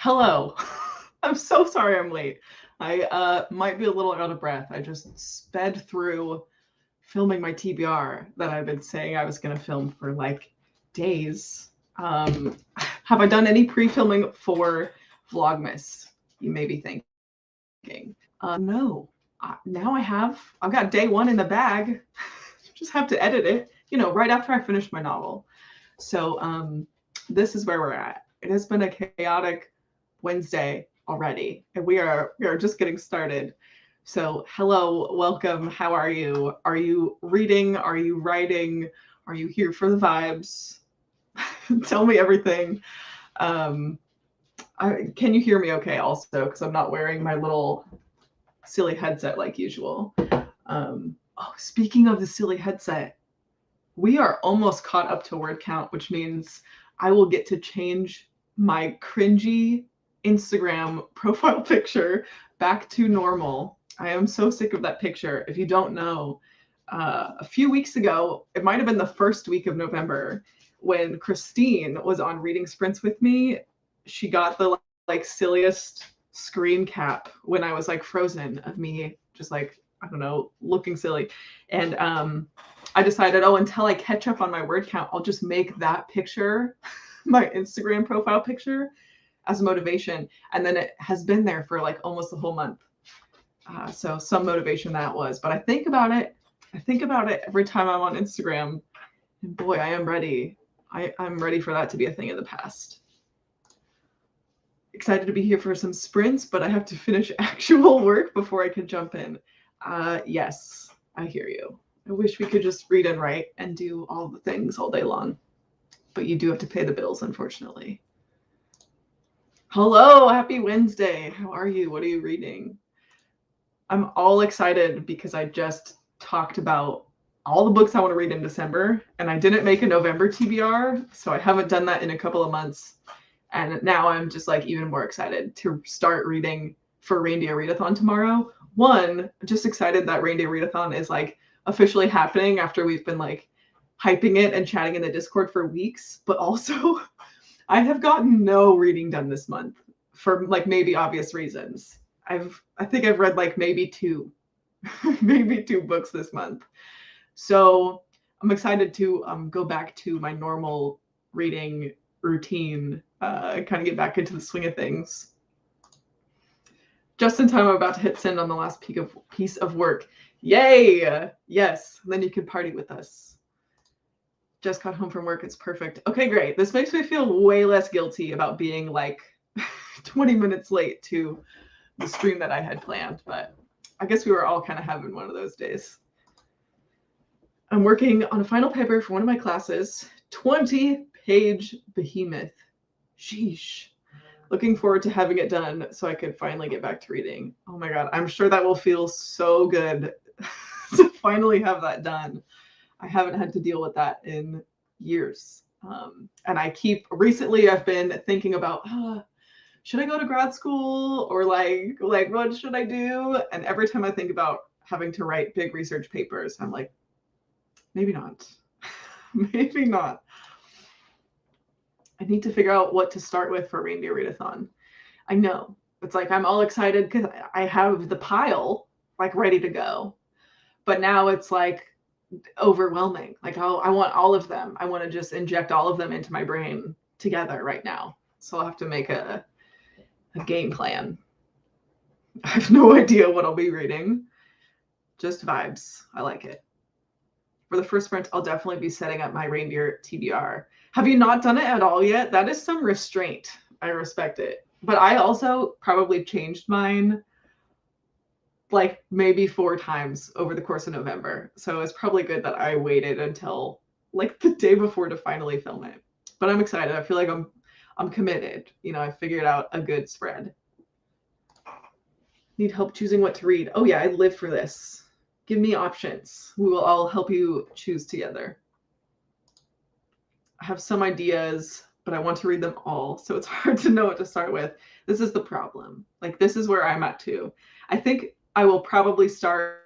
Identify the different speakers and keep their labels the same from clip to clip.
Speaker 1: Hello. I'm so sorry I'm late. I might be a little out of breath. I just sped through filming my TBR that I've been saying I was going to film for like days. Have I done any pre-filming for Vlogmas? You may be thinking. No. Now I have. I've got day one in the bag. Just have to edit it, right after I finish my novel. So this is where we're at. It has been a chaotic Wednesday already, and we are just getting started. So hello, welcome. How are you? Are you reading? Are you writing? Are you here for the vibes? Tell me everything. Um, can you hear me okay also? Because I'm not wearing my little silly headset like usual. Oh, speaking of the silly headset, we are almost caught up to word count, which means I will get to change my cringy Instagram profile picture back to normal. I am so sick of that picture. If you don't know, a few weeks ago, it might have been the first week of November, when Christine was on Reading Sprints with me, she got the like silliest screen cap when I was like frozen of me just like, I don't know, looking silly. And I decided, until I catch up on my word count, I'll just make that picture my Instagram profile picture as motivation. And then it has been there for like almost the whole month. So some motivation that was. But I think about it every time I'm on Instagram. And boy, I am ready. I'm ready for that to be a thing of the past. Excited to be here for some sprints, but I have to finish actual work before I can jump in. Yes, I hear you. I wish we could just read and write and do all the things all day long. But you do have to pay the bills, unfortunately. Hello, happy Wednesday. How are you? What are you reading? I'm all excited because I just talked about all the books I want to read in December, and I didn't make a November TBR, so I haven't done that in a couple of months. And now I'm just like even more excited to start reading for Reindeer Readathon tomorrow. One, just excited that Reindeer Readathon is like officially happening after we've been like hyping it and chatting in the Discord for weeks. But also, I have gotten no reading done this month for like maybe obvious reasons. I think I've read like maybe two books this month. So I'm excited to go back to my normal reading routine, kind of get back into the swing of things. Just in time, I'm about to hit send on the last piece of work. Yay! Yes, then you can party with us. Just got home from work. It's perfect. Okay, great. This makes me feel way less guilty about being like 20 minutes late to the stream that I had planned, but I guess we were all kind of having one of those days. I'm working on a final paper for one of my classes, 20-page behemoth. Sheesh. Looking forward to having it done so I could finally get back to reading. Oh my God, I'm sure that will feel so good to finally have that done. I haven't had to deal with that in years. And recently I've been thinking about, should I go to grad school or like what should I do? And every time I think about having to write big research papers, I'm like, maybe not. Maybe not. I need to figure out what to start with for Reindeer Readathon. I know. It's like I'm all excited because I have the pile like ready to go. But now it's like overwhelming. Like I want all of them. I want to just inject all of them into my brain together right now. So I'll have to make a game plan. I have no idea what I'll be reading. Just vibes. I like it. For the first sprint, I'll definitely be setting up my reindeer TBR. Have you not done it at all yet? That is some restraint. I respect it. But I also probably changed mine like maybe 4 times over the course of November. So it's probably good that I waited until like the day before to finally film it. But I'm excited. I feel like I'm committed. I figured out a good spread. Need help choosing what to read. Oh yeah, I live for this. Give me options. We will all help you choose together. I have some ideas, but I want to read them all, so it's hard to know what to start with. This is the problem. Like, this is where I'm at too. I think I will probably start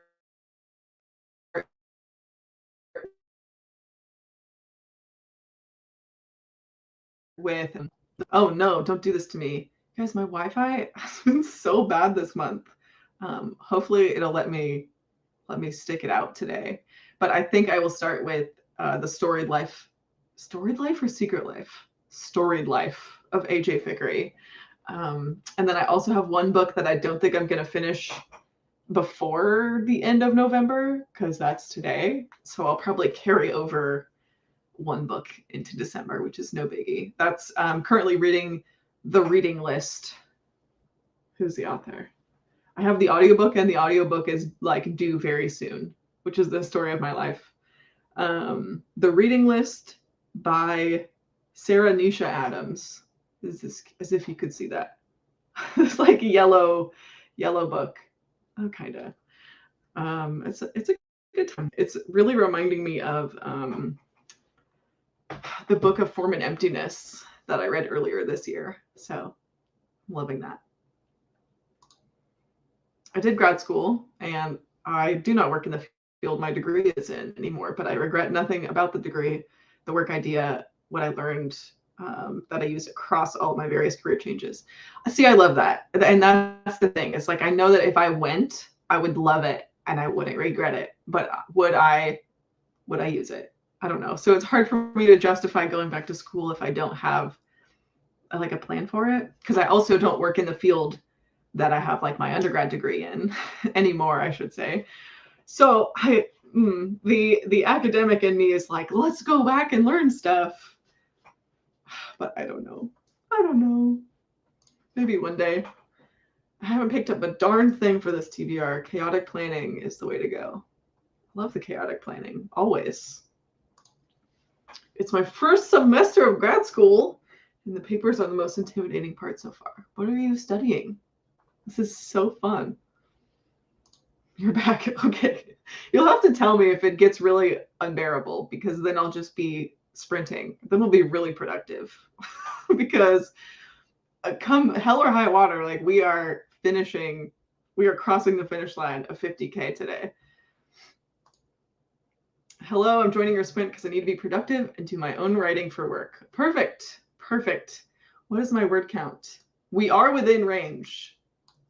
Speaker 1: with, oh no, don't do this to me. Guys, my Wi-Fi has been so bad this month. Hopefully it'll let me stick it out today. But I think I will start with the Storied Life or Secret Life? Storied Life of A.J. Fickery. And then I also have one book that I don't think I'm going to finish before the end of November, because that's today. So I'll probably carry over one book into December, which is no biggie. That's currently reading The Reading List. Who's the author? I have the audiobook, and the audiobook is like due very soon, which is the story of my life. The Reading List by Sarah Nisha Adams. Is this, as if you could see that? It's like yellow book. Oh, kind of. It's a good time. It's really reminding me of the Book of Form and Emptiness that I read earlier this year. So I'm loving that. I did grad school, and I do not work in the field my degree is in anymore, but I regret nothing about the degree, the work idea, what I learned, that I used across all my various career changes. See, I love that. And that's the thing. It's like, I know that if I went, I would love it and I wouldn't regret it, but would I use it? I don't know. So it's hard for me to justify going back to school if I don't have like a plan for it. Because I also don't work in the field that I have like my undergrad degree in anymore, I should say. So the academic in me is like, let's go back and learn stuff. But I don't know. Maybe one day. I haven't picked up a darn thing for this TBR. Chaotic planning is the way to go. Love the chaotic planning, always. It's my first semester of grad school, and the papers are the most intimidating part so far. What are you studying? This is so fun. You're back. Okay. You'll have to tell me if it gets really unbearable, because then I'll just be sprinting. Then we'll be really productive. Because come hell or high water, like we are crossing the finish line of 50K today. Hello, I'm joining your sprint because I need to be productive and do my own writing for work. Perfect. What is my word count? We are within range.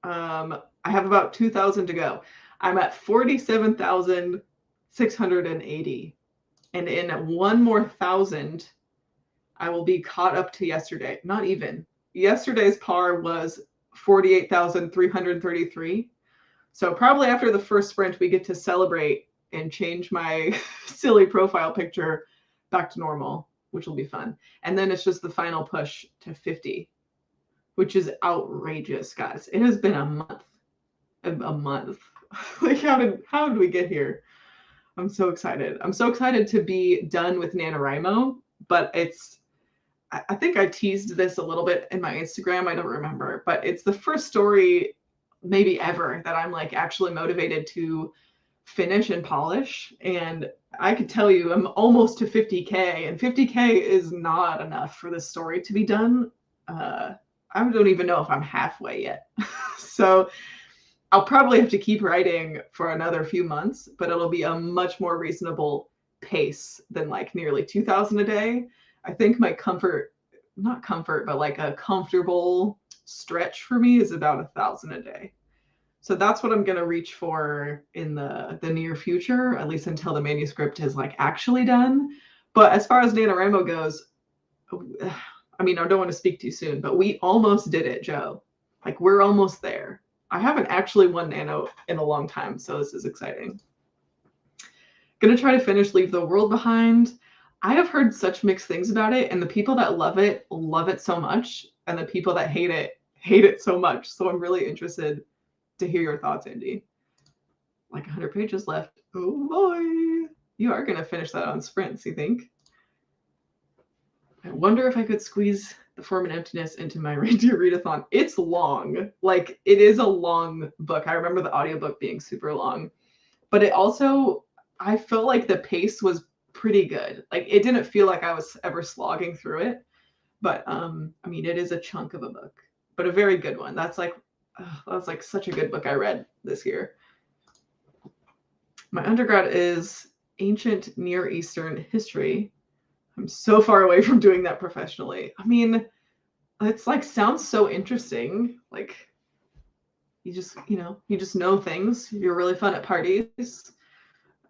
Speaker 1: I have about 2,000 to go. I'm at 47,680. And in one more 1,000, I will be caught up to yesterday. Not even. Yesterday's par was 48,333. So probably after the first sprint, we get to celebrate and change my silly profile picture back to normal, which will be fun. And then it's just the final push to 50, which is outrageous, guys. It has been a month. Like, how did we get here? I'm so excited. I'm so excited to be done with NaNoWriMo, but I think I teased this a little bit in my Instagram. I don't remember, but it's the first story maybe ever that I'm like actually motivated to finish and polish. And I could tell you I'm almost to 50K, and 50K is not enough for this story to be done. I don't even know if I'm halfway yet. So I'll probably have to keep writing for another few months, but it'll be a much more reasonable pace than like nearly 2,000 a day. I think my not comfort, but like a comfortable stretch for me is about 1,000 a day. So that's what I'm going to reach for in the near future, at least until the manuscript is like actually done. But as far as NaNoWriMo goes, I mean, I don't want to speak too soon, but we almost did it, Joe. Like, we're almost there. I haven't actually won Nano in a long time, so this is exciting. Gonna try to finish Leave the World Behind. I have heard such mixed things about it, and the people that love it so much, and the people that hate it so much. So I'm really interested to hear your thoughts, Andy. Like 100 pages left. Oh boy. You are gonna finish that on sprints, you think? I wonder if I could squeeze The Form and Emptiness into my reindeer readathon. It's long. Like, it is a long book. I remember the audiobook being super long. But it also, I felt like the pace was pretty good. Like, it didn't feel like I was ever slogging through it. But I mean, it is a chunk of a book, but a very good one. That's like such a good book I read this year. My undergrad is Ancient Near Eastern History. I'm so far away from doing that professionally. I mean, it's like sounds so interesting. Like you just know things. You're really fun at parties.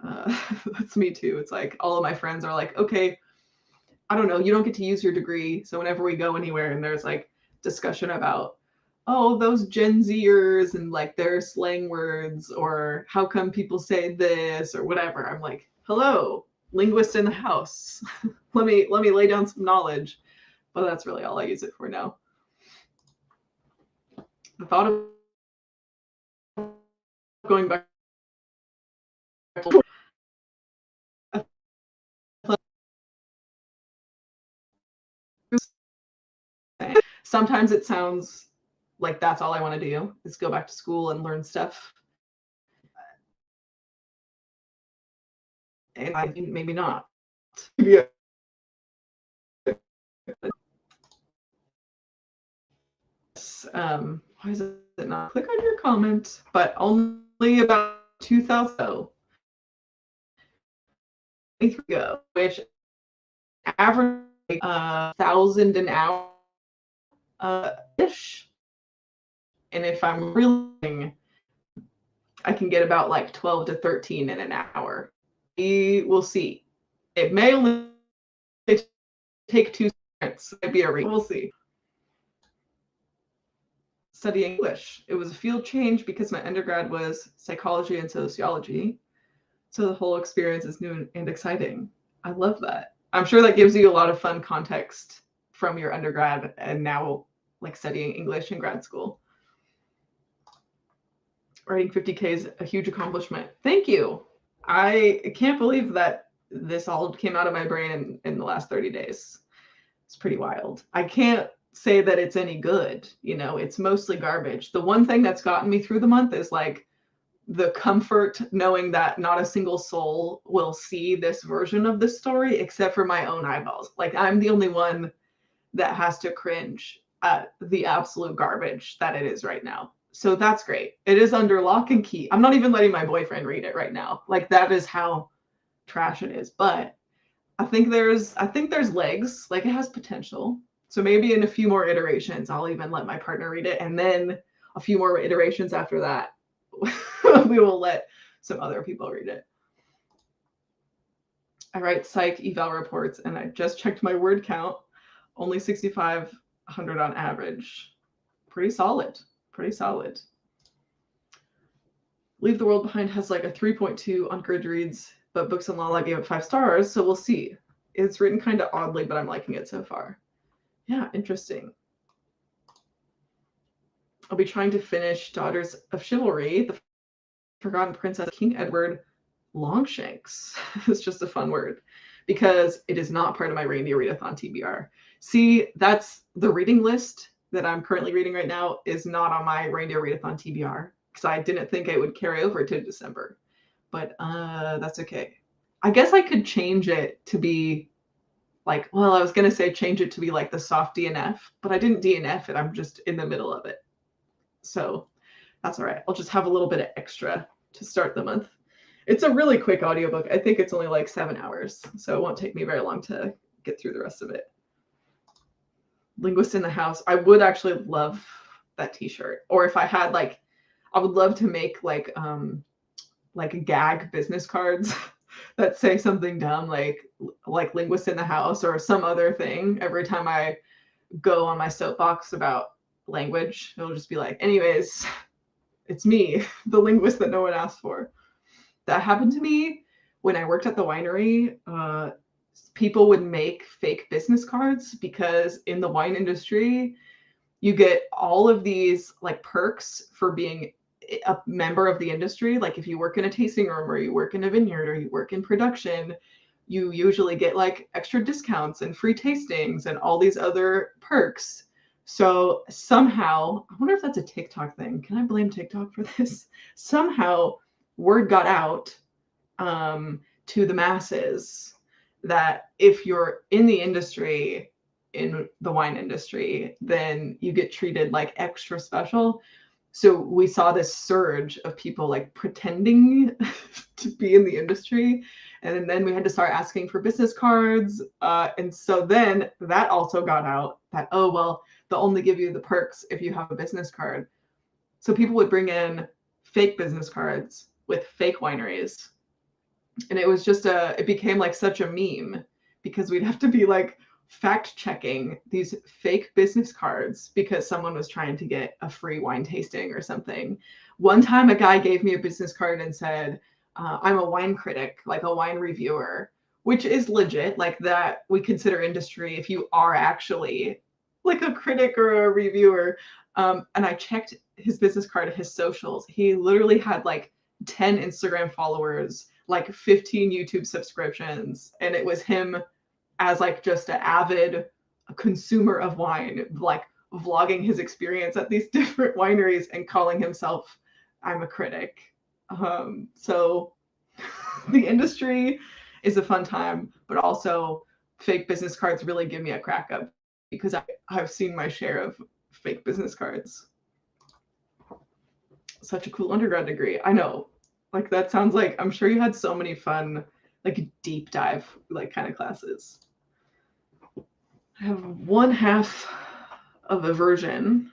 Speaker 1: That's me too. It's like all of my friends are like, okay, I don't know, you don't get to use your degree. So whenever we go anywhere and there's like discussion about, oh, those Gen Zers and like their slang words, or how come people say this or whatever, I'm like, hello, linguist in the house. Let me lay down some knowledge. But that's really all I use it for now. The thought of going back to sometimes it sounds like that's all I want to do is go back to school and learn stuff. And I maybe not. Yeah. Why is it not click on your comment? But only about 2000 ago, which average 1,000 an hour ish. And if I'm really, I can get about like 12 to 13 in an hour. We will see. It may only take 2 seconds. Maybe we'll see. Studying English. It was a field change because my undergrad was psychology and sociology. So the whole experience is new and exciting. I love that. I'm sure that gives you a lot of fun context from your undergrad and now like studying English in grad school. Writing 50K is a huge accomplishment. Thank you. I can't believe that this all came out of my brain in the last 30 days. It's pretty wild. I can't say that it's any good. It's mostly garbage. The one thing that's gotten me through the month is like the comfort knowing that not a single soul will see this version of the story except for my own eyeballs. Like I'm the only one that has to cringe at the absolute garbage that it is right now. So that's great. It is under lock and key. I'm not even letting my boyfriend read it right now. Like that is how trash it is. But I think there's legs. Like it has potential. So maybe in a few more iterations, I'll even let my partner read it. And then a few more iterations after that, we will let some other people read it. I write psych eval reports and I just checked my word count. Only 6,500 on average. Pretty solid. Pretty solid. Leave the World Behind has like a 3.2 on Goodreads, but Books and Lala gave it 5 stars, so we'll see. It's written kind of oddly, but I'm liking it so far. Yeah, interesting. I'll be trying to finish Daughters of Chivalry, The Forgotten Princess, King Edward Longshanks. It's just a fun word because it is not part of my Reindeer Readathon TBR. See, that's the reading list that I'm currently reading right now is not on my Reindeer Readathon TBR because I didn't think it would carry over to December. But that's okay. I guess I could change it to be like, well, I was going to say change it to be like the soft DNF, but I didn't DNF it. I'm just in the middle of it. So that's all right. I'll just have a little bit of extra to start the month. It's a really quick audiobook. I think it's only like 7 hours, so it won't take me very long to get through the rest of it. Linguist in the House. I would actually love that t-shirt. Or if I had like, I would love to make like gag business cards that say something dumb like Linguist in the House or some other thing every time I go on my soapbox about language. It'll just be like, anyways, it's me, the linguist that no one asked for. That happened to me when I worked at the winery. People would make fake business cards because in the wine industry, you get all of these like perks for being a member of the industry. Like if you work in a tasting room or you work in a vineyard or you work in production, you usually get like extra discounts and free tastings and all these other perks. So somehow, I wonder if that's a TikTok thing. Can I blame TikTok for this? Somehow word got out to the masses that if you're in the industry, in the wine industry, then you get treated like extra special. So we saw this surge of people like pretending to be in the industry And then we had to start asking for business cards. And so then that also got out that, oh, well, they'll only give you the perks if you have a business card. So people would bring in fake business cards with fake wineries. And it was just it became like such a meme because we'd have to be like fact checking these fake business cards because someone was trying to get a free wine tasting or something. One time a guy gave me a business card and said, I'm a wine critic, like a wine reviewer, which is legit, like that we consider industry if you are actually like a critic or a reviewer. And I checked his business card, his socials. He literally had like 10 Instagram followers, like 15 YouTube subscriptions. And it was him as like just an avid consumer of wine, like vlogging his experience at these different wineries and calling himself, I'm a critic. So the industry is a fun time, but also fake business cards really give me a crack up because I've seen my share of fake business cards. Such a cool undergrad degree. I know. Like that sounds like, I'm sure you had so many fun, like deep dive, like kind of classes. I have one half of Eversion,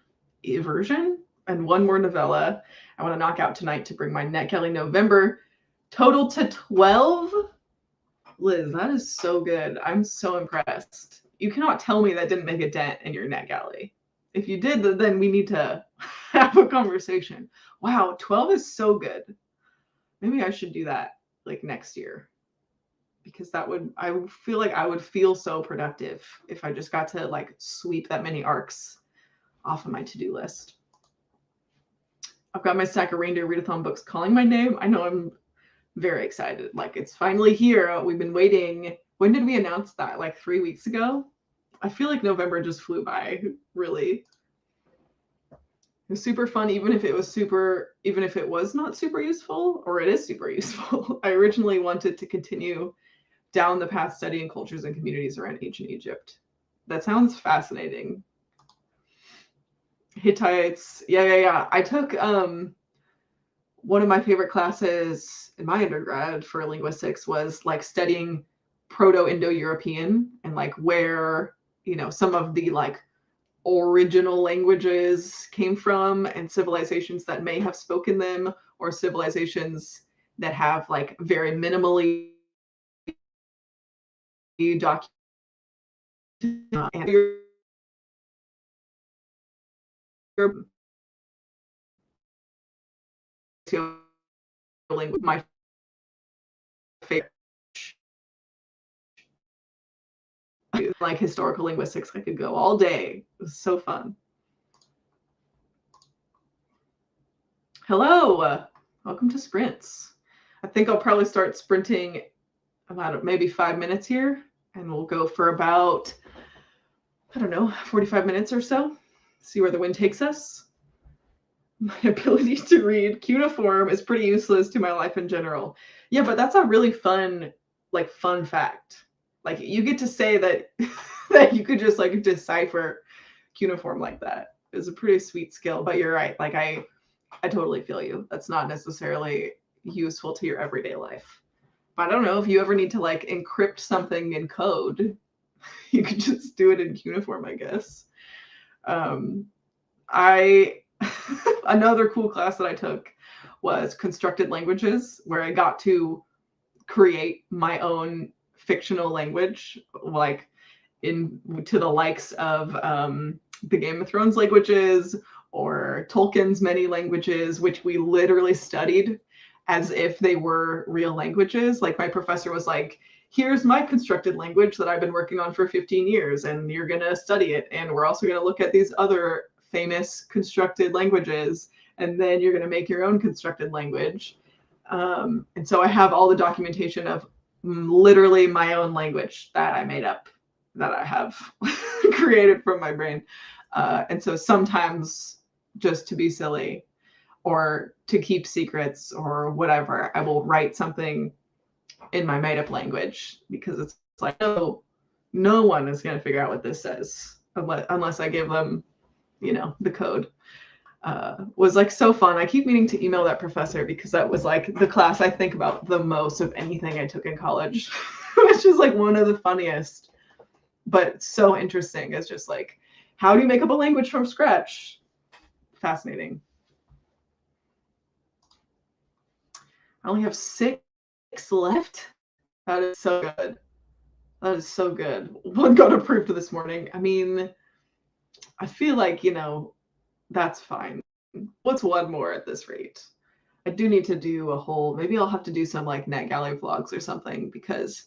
Speaker 1: and one more novella I want to knock out tonight to bring my NetGalley November total to 12. Liz, that is so good. I'm so impressed. You cannot tell me that didn't make a dent in your NetGalley. If you did, then we need to have a conversation. Wow, 12 is so good. Maybe I should do that like next year because I feel like I would feel so productive if I just got to like sweep that many arcs off of my to-do list. I've got my stack of reindeer readathon books calling my name. I know I'm very excited. Like it's finally here. We've been waiting. When did we announce that? Like 3 weeks ago? I feel like November just flew by, really. It was super fun, even if it was not super useful, or it is super useful. I originally wanted to continue down the path studying cultures and communities around ancient Egypt. That sounds fascinating. Hittites. Yeah. I took one of my favorite classes in my undergrad for linguistics was like studying Proto-Indo-European and like where, some of the like original languages came from and civilizations that may have spoken them or civilizations that have like very minimally documented language. My favorite, like historical linguistics, I could go all day. It was so fun. Hello, welcome to Sprints. I think I'll probably start sprinting about maybe 5 minutes here, and we'll go for about, 45 minutes or so. See where the wind takes us. My ability to read cuneiform is pretty useless to my life in general. Yeah, but that's a really fun fact. Like you get to say that that you could just like decipher cuneiform like that. It's a pretty sweet skill, but you're right. Like I totally feel you. That's not necessarily useful to your everyday life. But I don't know if you ever need to like encrypt something in code. You could just do it in cuneiform, I guess. Another cool class that I took was constructed languages, where I got to create my own fictional language, like to the likes of the Game of Thrones languages or Tolkien's many languages, which we literally studied as if they were real languages. Like my professor was like, here's my constructed language that I've been working on for 15 years, and you're going to study it. And we're also going to look at these other famous constructed languages, and then you're going to make your own constructed language. And so I have all the documentation of literally my own language that I made up, that I have created from my brain. And so sometimes, just to be silly or to keep secrets or whatever, I will write something in my made up language because it's like, no one is going to figure out what this says unless I give them, the code. was like so fun. I keep meaning to email that professor because that was like the class I think about the most of anything I took in college, which is like one of the funniest, but so interesting. It's just like, how do you make up a language from scratch? Fascinating. I only have 6 left. That is so good. That is so good. One got approved this morning. I mean, I feel like, that's fine. What's one more at this rate? I do need to do a whole, maybe I'll have to do some like NetGalley vlogs or something because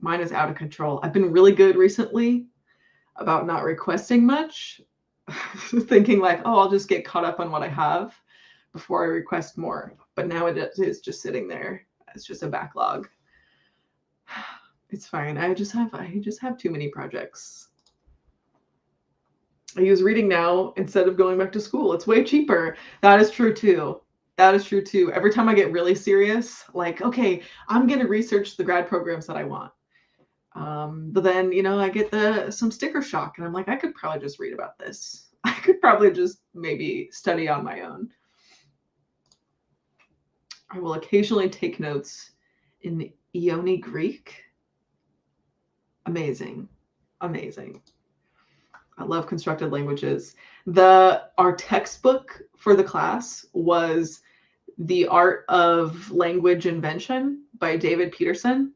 Speaker 1: mine is out of control. I've been really good recently about not requesting much, thinking like, oh, I'll just get caught up on what I have before I request more. But now it is just sitting there. It's just a backlog. It's fine. I just have too many projects. I use reading now instead of going back to school. It's way cheaper. That is true too. That is true too. Every time I get really serious, like, okay, I'm going to research the grad programs that I want. But then, I get some sticker shock and I'm like, I could probably just read about this. I could probably just maybe study on my own. I will occasionally take notes in Ioni Greek. Amazing. Amazing. I love constructed languages. Our textbook for the class was The Art of Language Invention by David Peterson,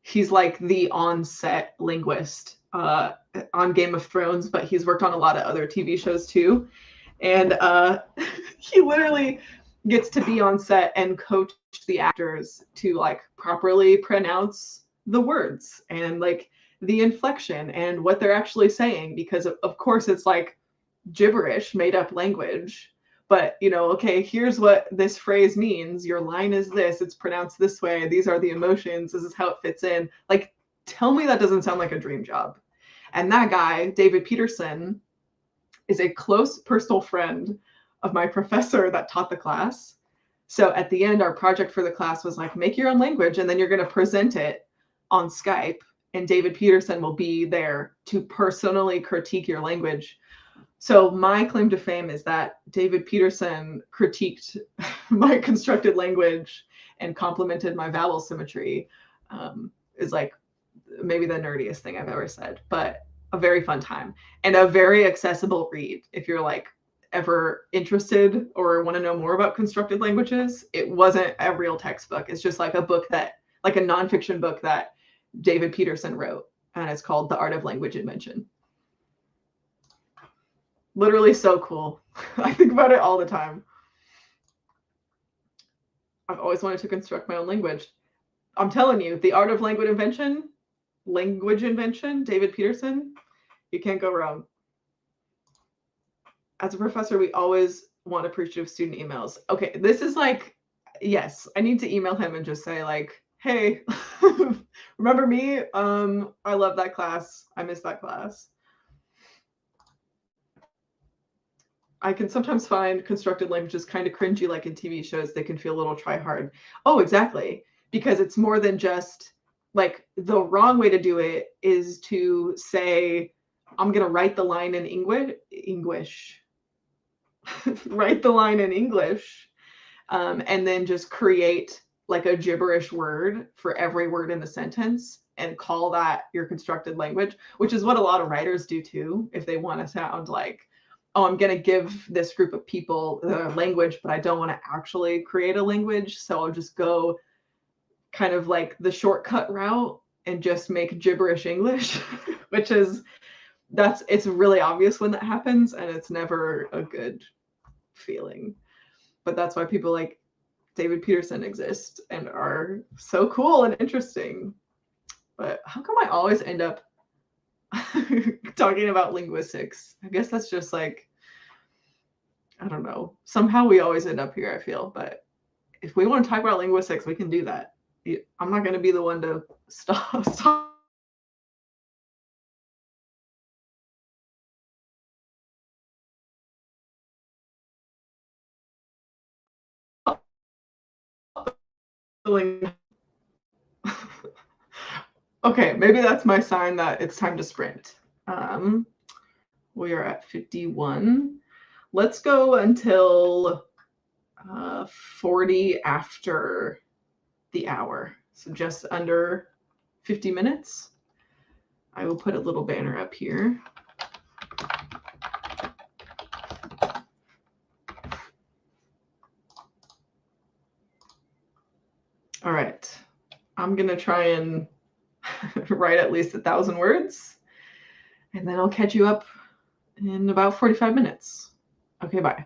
Speaker 1: he's like the on-set linguist on Game of Thrones, but he's worked on a lot of other TV shows too. And he literally gets to be on set and coach the actors to like properly pronounce the words and like the inflection and what they're actually saying, because of course it's like gibberish, made up language. But okay, here's what this phrase means. Your line is this, it's pronounced this way. These are the emotions. This is how it fits in. Like, tell me that doesn't sound like a dream job. And that guy, David Peterson, is a close personal friend of my professor that taught the class. So at the end, our project for the class was like, make your own language, and then you're going to present it on Skype. And David Peterson will be there to personally critique your language. So my claim to fame is that David Peterson critiqued my constructed language and complimented my vowel symmetry. Is like maybe the nerdiest thing I've ever said, but a very fun time and a very accessible read. If you're like ever interested or want to know more about constructed languages, it wasn't a real textbook. It's just like a book like a nonfiction book that David Peterson wrote, and it's called The Art of Language Invention. Literally so cool. I think about it all the time. I've always wanted to construct my own language. I'm telling you, The Art of Language Invention, David Peterson, you can't go wrong. As a professor, we always want appreciative student emails. Okay, this is like, yes, I need to email him and just say like, hey, remember me? I love that class. I miss that class. I can sometimes find constructed languages kind of cringy, like in TV shows. They can feel a little try hard. Oh, exactly. Because it's more than just like, the wrong way to do it is to say, I'm going to write the line in English, write the line in English, and then just create like a gibberish word for every word in the sentence and call that your constructed language, which is what a lot of writers do too, if they want to sound like, oh, I'm going to give this group of people the language, but I don't want to actually create a language. So I'll just go kind of like the shortcut route and just make gibberish English, which is, it's really obvious when that happens and it's never a good feeling. But that's why people like David Peterson exist and are so cool and interesting. But how come I always end up talking about linguistics? I guess that's just like, I don't know. Somehow we always end up here, I feel. But if we want to talk about linguistics, we can do that. I'm not going to be the one to stop. Okay, maybe that's my sign that it's time to sprint. We are at 51. Let's go until 40 after the hour. So just under 50 minutes. I will put a little banner up here. All right. I'm going to try and write at least 1,000 words, and then I'll catch you up in about 45 minutes. Okay, bye.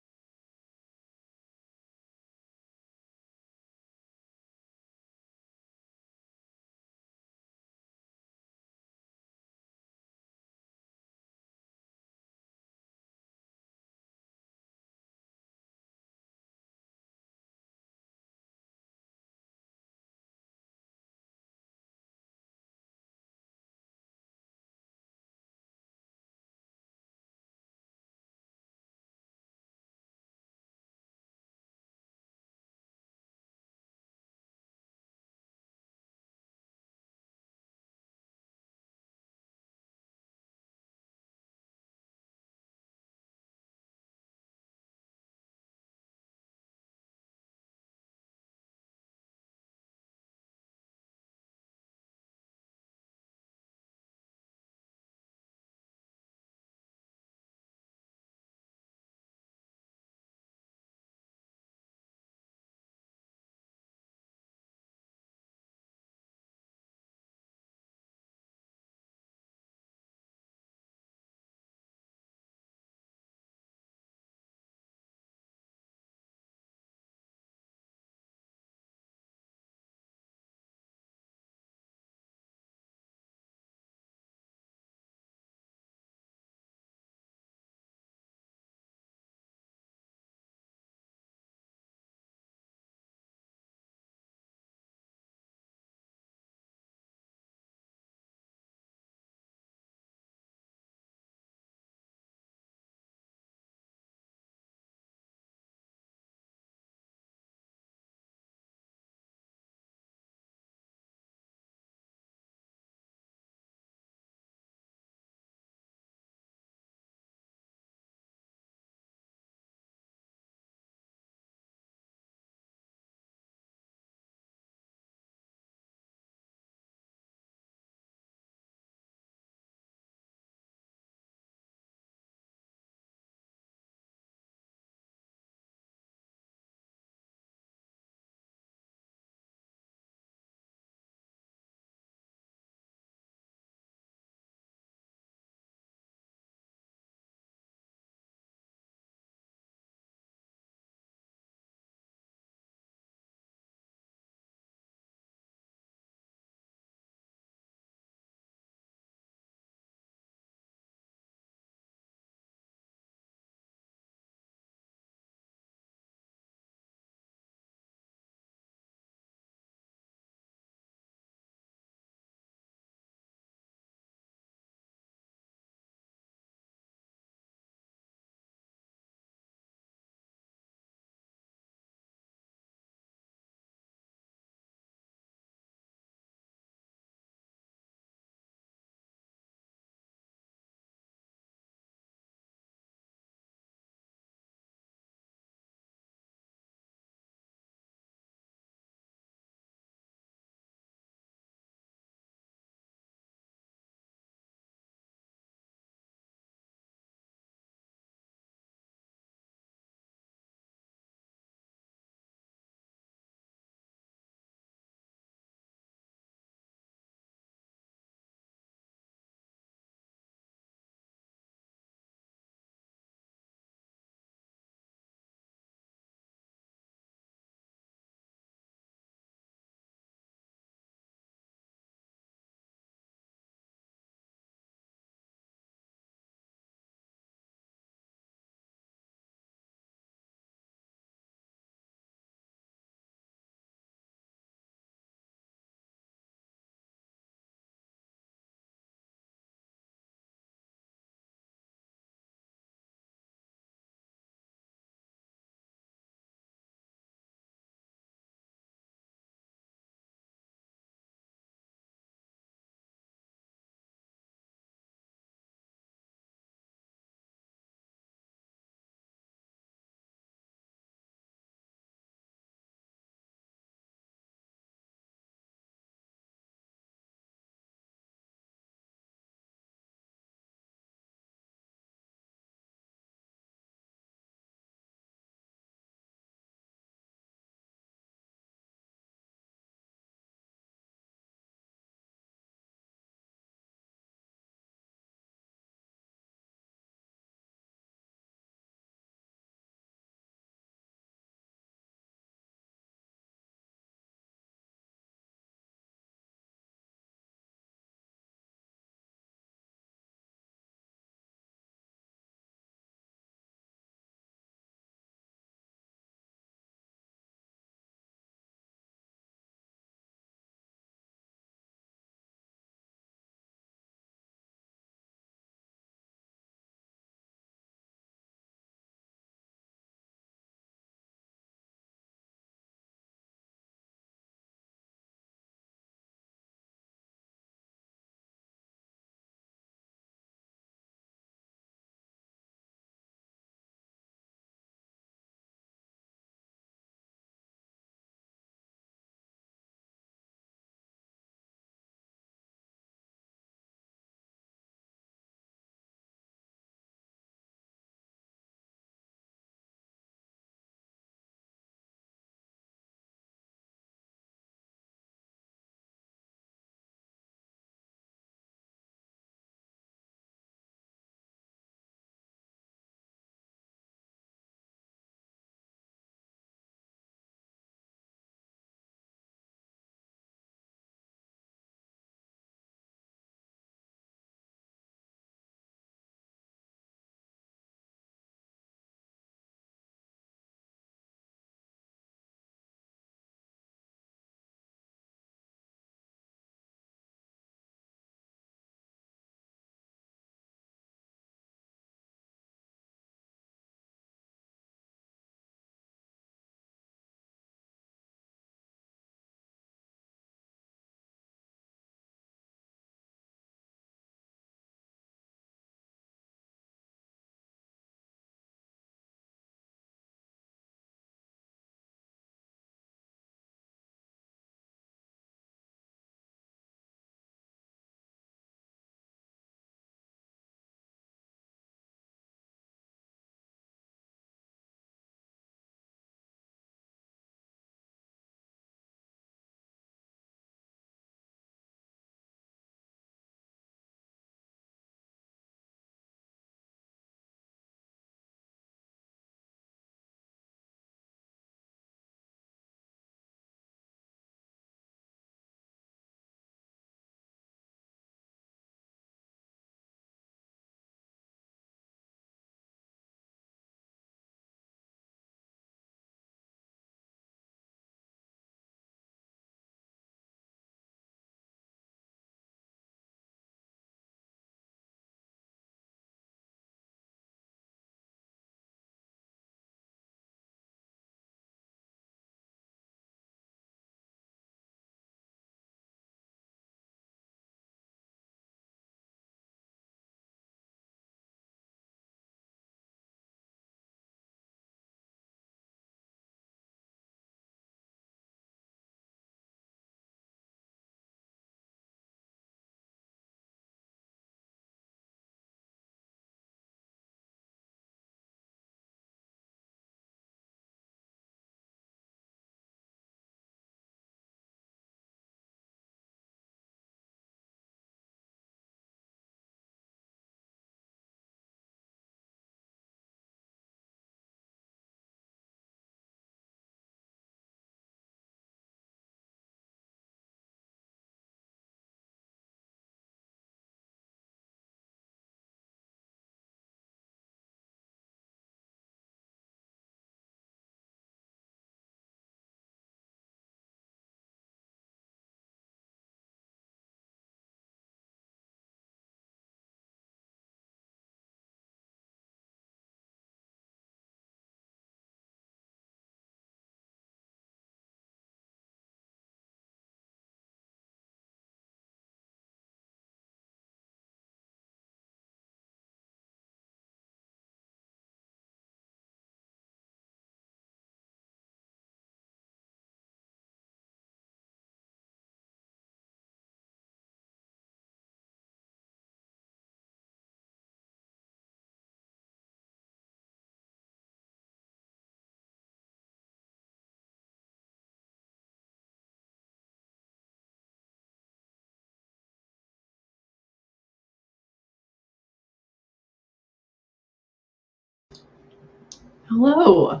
Speaker 1: Hello.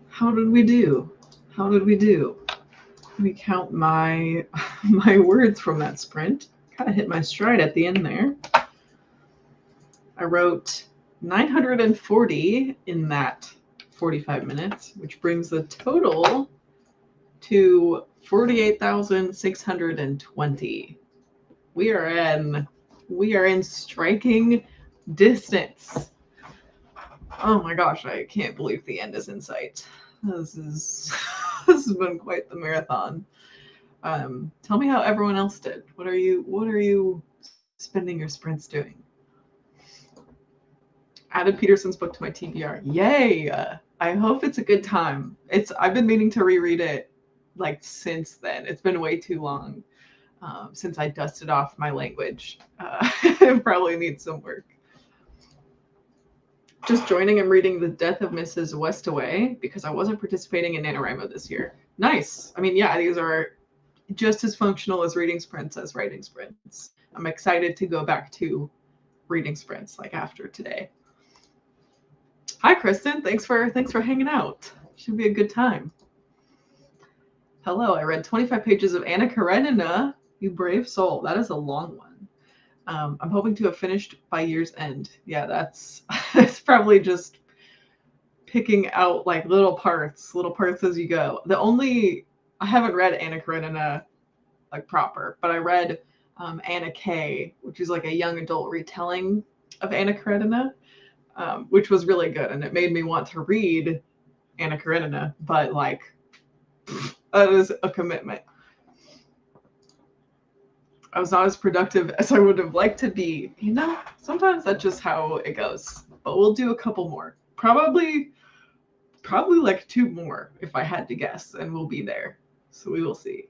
Speaker 1: How did we do? How did we do? Let me count my my words from that sprint. Kind of hit my stride at the end there. I wrote 940 in that 45 minutes, which brings the total to 48,620. We are in striking distance. Oh my gosh, I can't believe the end is in sight. This has been quite the marathon. Tell me how everyone else did. What are you spending your sprints doing? Added Peterson's book to my TBR. Yay! I hope it's a good time. I've been meaning to reread it like since then. It's been way too long since I dusted off my language. It probably needs some work. Just joining and reading The Death of Mrs. Westaway because I wasn't participating in NaNoWriMo this year. Nice. I mean, yeah, these are just as functional as reading sprints as writing sprints. I'm excited to go back to reading sprints like after today. Hi, Kristen. Thanks for hanging out. Should be a good time. Hello. I read 25 pages of Anna Karenina, You Brave Soul. That is a long one. I'm hoping to have finished by year's end. Yeah, that's it's probably just picking out like little parts as you go. I haven't read Anna Karenina like proper, but I read Anna K, which is like a young adult retelling of Anna Karenina, which was really good, and it made me want to read Anna Karenina, but like that is a commitment. I was not as productive as I would have liked to be. You know, sometimes that's just how it goes. But we'll do a couple more. Probably like 2 more if I had to guess, and we'll be there. So we will see.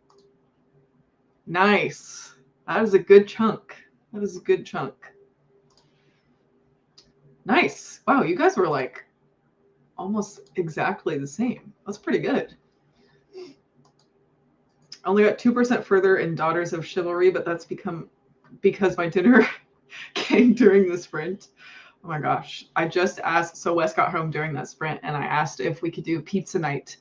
Speaker 1: Nice. That is a good chunk. Nice. Wow, you guys were like almost exactly the same. That's pretty good. Only got 2% further in Daughters of Chivalry, but that's because my dinner came during the sprint. Oh my gosh. I just asked, so Wes got home during that sprint, and I asked if we could do pizza night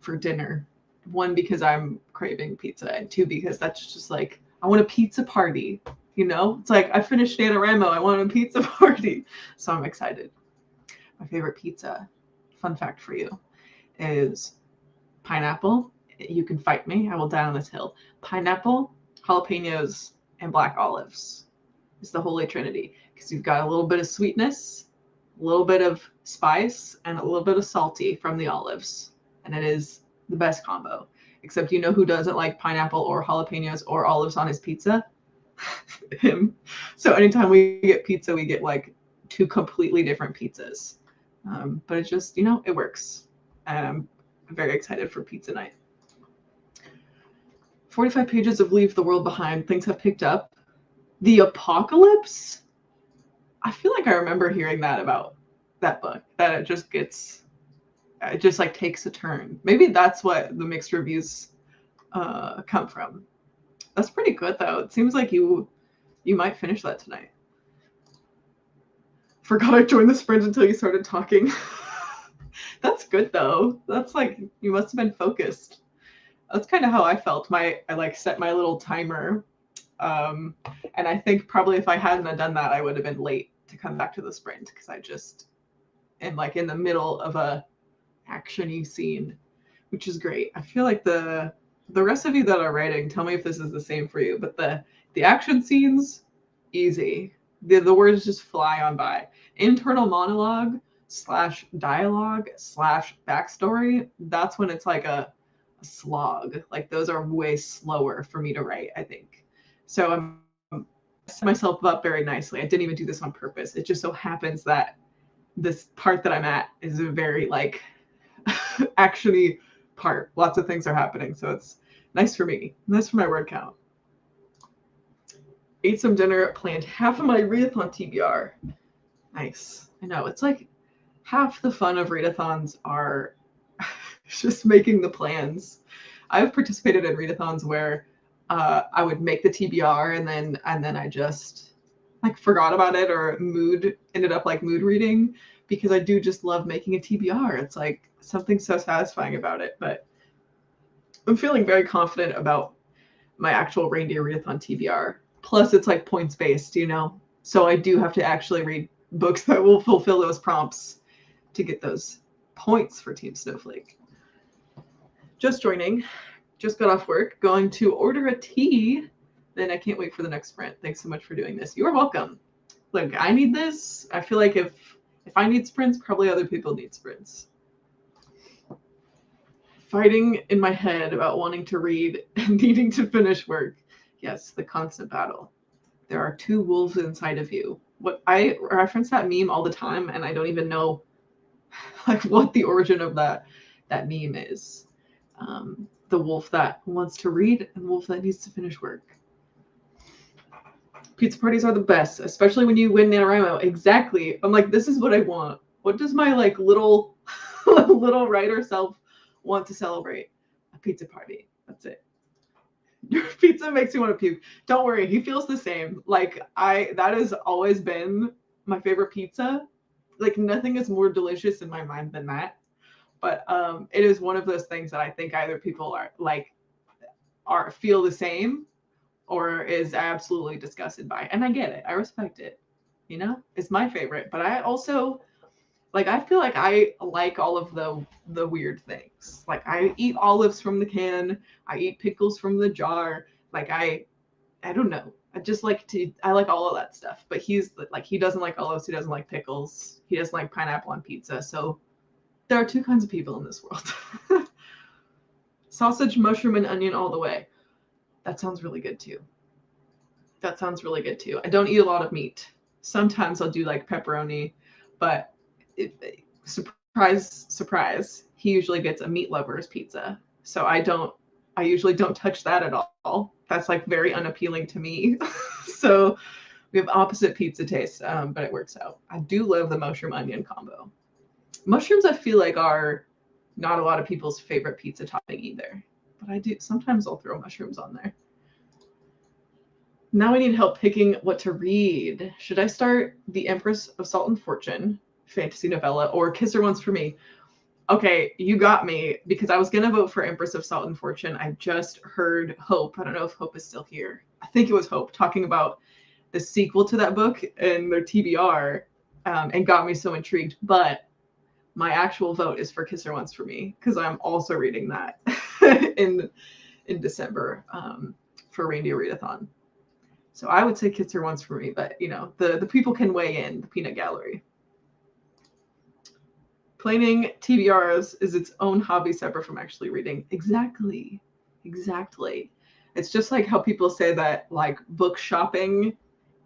Speaker 1: for dinner. 1, because I'm craving pizza, and 2, because that's just like, I want a pizza party, you know? It's like, I finished NaNoWriMo, I want a pizza party. So I'm excited. My favorite pizza, fun fact for you, is pineapple. You can fight me. I will die on this hill. Pineapple, jalapenos, and black olives is the holy trinity, because you've got a little bit of sweetness, a little bit of spice, and a little bit of salty from the olives. And it is the best combo. Except, you know who doesn't like pineapple or jalapenos or olives on his pizza? Him. So anytime we get pizza, we get like 2 completely different pizzas. But it just, you know, it works. And I'm very excited for pizza night. 45 pages of Leave the World Behind. Things have picked up. The Apocalypse? I feel like I remember hearing that about that book, that it just like takes a turn. Maybe that's what the mixed reviews come from. That's pretty good though. It seems like you might finish that tonight. Forgot I joined the sprint until you started talking. That's good though. That's like, you must have been focused. That's kind of how I felt. I like set my little timer. And I think probably if I hadn't have done that, I would have been late to come back to the sprint, because I just am like in the middle of a action-y scene, which is great. I feel like the rest of you that are writing, tell me if this is the same for you, but the action scenes, easy. The words just fly on by. Internal monologue / dialogue / backstory, that's when it's like a slog. Like those are way slower for me to write, I think. So I'm set myself up very nicely. I didn't even do this on purpose. It just so happens that this part that I'm at is a very like actiony part. Lots of things are happening, so it's nice for me. Nice for my word count. Ate some dinner, planned half of my readathon TBR. Nice. I know, it's like half the fun of readathons are just making the plans. I've participated in readathons where I would make the TBR and then I just like forgot about it, or ended up like mood reading. because I do just love making a TBR. It's like something so satisfying about it. But I'm feeling very confident about my actual reindeer readathon TBR. Plus, it's like points based, you know? So I do have to actually read books that will fulfill those prompts to get those points for Team Snowflake. Just joining, just got off work, going to order a tea. Then I can't wait for the next sprint. Thanks so much for doing this. You're welcome. Look, I need this. I feel like if I need sprints, probably other people need sprints. Fighting in my head about wanting to read and needing to finish work. Yes, the constant battle. There are two wolves inside of you. What I reference that meme all the time, and I don't even know like what the origin of that meme is. The wolf that wants to read and the wolf that needs to finish work. Pizza parties are the best, especially when you win NaNoWriMo. Exactly. I'm like, this is what I want. What does my like little writer self want to celebrate? A pizza party. That's it. Your pizza makes me want to puke. Don't worry, he feels the same. Like that has always been my favorite pizza. Like nothing is more delicious in my mind than that. But it is one of those things that I think either people are feel the same or is absolutely disgusted by. And I get it. I respect it. You know, it's my favorite. But I also I feel like I like all of the weird things. Like I eat olives from the can. I eat pickles from the jar. Like I don't know. I like all of that stuff. But he's like, he doesn't like olives. He doesn't like pickles. He doesn't like pineapple on pizza. So there are two kinds of people in this world. Sausage, mushroom, and onion all the way. That sounds really good too. I don't eat a lot of meat. Sometimes I'll do like pepperoni, but surprise, he usually gets a meat lover's pizza. So I usually don't touch that at all. That's like very unappealing to me. So we have opposite pizza tastes, but it works out. I do love the mushroom onion combo. Mushrooms I feel like are not a lot of people's favorite pizza topping either, but I do. Sometimes I'll throw mushrooms on there. Now I need help picking what to read. Should I start The Empress of Salt and Fortune, fantasy novella, or Kiss Her Once for Me? Okay, you got me, because I was going to vote for Empress of Salt and Fortune. I just heard Hope. I don't know if Hope is still here. I think it was Hope talking about the sequel to that book and their TBR, and got me so intrigued. But my actual vote is for Kiss Her Once for Me, because I'm also reading that in December for Reindeer Readathon. So I would say Kiss Her Once for Me, but you know, the people can weigh in, the peanut gallery. Planning TBRs is its own hobby separate from actually reading. Exactly. It's just like how people say that like book shopping,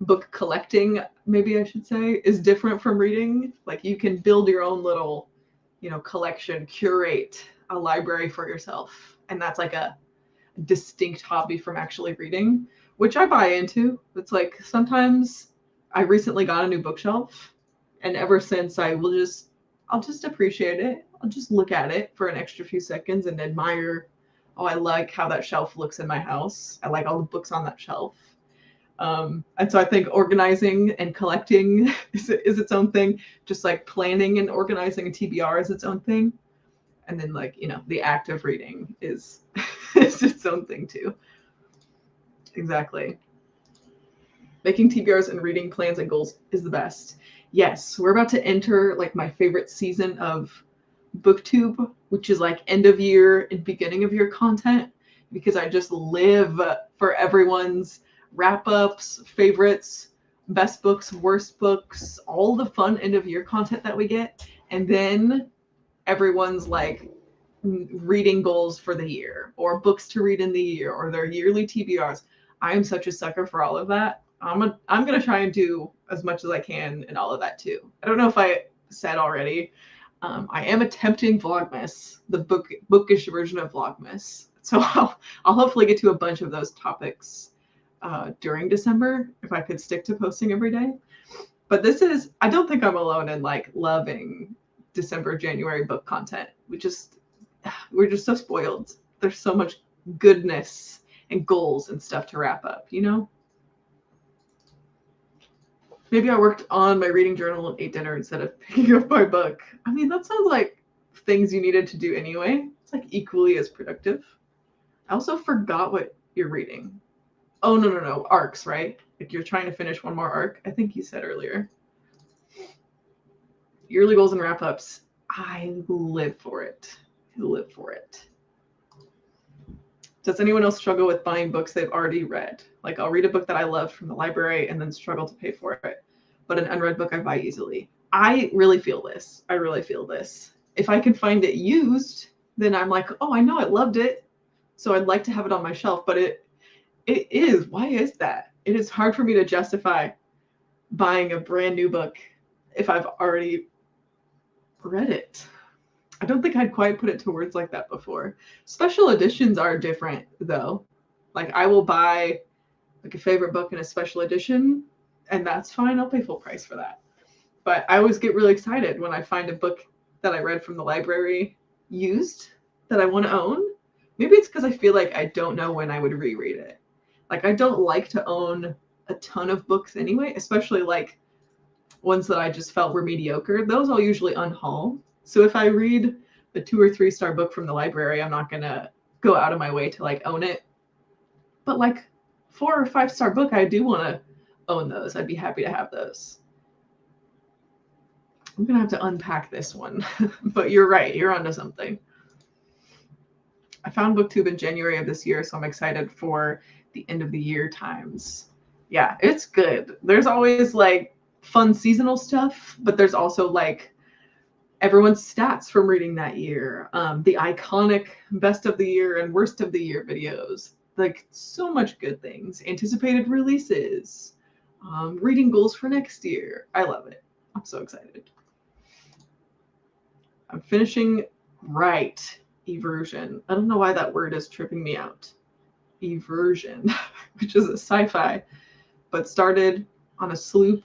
Speaker 1: book collecting, maybe I should say, is different from reading. Like you can build your own little, you know, collection, curate a library for yourself. And that's like a distinct hobby from actually reading, which I buy into. It's like sometimes I recently got a new bookshelf, and ever since I'll just appreciate it. I'll just look at it for an extra few seconds and admire, oh, I like how that shelf looks in my house. I like all the books on that shelf. And so I think organizing and collecting is its own thing, just like planning and organizing a TBR is its own thing. And then like, you know, the act of reading is its own thing too. Exactly. Making TBRs and reading plans and goals is the best. Yes, we're about to enter like my favorite season of BookTube, which is like end of year and beginning of year content, because I just live for everyone's wrap ups, favorites, best books, worst books, all the fun end of year content that we get. And then everyone's like reading goals for the year, or books to read in the year, or their yearly TBRs. I am such a sucker for all of that. I'm gonna try and do as much as I can in all of that too. I don't know if I said already, I am attempting Vlogmas, the bookish version of Vlogmas. So I'll hopefully get to a bunch of those topics during December if I could stick to posting every day. But I don't think I'm alone in like loving December, January book content. We're just so spoiled. There's so much goodness and goals and stuff to wrap up, you know? Maybe I worked on my reading journal and ate dinner instead of picking up my book. I mean, that sounds like things you needed to do anyway. It's like equally as productive. I also forgot what you're reading. Oh, no. Arcs, right? Like you're trying to finish one more arc. I think you said earlier. Yearly goals and wrap ups. I live for it. I live for it. Does anyone else struggle with buying books they've already read? Like I'll read a book that I love from the library and then struggle to pay for it, but an unread book I buy easily. I really feel this. I really feel this. If I can find it used, then I'm like, oh, I know I loved it, so I'd like to have it on my shelf. But it is. Why is that? It is hard for me to justify buying a brand new book if I've already read it. I don't think I'd quite put it to words like that before. Special editions are different though. Like I will buy like a favorite book in a special edition and that's fine. I'll pay full price for that. But I always get really excited when I find a book that I read from the library used that I want to own. Maybe it's because I feel like I don't know when I would reread it. Like I don't like to own a ton of books anyway, especially like ones that I just felt were mediocre. Those I'll usually unhaul. So if I read a 2 or 3 star book from the library, I'm not gonna go out of my way to like own it. But like 4 or 5 star book, I do want to own those. I'd be happy to have those. I'm gonna have to unpack this one, but you're right. You're onto something. I found BookTube in January of this year, so I'm excited for the end of the year times. Yeah, it's good. There's always like fun seasonal stuff, but there's also like everyone's stats from reading that year, the iconic best of the year and worst of the year videos, like so much good things, anticipated releases, reading goals for next year. I love it. I'm so excited. I'm finishing Right Eversion. I don't know why that word is tripping me out. Eversion, which is a sci-fi, but started on a sloop,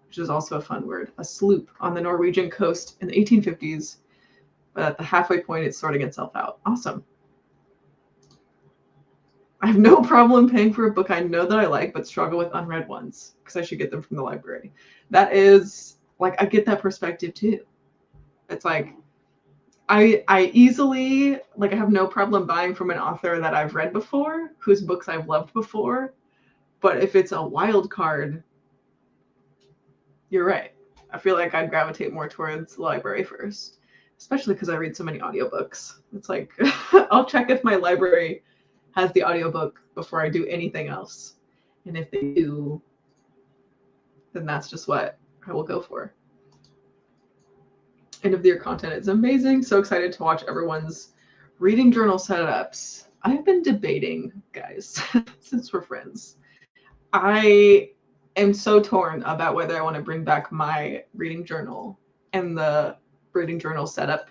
Speaker 1: which is also a fun word, a sloop on the Norwegian coast in the 1850s. But at the halfway point, it's sorting itself out. Awesome. I have no problem paying for a book I know that I like, but struggle with unread ones because I should get them from the library. That is, like, I get that perspective too. It's like, I easily, like, I have no problem buying from an author that I've read before, whose books I've loved before. But if it's a wild card, you're right. I feel like I'd gravitate more towards the library first, especially because I read so many audiobooks. It's like, I'll check if my library has the audiobook before I do anything else. And if they do, then that's just what I will go for. End of the year content is amazing. So excited to watch everyone's reading journal setups. I've been debating, guys, since we're friends. I am so torn about whether I want to bring back my reading journal and the reading journal setup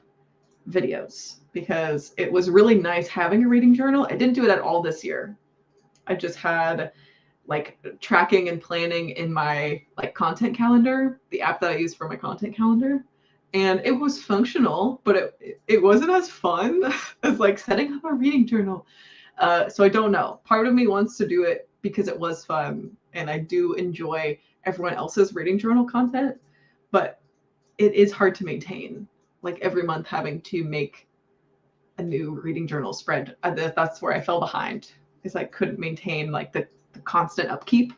Speaker 1: videos because it was really nice having a reading journal. I didn't do it at all this year. I just had like tracking and planning in my like content calendar, the app that I use for my content calendar. And it was functional, but it wasn't as fun as like setting up a reading journal. So I don't know. Part of me wants to do it because it was fun and I do enjoy everyone else's reading journal content, but it is hard to maintain. Like every month having to make a new reading journal spread. That's where I fell behind, is I couldn't maintain like the constant upkeep.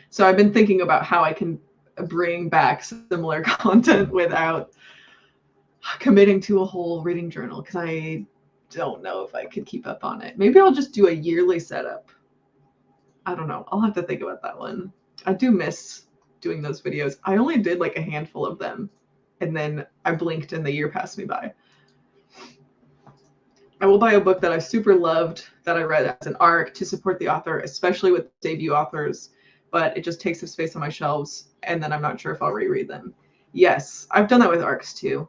Speaker 1: So I've been thinking about how I can bring back similar content without committing to a whole reading journal because I don't know if I could keep up on it. Maybe I'll just do a yearly setup. I don't know. I'll have to think about that one. I do miss doing those videos. I only did like a handful of them and then I blinked and the year passed me by. I will buy a book that I super loved that I read as an ARC to support the author, especially with debut authors, but it just takes up space on my shelves and then I'm not sure if I'll reread them. Yes, I've done that with ARCs too.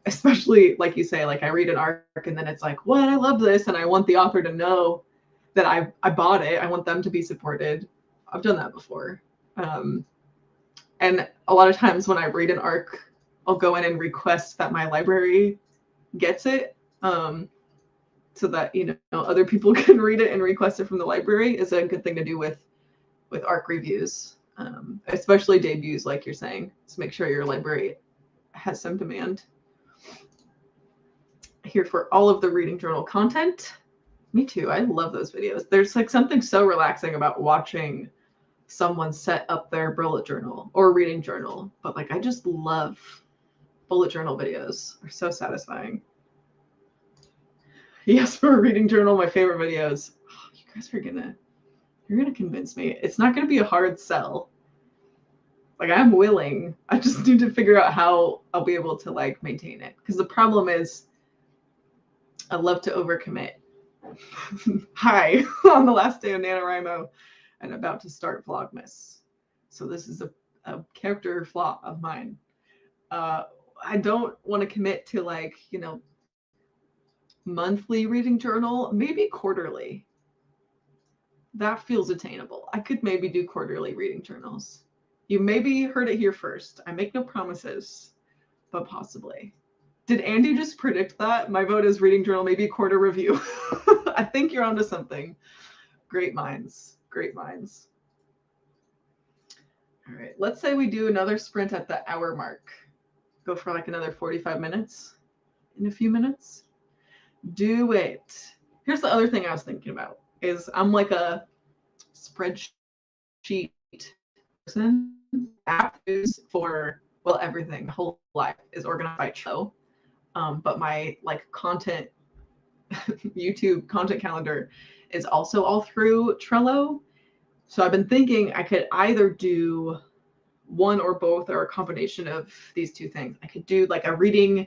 Speaker 1: Especially like you say, like I read an ARC and then it's like, what? I love this. And I want the author to know that I bought it. I want them to be supported. I've done that before. And a lot of times when I read an ARC, I'll go in and request that my library gets it. So that, you know, other people can read it and request it from the library is a good thing to do with with ARC reviews, especially debuts, like you're saying. So make sure your library has some demand. Here for all of the reading journal content. Me too. I love those videos. There's like something so relaxing about watching someone set up their bullet journal or reading journal. But like, I just love bullet journal videos. They're so satisfying. Yes, for a reading journal, my favorite videos. Oh, you guys are you're gonna convince me. It's not gonna be a hard sell. Like, I'm willing. I just need to figure out how I'll be able to like maintain it. Because the problem is I love to overcommit. Hi, on the last day of NaNoWriMo and about to start Vlogmas. So this is a character flaw of mine. I don't want to commit to like, monthly reading journal, maybe quarterly. That feels attainable. I could maybe do quarterly reading journals. You maybe heard it here first. I make no promises, but possibly. Did Andy just predict that? My vote is reading journal, maybe quarter review. I think you're onto something. Great minds. Great minds. All right. Let's say we do another sprint at the hour mark. Go for like another 45 minutes in a few minutes. Do it. Here's the other thing I was thinking about is I'm like a spreadsheet person. App is for, well, everything. My whole life is organized by Trello. But my like content, YouTube content calendar is also all through Trello. So I've been thinking I could either do one or both or a combination of these two things. I could do like a reading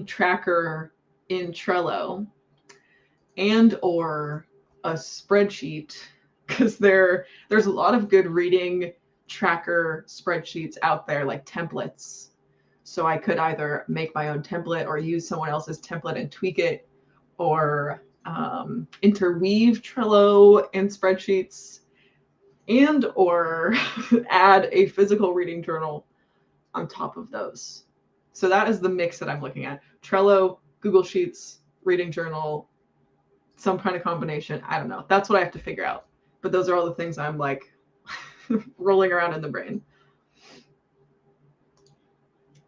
Speaker 1: tracker in Trello and or a spreadsheet, because there's a lot of good reading tracker spreadsheets out there, like templates. So I could either make my own template or use someone else's template and tweak it, or interweave Trello and spreadsheets, and or add a physical reading journal on top of those. So that is the mix that I'm looking at. Trello, Google Sheets, reading journal, some kind of combination. I don't know. That's what I have to figure out. But those are all the things I'm like rolling around in the brain.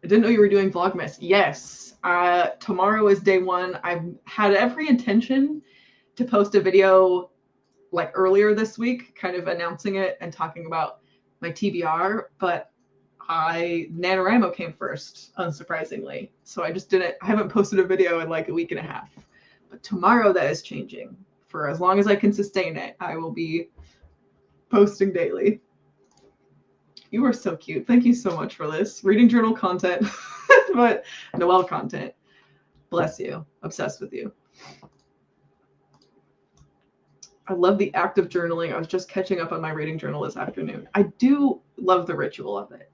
Speaker 1: I didn't know you were doing Vlogmas. Yes. Tomorrow is day one. I've had every intention to post a video like earlier this week, kind of announcing it and talking about my TBR, but NaNoWriMo came first, unsurprisingly. So I haven't posted a video in like a week and a half. But tomorrow that is changing. For as long as I can sustain it, I will be posting daily. You are so cute. Thank you so much for this. Reading journal content, but Noelle content. Bless you. Obsessed with you. I love the act of journaling. I was just catching up on my reading journal this afternoon. I do love the ritual of it.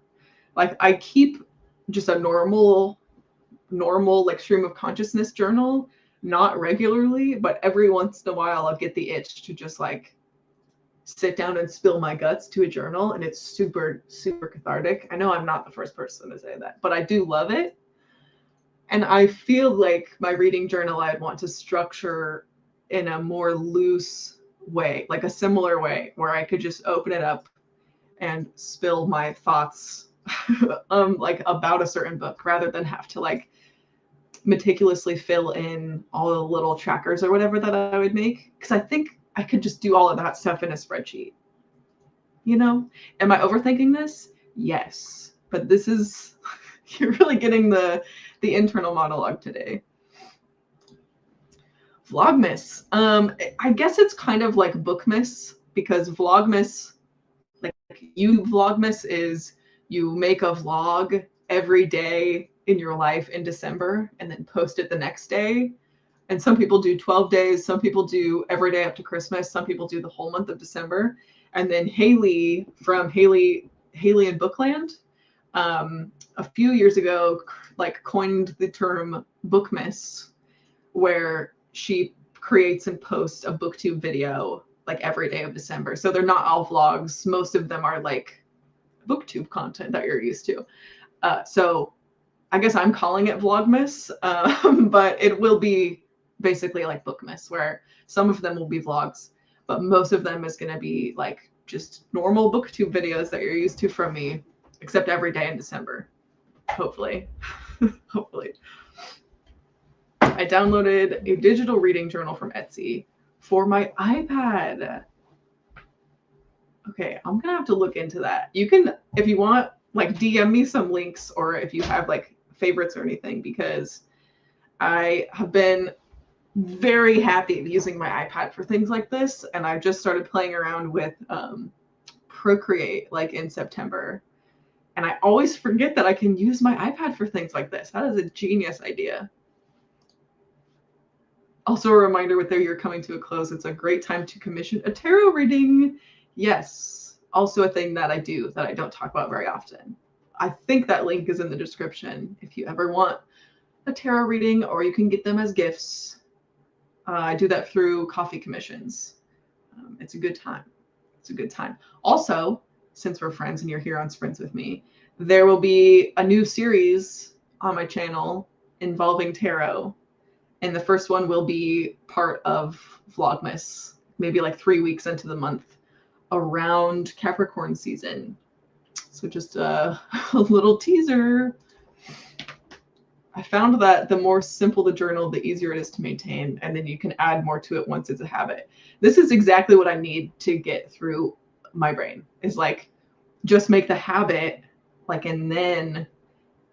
Speaker 1: Like, I keep just a normal like stream of consciousness journal, not regularly, but every once in a while I'll get the itch to just like sit down and spill my guts to a journal, and it's super, super cathartic. I know I'm not the first person to say that, but I do love it. And I feel like my reading journal I'd want to structure in a more loose way, like a similar way where I could just open it up and spill my thoughts like about a certain book, rather than have to like meticulously fill in all the little trackers or whatever that I would make. Because I think I could just do all of that stuff in a spreadsheet. Am I overthinking this? Yes. But this is, you're really getting the internal monologue today. Vlogmas. I guess it's kind of like Bookmas, because Vlogmas, like Vlogmas is you make a vlog every day in your life in December and then post it the next day. And some people do 12 days. Some people do every day up to Christmas. Some people do the whole month of December. And then Haley from Haley and Bookland, a few years ago, like coined the term Bookmas, where she creates and posts a booktube video like every day of December. So they're not all vlogs. Most of them are like booktube content that you're used to. So I guess I'm calling it Vlogmas, but it will be basically like Bookmas, where some of them will be vlogs, but most of them is going to be like just normal booktube videos that you're used to from me, except every day in December. Hopefully. Hopefully. I downloaded a digital reading journal from Etsy for my iPad. Okay, I'm gonna have to look into that. You can, if you want, like DM me some links, or if you have like favorites or anything, because I have been very happy using my iPad for things like this, and I just started playing around with Procreate like in September, and I always forget that I can use my iPad for things like this. That is a genius idea. Also, a reminder with their year coming to a close, it's a great time to commission a tarot reading. Yes, also a thing that I do that I don't talk about very often. I think that link is in the description if you ever want a tarot reading, or you can get them as gifts. I do that through coffee commissions. It's a good time. It's a good time. Also, since we're friends and you're here on Sprints with me, there will be a new series on my channel involving tarot. And the first one will be part of Vlogmas, maybe like 3 weeks into the month, around Capricorn season. So just a little teaser. I found that the more simple the journal, the easier it is to maintain, and then you can add more to it once it's a habit. This is exactly what I need to get through my brain, is like, just make the habit, like, and then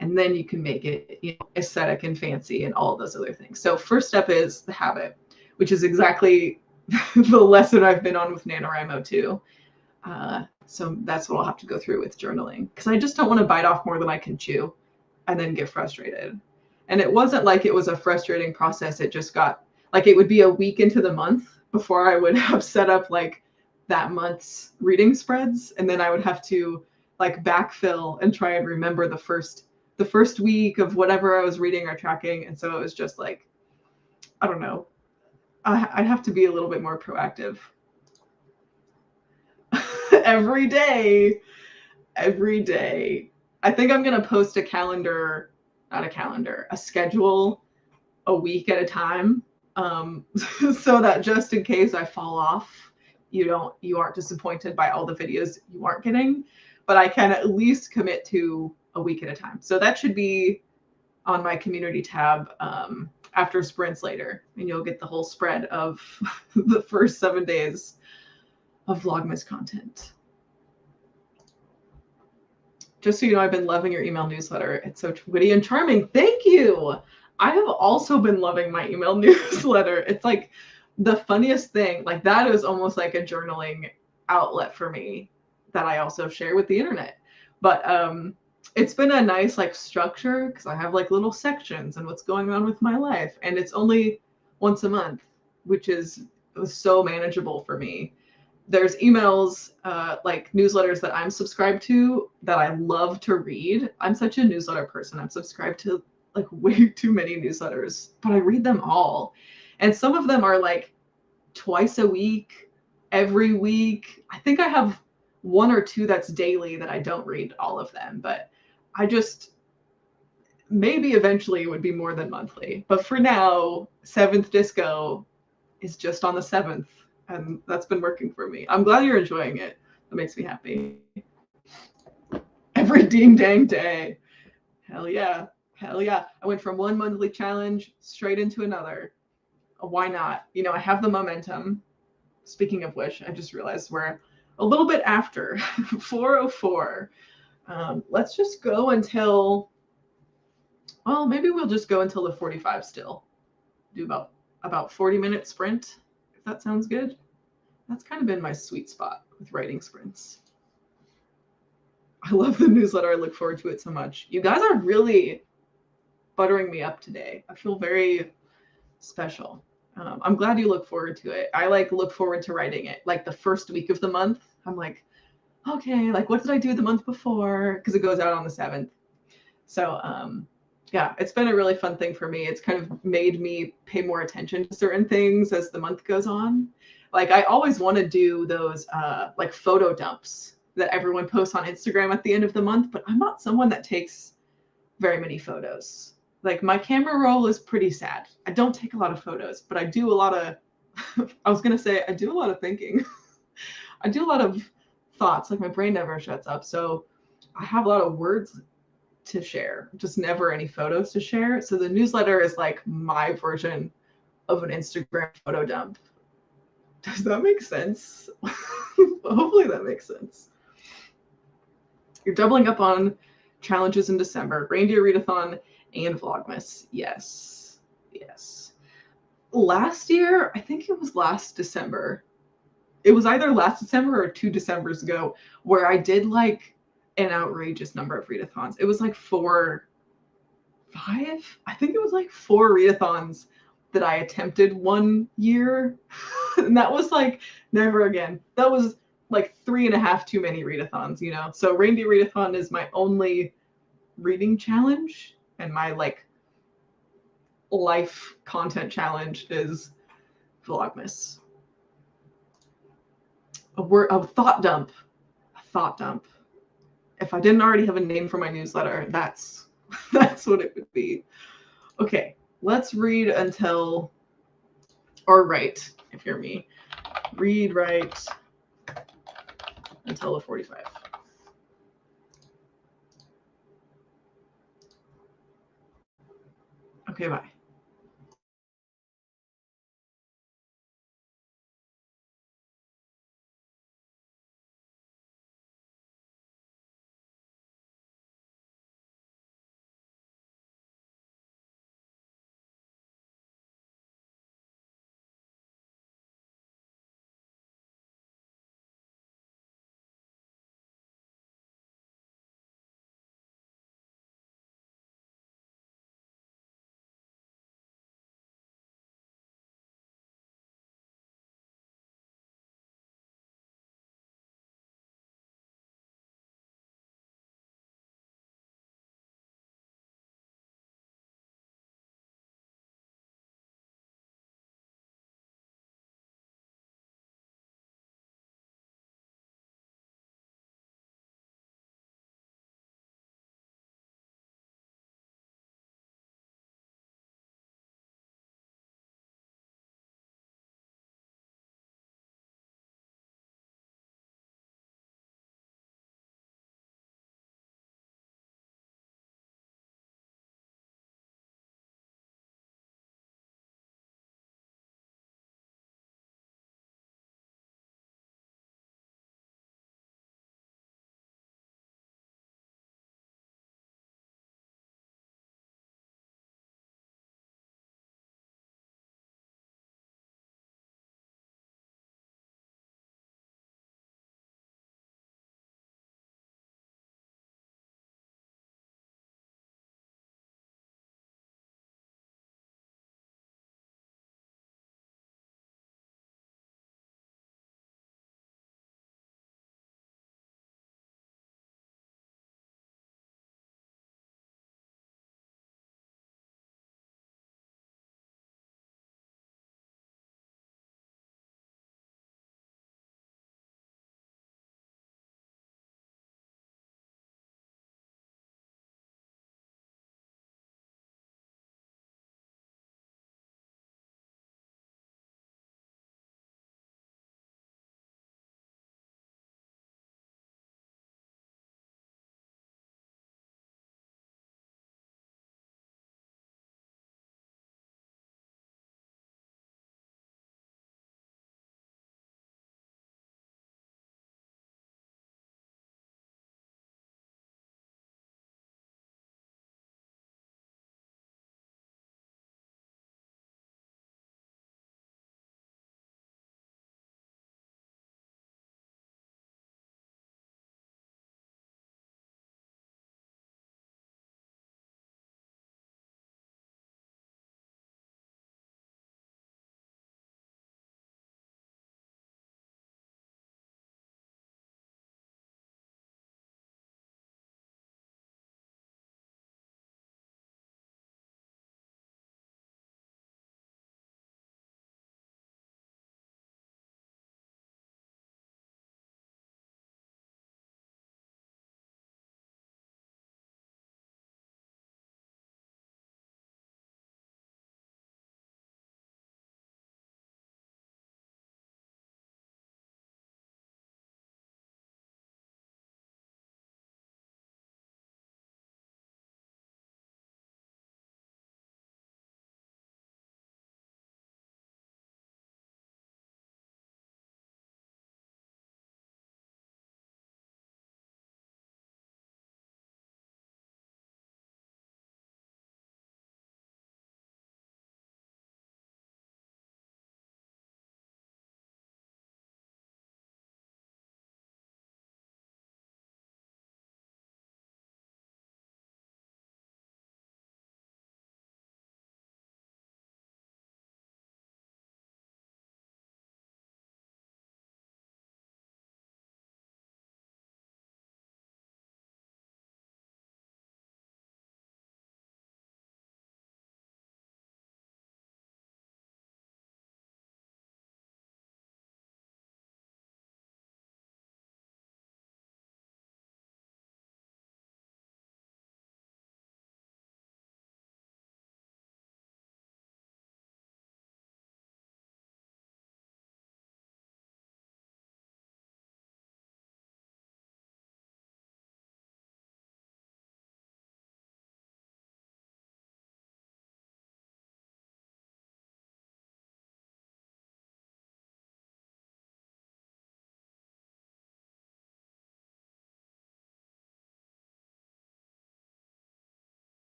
Speaker 1: you can make it, you know, aesthetic and fancy and all of those other things. So first step is the habit, which is exactly the lesson I've been on with NaNoWriMo too. So that's what I'll have to go through with journaling, because I just don't want to bite off more than I can chew and then get frustrated. And it wasn't like it was a frustrating process. It just got like, it would be a week into the month before I would have set up like that month's reading spreads. And then I would have to like backfill and try and remember the first week of whatever I was reading or tracking. And so it was just like, I don't know. I'd have to be a little bit more proactive. Every day. I think I'm going to post a schedule a week at a time. So that just in case I fall off, you aren't disappointed by all the videos you aren't getting, but I can at least commit to a week at a time. So that should be on my community tab after sprints later, and you'll get the whole spread of the first 7 days of Vlogmas content. Just so you know, I've been loving your email newsletter. It's so witty and charming. Thank you. I have also been loving my email newsletter. It's like the funniest thing. Like, that is almost like a journaling outlet for me that I also share with the internet. But it's been a nice like structure, because I have like little sections and what's going on with my life. And it's only once a month, which is so manageable for me. There's emails, like newsletters that I'm subscribed to that I love to read. I'm such a newsletter person. I'm subscribed to like way too many newsletters, but I read them all. And some of them are like twice a week, every week. I think I have 1 or 2 that's daily that I don't read all of them, but I just, maybe eventually it would be more than monthly. But for now, 7th Disco is just on the 7th. And that's been working for me. I'm glad you're enjoying it. That makes me happy. Every ding dang day. Hell yeah. Hell yeah. I went from one monthly challenge straight into another. Why not? You know, I have the momentum. Speaking of which, I just realized we're a little bit after 4:04. Let's just go until, well, maybe we'll just go until the 45 still. Do about 40-minute sprint. That sounds good. That's kind of been my sweet spot with writing sprints. I love the newsletter. I look forward to it so much. You guys are really buttering me up today. I feel very special. I'm glad you look forward to it. I like look forward to writing it. Like the first week of the month, I'm like, okay, like what did I do the month before? Because it goes out on the 7th. So yeah, it's been a really fun thing for me. It's kind of made me pay more attention to certain things as the month goes on. Like, I always want to do those like photo dumps that everyone posts on Instagram at the end of the month, but I'm not someone that takes very many photos. Like, my camera roll is pretty sad. I don't take a lot of photos, but I do a lot of, I was going to say, I do a lot of thinking. I do a lot of thoughts. Like my brain never shuts up. So I have a lot of words to share, just never any photos to share. So the newsletter is like my version of an Instagram photo dump. Does that make sense? Hopefully that makes sense. You're doubling up on challenges in December. Reindeer Readathon and Vlogmas. Yes. Yes. Last year, I think it was last December. It was either last December or 2 Decembers ago where I did like an outrageous number of readathons. It was like 5. I think it was like 4 readathons that I attempted one year. And that was like never again. That was like 3.5 too many readathons, you know? So Reindeer Readathon is my only reading challenge, and my like life content challenge is Vlogmas. A thought dump. A thought dump. If I didn't already have a name for my newsletter, that's what it would be. Okay, let's read until, or write, if you're me. Read, write until the 45. Okay, bye.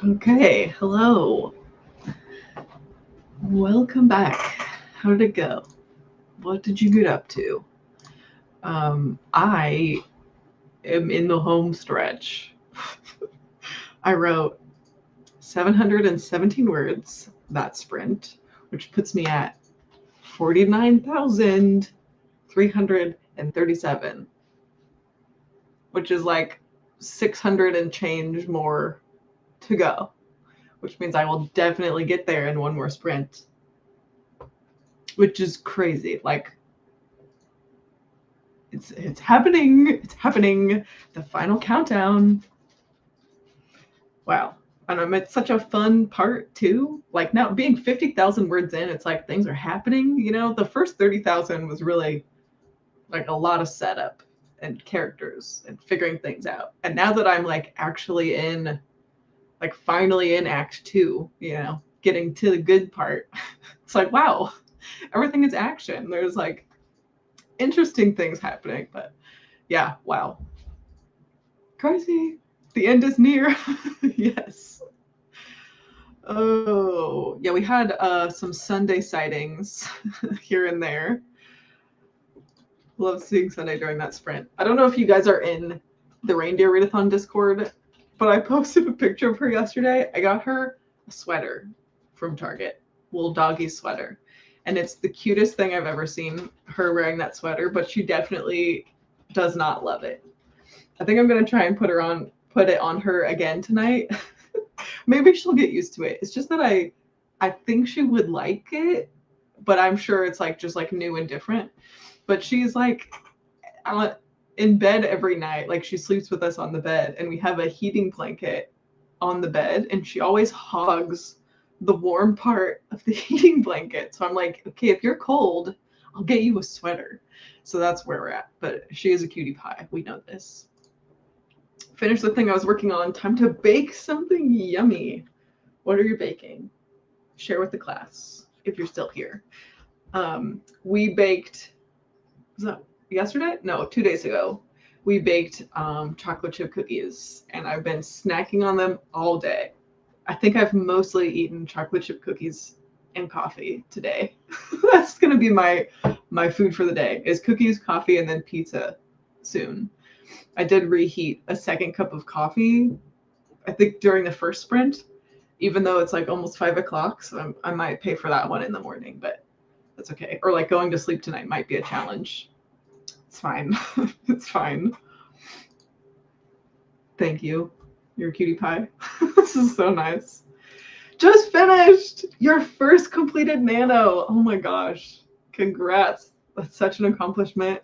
Speaker 1: Okay, hello. Welcome back. How did it go? What did you get up to? I am in the home stretch. I wrote 717 words that sprint, which puts me at 49,337, which is like 600 and change more to go, which means I will definitely get there in one more sprint, which is crazy. Like, it's happening. It's happening. The final countdown. Wow. And it's such a fun part too. Like now being 50,000 words in, it's like things are happening. You know, the first 30,000 was really like a lot of setup and characters and figuring things out. And now that I'm like actually in, like finally in Act 2, you know, getting to the good part, it's like, wow, everything is action. There's like interesting things happening. But yeah, wow. Crazy. The end is near. Yes. Oh, yeah, we had some Sunday sightings here and there. Love seeing Sunday during that sprint. I don't know if you guys are in the Reindeer Readathon Discord, but I posted a picture of her yesterday. I got her a sweater from Target, little doggy sweater. And it's the cutest thing I've ever seen, her wearing that sweater, but she definitely does not love it. I think I'm gonna try and put it on her again tonight. Maybe she'll get used to it. It's just that I think she would like it, but I'm sure it's like just like new and different. But she's like in bed every night. Like she sleeps with us on the bed, and we have a heating blanket on the bed, and she always hogs the warm part of the heating blanket. So I'm like, okay, if you're cold, I'll get you a sweater. So that's where we're at. But she is a cutie pie. We know this. Finished the thing I was working on. Time to bake something yummy. What are you baking? Share with the class if you're still here. We baked, was that yesterday? No, 2 days ago. We baked chocolate chip cookies, and I've been snacking on them all day. I think I've mostly eaten chocolate chip cookies and coffee today. That's gonna be my food for the day, is cookies, coffee, and then pizza soon. I did reheat a second cup of coffee, I think during the first sprint, even though it's like almost 5 o'clock. So I might pay for that one in the morning, but that's okay. Or like going to sleep tonight might be a challenge. It's fine. It's fine. Thank you. You're a cutie pie. This is so nice. Just finished your first completed nano. Oh my gosh. Congrats. That's such an accomplishment.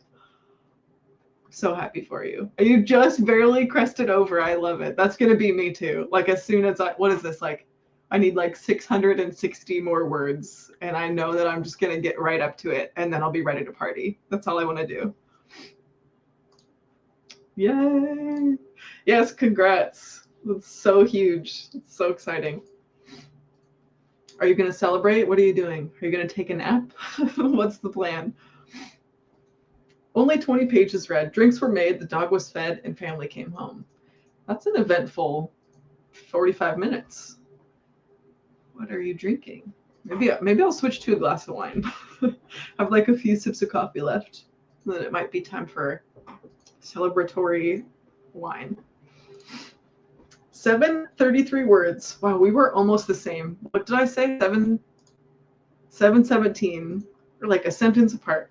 Speaker 1: So happy for you. You just barely crested over. I love it. That's going to be me too. Like as soon as what is this? Like I need like 660 more words, and I know that I'm just going to get right up to it, and then I'll be ready to party. That's all I want to do. Yay. Yes, congrats. That's so huge. It's so exciting. Are you going to celebrate? What are you doing? Are you going to take a nap? What's the plan? Only 20 pages read. Drinks were made, the dog was fed, and family came home. That's an eventful 45 minutes. What are you drinking? Maybe I'll switch to a glass of wine. I have like a few sips of coffee left. And then it might be time for celebratory wine. 733 words. Wow, we were almost the same. What did I say? 717. Or like a sentence apart.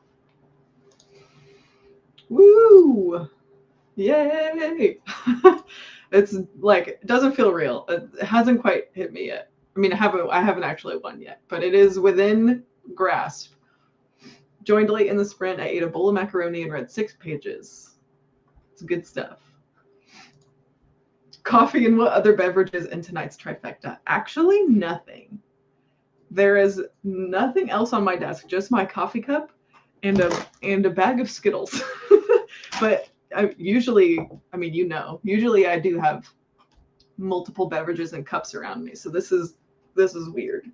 Speaker 1: Woo! Yay! It's like, it doesn't feel real. It hasn't quite hit me yet. I mean, I haven't actually won yet, but it is within grasp. Joined late in the sprint. I ate a bowl of macaroni and read 6 pages. It's good stuff. Coffee and what other beverages in tonight's trifecta? Actually, nothing. There is nothing else on my desk, just my coffee cup and a bag of Skittles. But usually I do have multiple beverages and cups around me. So this is weird.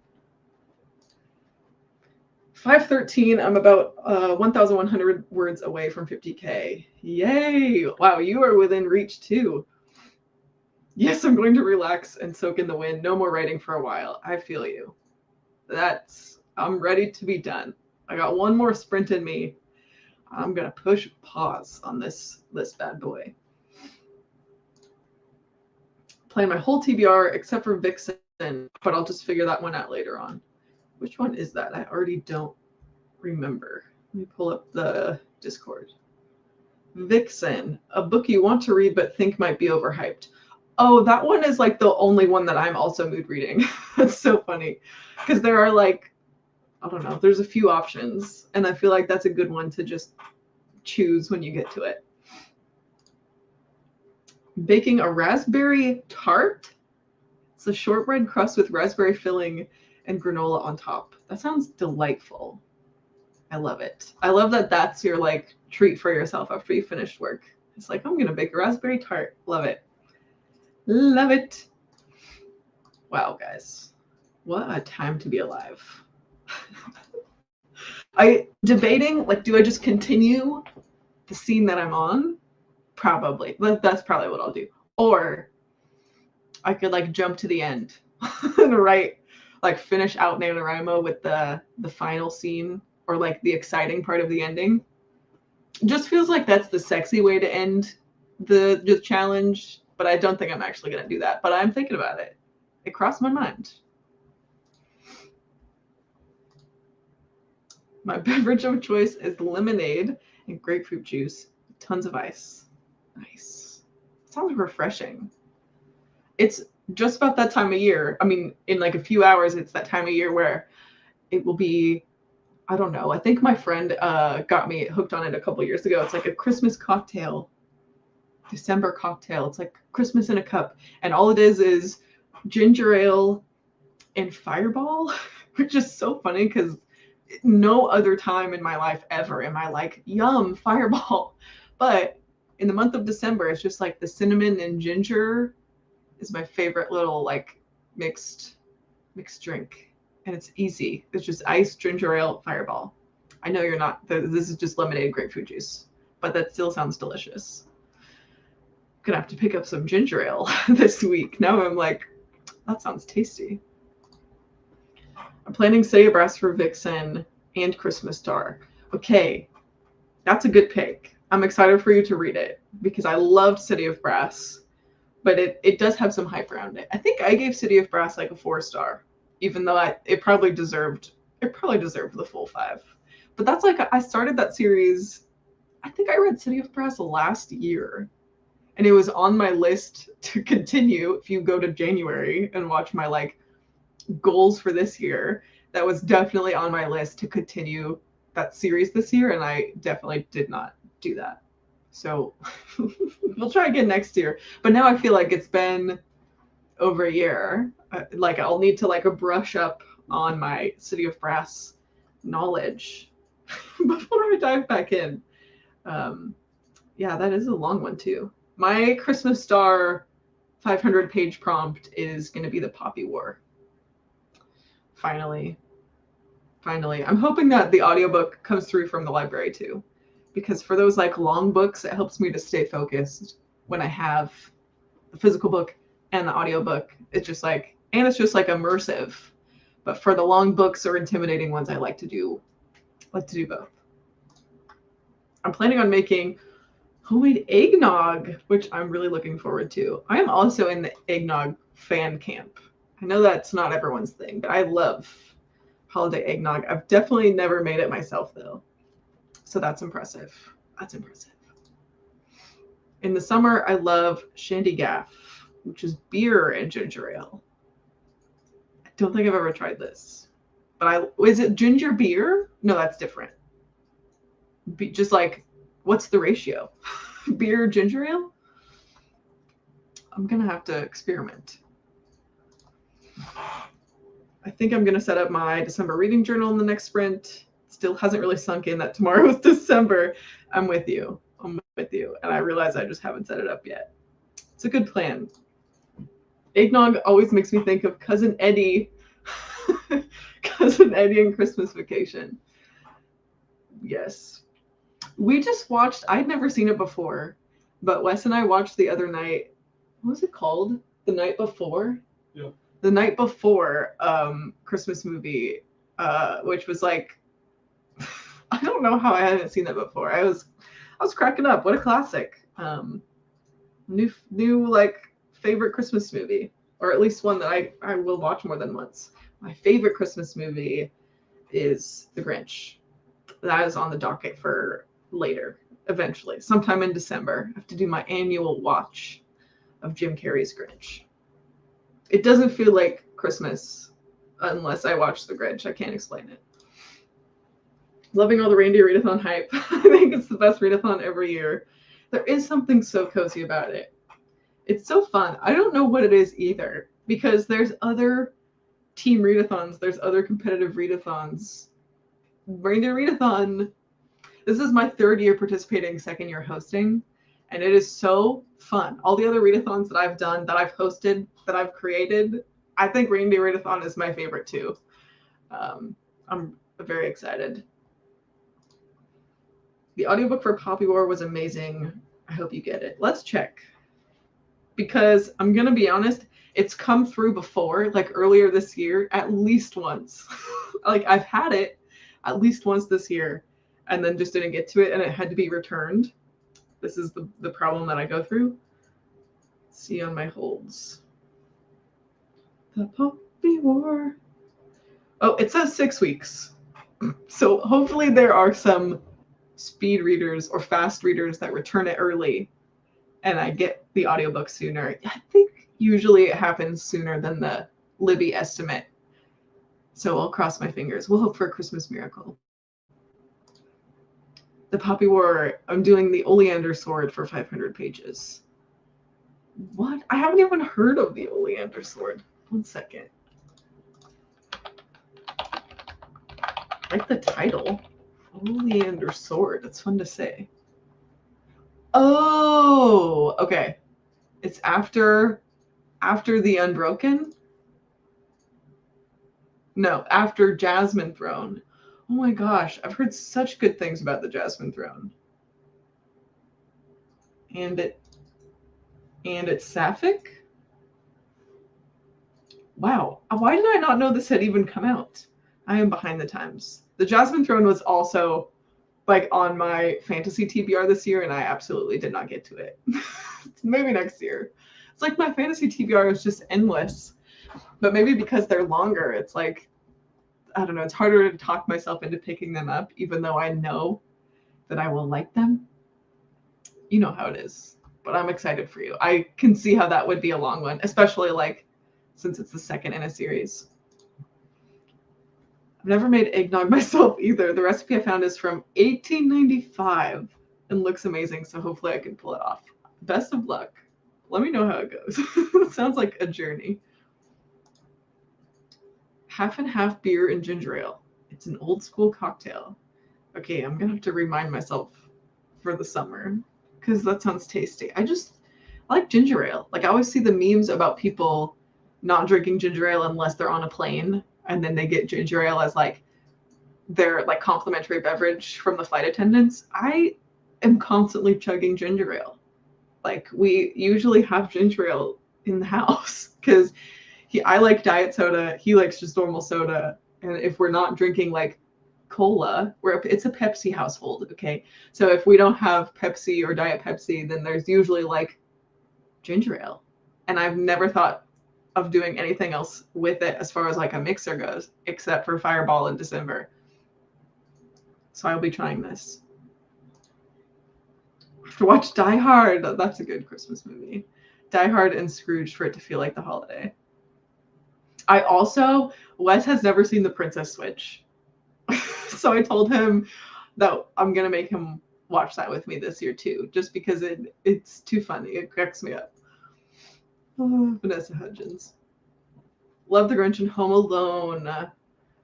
Speaker 1: 513. I'm about 1,100 words away from 50K. Yay! Wow, you are within reach too. Yes, I'm going to relax and soak in the wind. No more writing for a while. I feel you. I'm ready to be done. I got one more sprint in me. I'm going to push pause on this bad boy. Playing my whole TBR except for Vixen, but I'll just figure that one out later on. Which one is that? I already don't remember. Let me pull up the Discord. Vixen, a book you want to read but think might be overhyped. Oh, that one is like the only one that I'm also mood reading. That's so funny because there are like, I don't know, there's a few options, and I feel like that's a good one to just choose when you get to it. Baking a raspberry tart. It's a shortbread crust with raspberry filling and granola on top. That sounds delightful. I love it. I love that that's your like treat for yourself after you finished work. It's like, I'm gonna bake a raspberry tart. Love it. Love it. Wow, guys. What a time to be alive. I debating, like, do I just continue the scene that I'm on? Probably. That's probably what I'll do. Or I could like jump to the end and write, like finish out NaNoWriMo with the final scene or like the exciting part of the ending. Just feels like that's the sexy way to end the challenge, but I don't think I'm actually going to do that. But I'm thinking about it. It crossed my mind. My beverage of choice is lemonade and grapefruit juice, tons of ice. Nice. Sounds refreshing. It's just about that time of year. I mean, in like a few hours, it's that time of year where it will be, I don't know. I think my friend got me hooked on it a couple years ago. It's like a Christmas cocktail, December cocktail. It's like Christmas in a cup. And all it is ginger ale and Fireball, which is so funny because no other time in my life ever am I like, yum, Fireball. But in the month of December, it's just like the cinnamon and ginger is my favorite little like mixed drink. And it's easy. It's just ice, ginger ale, Fireball. I know you're not, this is just lemonade grapefruit juice, but that still sounds delicious. Gonna have to pick up some ginger ale this week. Now I'm like, that sounds tasty. I'm planning City of Brass for Vixen and Christmas Star. Okay, that's a good pick. I'm excited for you to read it because I loved City of Brass, but it does have some hype around it. I think I gave City of Brass like a 4-star, even though it probably deserved the full 5. But that's like, I started that series, I think I read City of Brass last year, and it was on my list to continue. If you go to January and watch my like goals for this year, that was definitely on my list to continue that series this year, and I definitely did not do that. So we'll try again next year. But now I feel like it's been over a year. Like I'll need to like a brush up on my City of Brass knowledge before I dive back in. Yeah, that is a long one too. My Christmas Star 500-page prompt is going to be the Poppy War. Finally. I'm hoping that the audiobook comes through from the library too, because for those like long books, it helps me to stay focused when I have the physical book and the audiobook. It's just like, and it's just like immersive. But for the long books or intimidating ones, I like to do both. I'm planning on making homemade eggnog, which I'm really looking forward to. I am also in the eggnog fan camp. I know that's not everyone's thing, but I love holiday eggnog. I've definitely never made it myself though. So that's impressive. In the summer, I love shandygaff, which is beer and ginger ale. I don't think I've ever tried this. But is it ginger beer? No, that's different. Just like, what's the ratio? Beer, ginger ale? I'm going to have to experiment. I think I'm going to set up my December reading journal in the next sprint. Still hasn't really sunk in that tomorrow is December. I'm with you. And I realize I just haven't set it up yet. It's a good plan. Eggnog always makes me think of Cousin Eddie. Cousin Eddie and Christmas Vacation. Yes. We just watched, I'd never seen it before, but Wes and I watched the other night what was it called? The Night Before?
Speaker 2: Yeah.
Speaker 1: The Night Before Christmas movie, which was like, I don't know how I hadn't seen that before. I was cracking up. What a classic. New like favorite Christmas movie, or at least one that I will watch more than once. My favorite Christmas movie is The Grinch. That is on the docket for later, eventually, sometime in December. I have to do my annual watch of Jim Carrey's Grinch. It doesn't feel like Christmas unless I watch The Grinch. I can't explain it. Loving all the reindeer readathon hype. I think it's the best readathon every year. There is something so cozy about it. It's so fun. I don't know what it is either, because there's other team readathons, there's other competitive readathons. Reindeer readathon, this is my 3rd year participating, 2nd year hosting, and it is so fun. All the other readathons that I've done, that I've hosted, that I've created, I think reindeer readathon is my favorite too. I'm very excited. The audiobook for Poppy War was amazing. I hope you get it. Let's check. Because I'm going to be honest, it's come through before, like earlier this year, at least once. Like I've had it at least once this year and then just didn't get to it and it had to be returned. This is the problem that I go through. See on my holds. The Poppy War. Oh, it says 6 weeks. So hopefully there are some speed readers or fast readers that return it early and I get the audiobook sooner. I think usually it happens sooner than the Libby estimate. So I'll cross my fingers. We'll hope for a Christmas miracle. The Poppy War, I'm doing the Oleander Sword for 500 pages. What? I haven't even heard of the Oleander Sword. 1 second. I like the title. Oleander Sword. It's fun to say. Oh, okay. It's after the Unbroken? No, after Jasmine Throne. Oh my gosh, I've heard such good things about the Jasmine Throne. And it's sapphic? Wow. Why did I not know this had even come out? I am behind the times. The Jasmine Throne was also like on my fantasy TBR this year, and I absolutely did not get to it. Maybe next year. It's like my fantasy TBR is just endless. But maybe because they're longer, it's like, I don't know, it's harder to talk myself into picking them up, even though I know that I will like them. You know how it is. But I'm excited for you. I can see how that would be a long one, especially like since it's the second in a series. I've never made eggnog myself either. The recipe I found is from 1895 and looks amazing, so hopefully I can pull it off. Best of luck. Let me know how it goes. It sounds like a journey. Half and half beer and ginger ale. It's an old school cocktail. Okay, I'm gonna have to remind myself for the summer because that sounds tasty. I like ginger ale. Like I always see the memes about people not drinking ginger ale unless they're on a plane, and then they get ginger ale as like their like complimentary beverage from the flight attendants. I am constantly chugging ginger ale. Like we usually have ginger ale in the house because I like diet soda, he likes just normal soda, and if we're not drinking like cola, it's a Pepsi household, okay? So if we don't have Pepsi or Diet Pepsi, then there's usually like ginger ale. And I've never thought of doing anything else with it as far as like a mixer goes, except for Fireball in December. So I'll be trying this. I have to watch Die Hard. That's a good Christmas movie. Die Hard and Scrooge for it to feel like the holiday. Wes has never seen The Princess Switch. So I told him that I'm going to make him watch that with me this year too, just because it's too funny. It cracks me up. Oh, Vanessa Hudgens. Love the Grinch and Home Alone.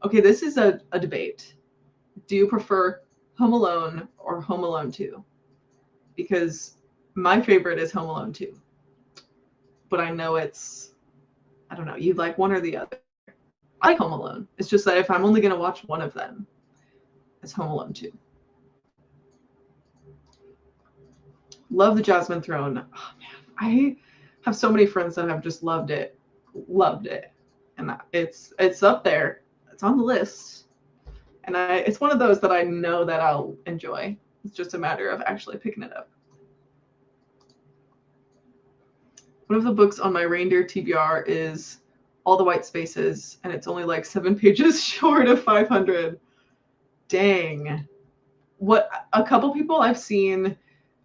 Speaker 1: Okay, this is a debate. Do you prefer Home Alone or Home Alone 2? Because my favorite is Home Alone 2. But I know I don't know, you like one or the other. I like Home Alone. It's just that if I'm only going to watch one of them, it's Home Alone 2. Love the Jasmine Throne. Oh, man. have so many friends that have just loved it, and it's up there. It's on the list, and it's one of those that I know that I'll enjoy. It's just a matter of actually picking it up. One of the books on my reindeer TBR is All the White Spaces, and it's only like 7 pages short of 500. Dang. What a couple people I've seen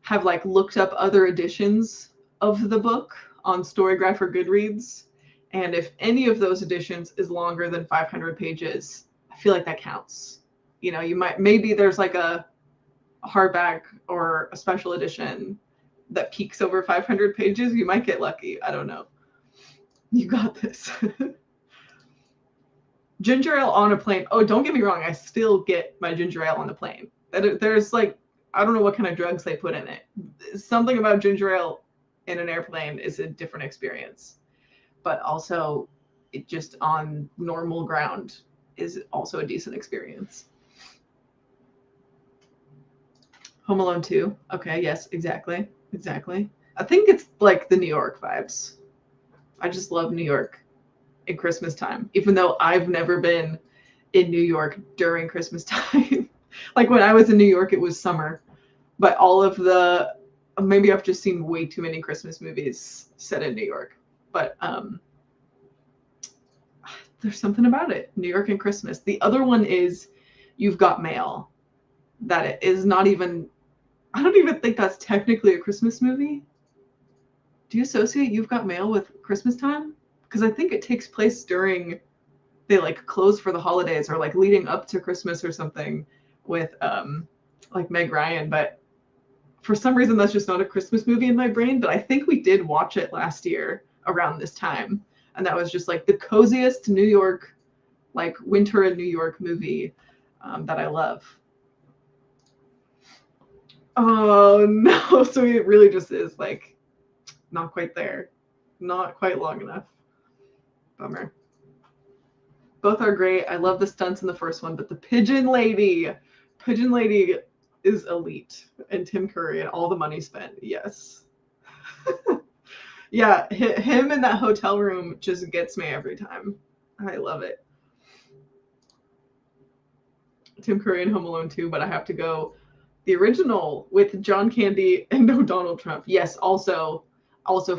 Speaker 1: have like looked up other editions of the book on Storygraph or Goodreads, and if any of those editions is longer than 500 pages, I feel like that counts. You know, you might, maybe there's like a hardback or a special edition that peaks over 500 pages. You might get lucky. I don't know. You got this. Ginger ale on a plane. Oh, don't get me wrong. I still get my ginger ale on the plane. There's like, I don't know what kind of drugs they put in it. Something about ginger ale in an airplane is a different experience. But also, it just on normal ground is also a decent experience. Home Alone 2. Okay, yes, exactly. Exactly. I think it's like the New York vibes. I just love New York in Christmas time, even though I've never been in New York during Christmas time. Like when I was in New York, it was summer, but maybe I've just seen way too many Christmas movies set in New York, but there's something about it. New York and Christmas. The other one is You've Got Mail. That it is not even, I don't even think that's technically a Christmas movie. Do you associate You've Got Mail with Christmas time? Because I think it takes place during, they like close for the holidays or like leading up to Christmas or something with like Meg Ryan. But for some reason, that's just not a Christmas movie in my brain. But I think we did watch it last year around this time. And that was just like the coziest New York, like winter in New York movie that I love. Oh no, so it really just is like not quite there. Not quite long enough. Bummer. Both are great. I love the stunts in the first one, but the Pigeon Lady is elite. And Tim Curry and all the money spent. Yes. Yeah, him in that hotel room just gets me every time. I love it. Tim Curry in Home Alone 2, but I have to go the original with John Candy and no Donald Trump. Yes, also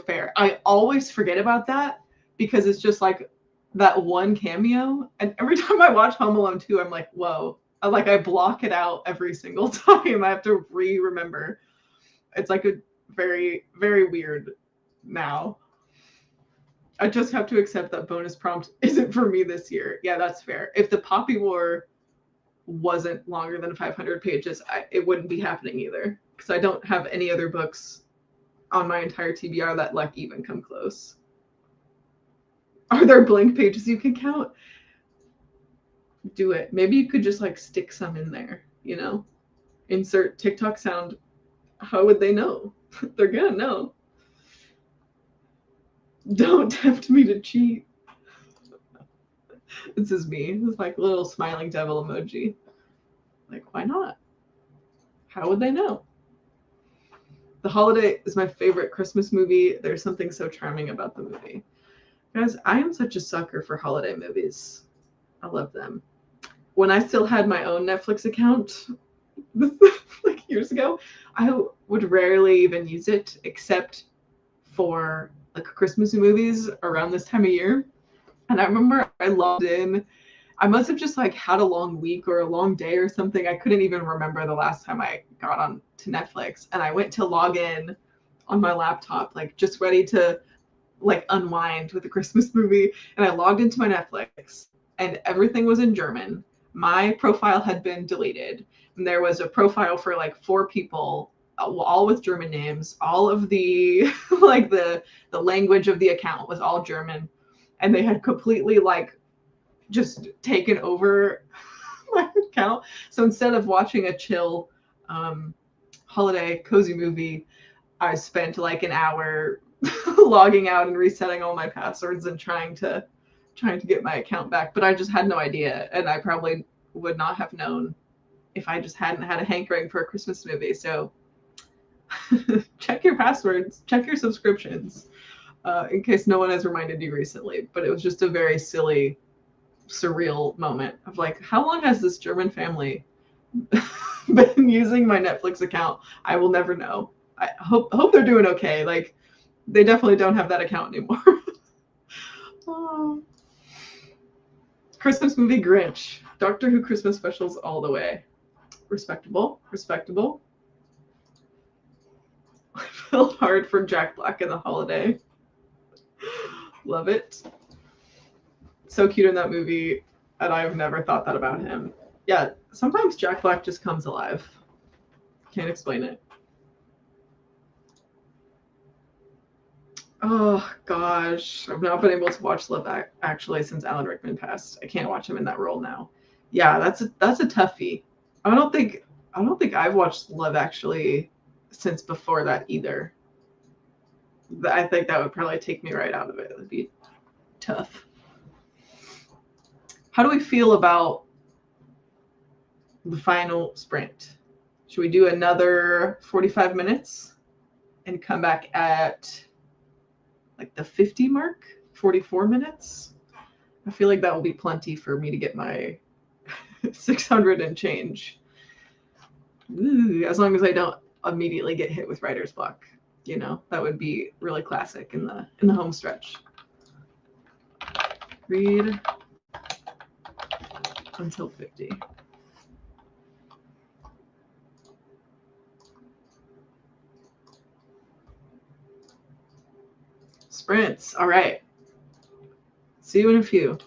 Speaker 1: fair. I always forget about that because it's just like that one cameo. And every time I watch Home Alone 2, I'm like, whoa. I block it out every single time. I have to remember. It's like a very, very weird now. I just have to accept that bonus prompt isn't for me this year. Yeah, that's fair. If the Poppy War wasn't longer than 500 pages, it wouldn't be happening either. Because I don't have any other books on my entire TBR that like even come close. Are there blank pages you can count? Do it. Maybe you could just like stick some in there, you know? Insert TikTok sound. How would they know? They're gonna know. Don't tempt me to cheat. This is me. This is like a little smiling devil emoji. Like, why not? How would they know? The Holiday is my favorite Christmas movie. There's something so charming about the movie. Guys, I am such a sucker for holiday movies. I love them. When I still had my own Netflix account, like years ago, I would rarely even use it except for like Christmas movies around this time of year. And I remember I logged in. I must have just like had a long week or a long day or something. I couldn't even remember the last time I got on to Netflix. And I went to log in on my laptop, like just ready to like unwind with a Christmas movie. And I logged into my Netflix and everything was in German. My profile had been deleted. And there was a profile for like 4 people, all with German names. All of the like the language of the account was all German. And they had completely like just taken over my account. So instead of watching a chill holiday cozy movie, I spent like an hour logging out and resetting all my passwords and trying to get my account back. But I just had no idea, and I probably would not have known if I just hadn't had a hankering for a Christmas movie. So check your passwords, check your subscriptions. in case no one has reminded you recently. But it was just a very silly, surreal moment of like, how long has this German family been using my Netflix account? I will never know. I hope they're doing okay. Like, they definitely don't have that account anymore. Oh. Christmas movie Grinch. Doctor Who Christmas specials all the way. Respectable. Respectable. I feel hard for Jack Black in the holiday. Love it. So cute in that movie, and I've never thought that about him. Yeah, sometimes Jack Black just comes alive. Can't explain it. Oh gosh, I've not been able to watch Love Actually since Alan Rickman passed. I can't watch him in that role now. Yeah, that's a toughie. I don't think I don't think I've watched Love Actually since before that either. I think that would probably take me right out of it. It would be tough. How do we feel about the final sprint? Should we do another 45 minutes and come back at like the 50 mark? 44 minutes? I feel like that will be plenty for me to get my 600 and change. Ooh, as long as I don't immediately get hit with writer's block, that would be really classic in the home stretch. Read until 50. Sprints. All right. See you in a few.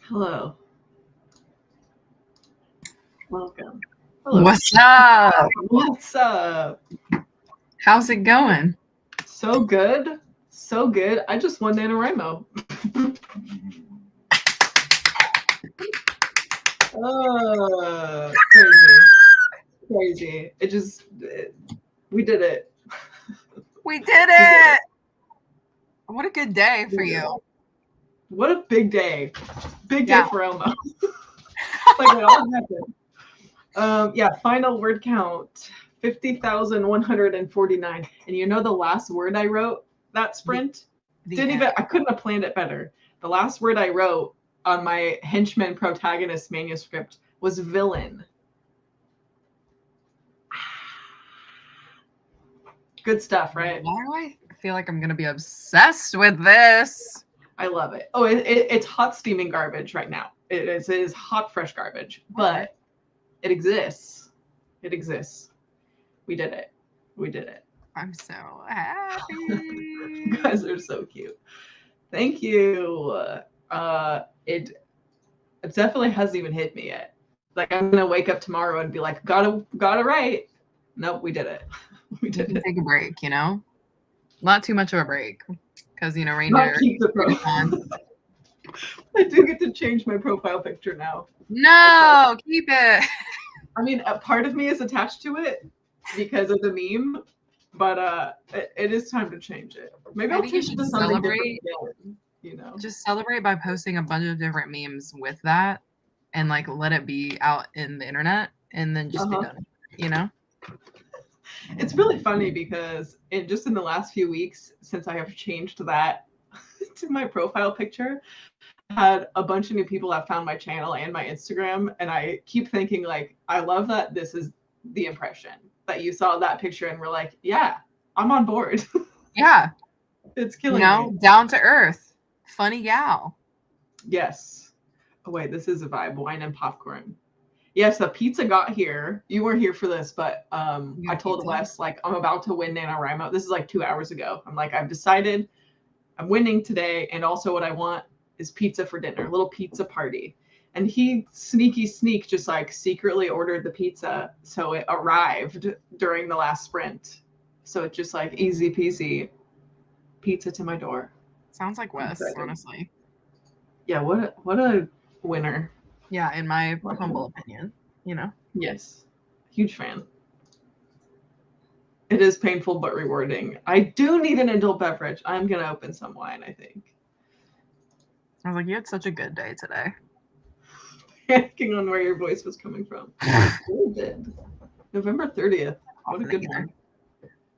Speaker 1: Hello. Welcome. Hello.
Speaker 2: What's up?
Speaker 1: What's up?
Speaker 2: How's it going?
Speaker 1: So good. So good. I just won NaNoWriMo. Crazy. Crazy. We did it.
Speaker 2: We did it! What a good day for you.
Speaker 1: What a big day. Big day
Speaker 2: Yeah.
Speaker 1: for Elmo. Like it all happened. Final word count 50,149. And you know the last word I wrote that sprint? I couldn't have planned it better. The last word I wrote on my henchman protagonist manuscript was villain. Good stuff, right?
Speaker 2: Why do I feel like I'm going to be obsessed with this?
Speaker 1: I love it. Oh, it's hot steaming garbage right now. It is hot, fresh garbage, but it exists. It exists. We did it. We did it.
Speaker 2: I'm so happy.
Speaker 1: You guys are so cute. Thank you. It definitely hasn't even hit me yet. Like I'm gonna wake up tomorrow and be like, got it right. Nope, we did it. We did it.
Speaker 2: Take a break, you know? Not too much of a break. Because, you know, reindeer.
Speaker 1: I do get to change my profile picture now.
Speaker 2: No, keep it.
Speaker 1: I mean, a part of me is attached to it because of the meme, but it is time to change it. Maybe I'll change it to something different. You know,
Speaker 2: just celebrate by posting a bunch of different memes with that, and like let it be out in the internet, and then just be done. You know.
Speaker 1: It's really funny because just in the last few weeks since I have changed that to my profile picture, I had a bunch of new people that found my channel and my Instagram, and I keep thinking like, I love that this is the impression that you saw that picture and were like, yeah, I'm on board.
Speaker 2: Yeah,
Speaker 1: it's killing me.
Speaker 2: Down to earth, funny gal.
Speaker 1: Yes. Oh wait, this is a vibe. Wine and popcorn. Yes, the pizza got here. You weren't here for this, but I told Wes, like, I'm about to win NaNoWriMo. This is like 2 hours ago. I'm like, I've decided I'm winning today. And also what I want is pizza for dinner, a little pizza party. And he sneak, just like secretly ordered the pizza. So it arrived during the last sprint. So it's just like easy peasy pizza to my door.
Speaker 2: Sounds like Wes, honestly.
Speaker 1: Yeah, what a winner.
Speaker 2: Yeah, in my humble opinion, you know?
Speaker 1: Yes. Huge fan. It is painful but rewarding. I do need an adult beverage. I'm going to open some wine, I think.
Speaker 2: I was like, you had such a good day today.
Speaker 1: Panicking on where your voice was coming from. Really did. November 30th. What a good one.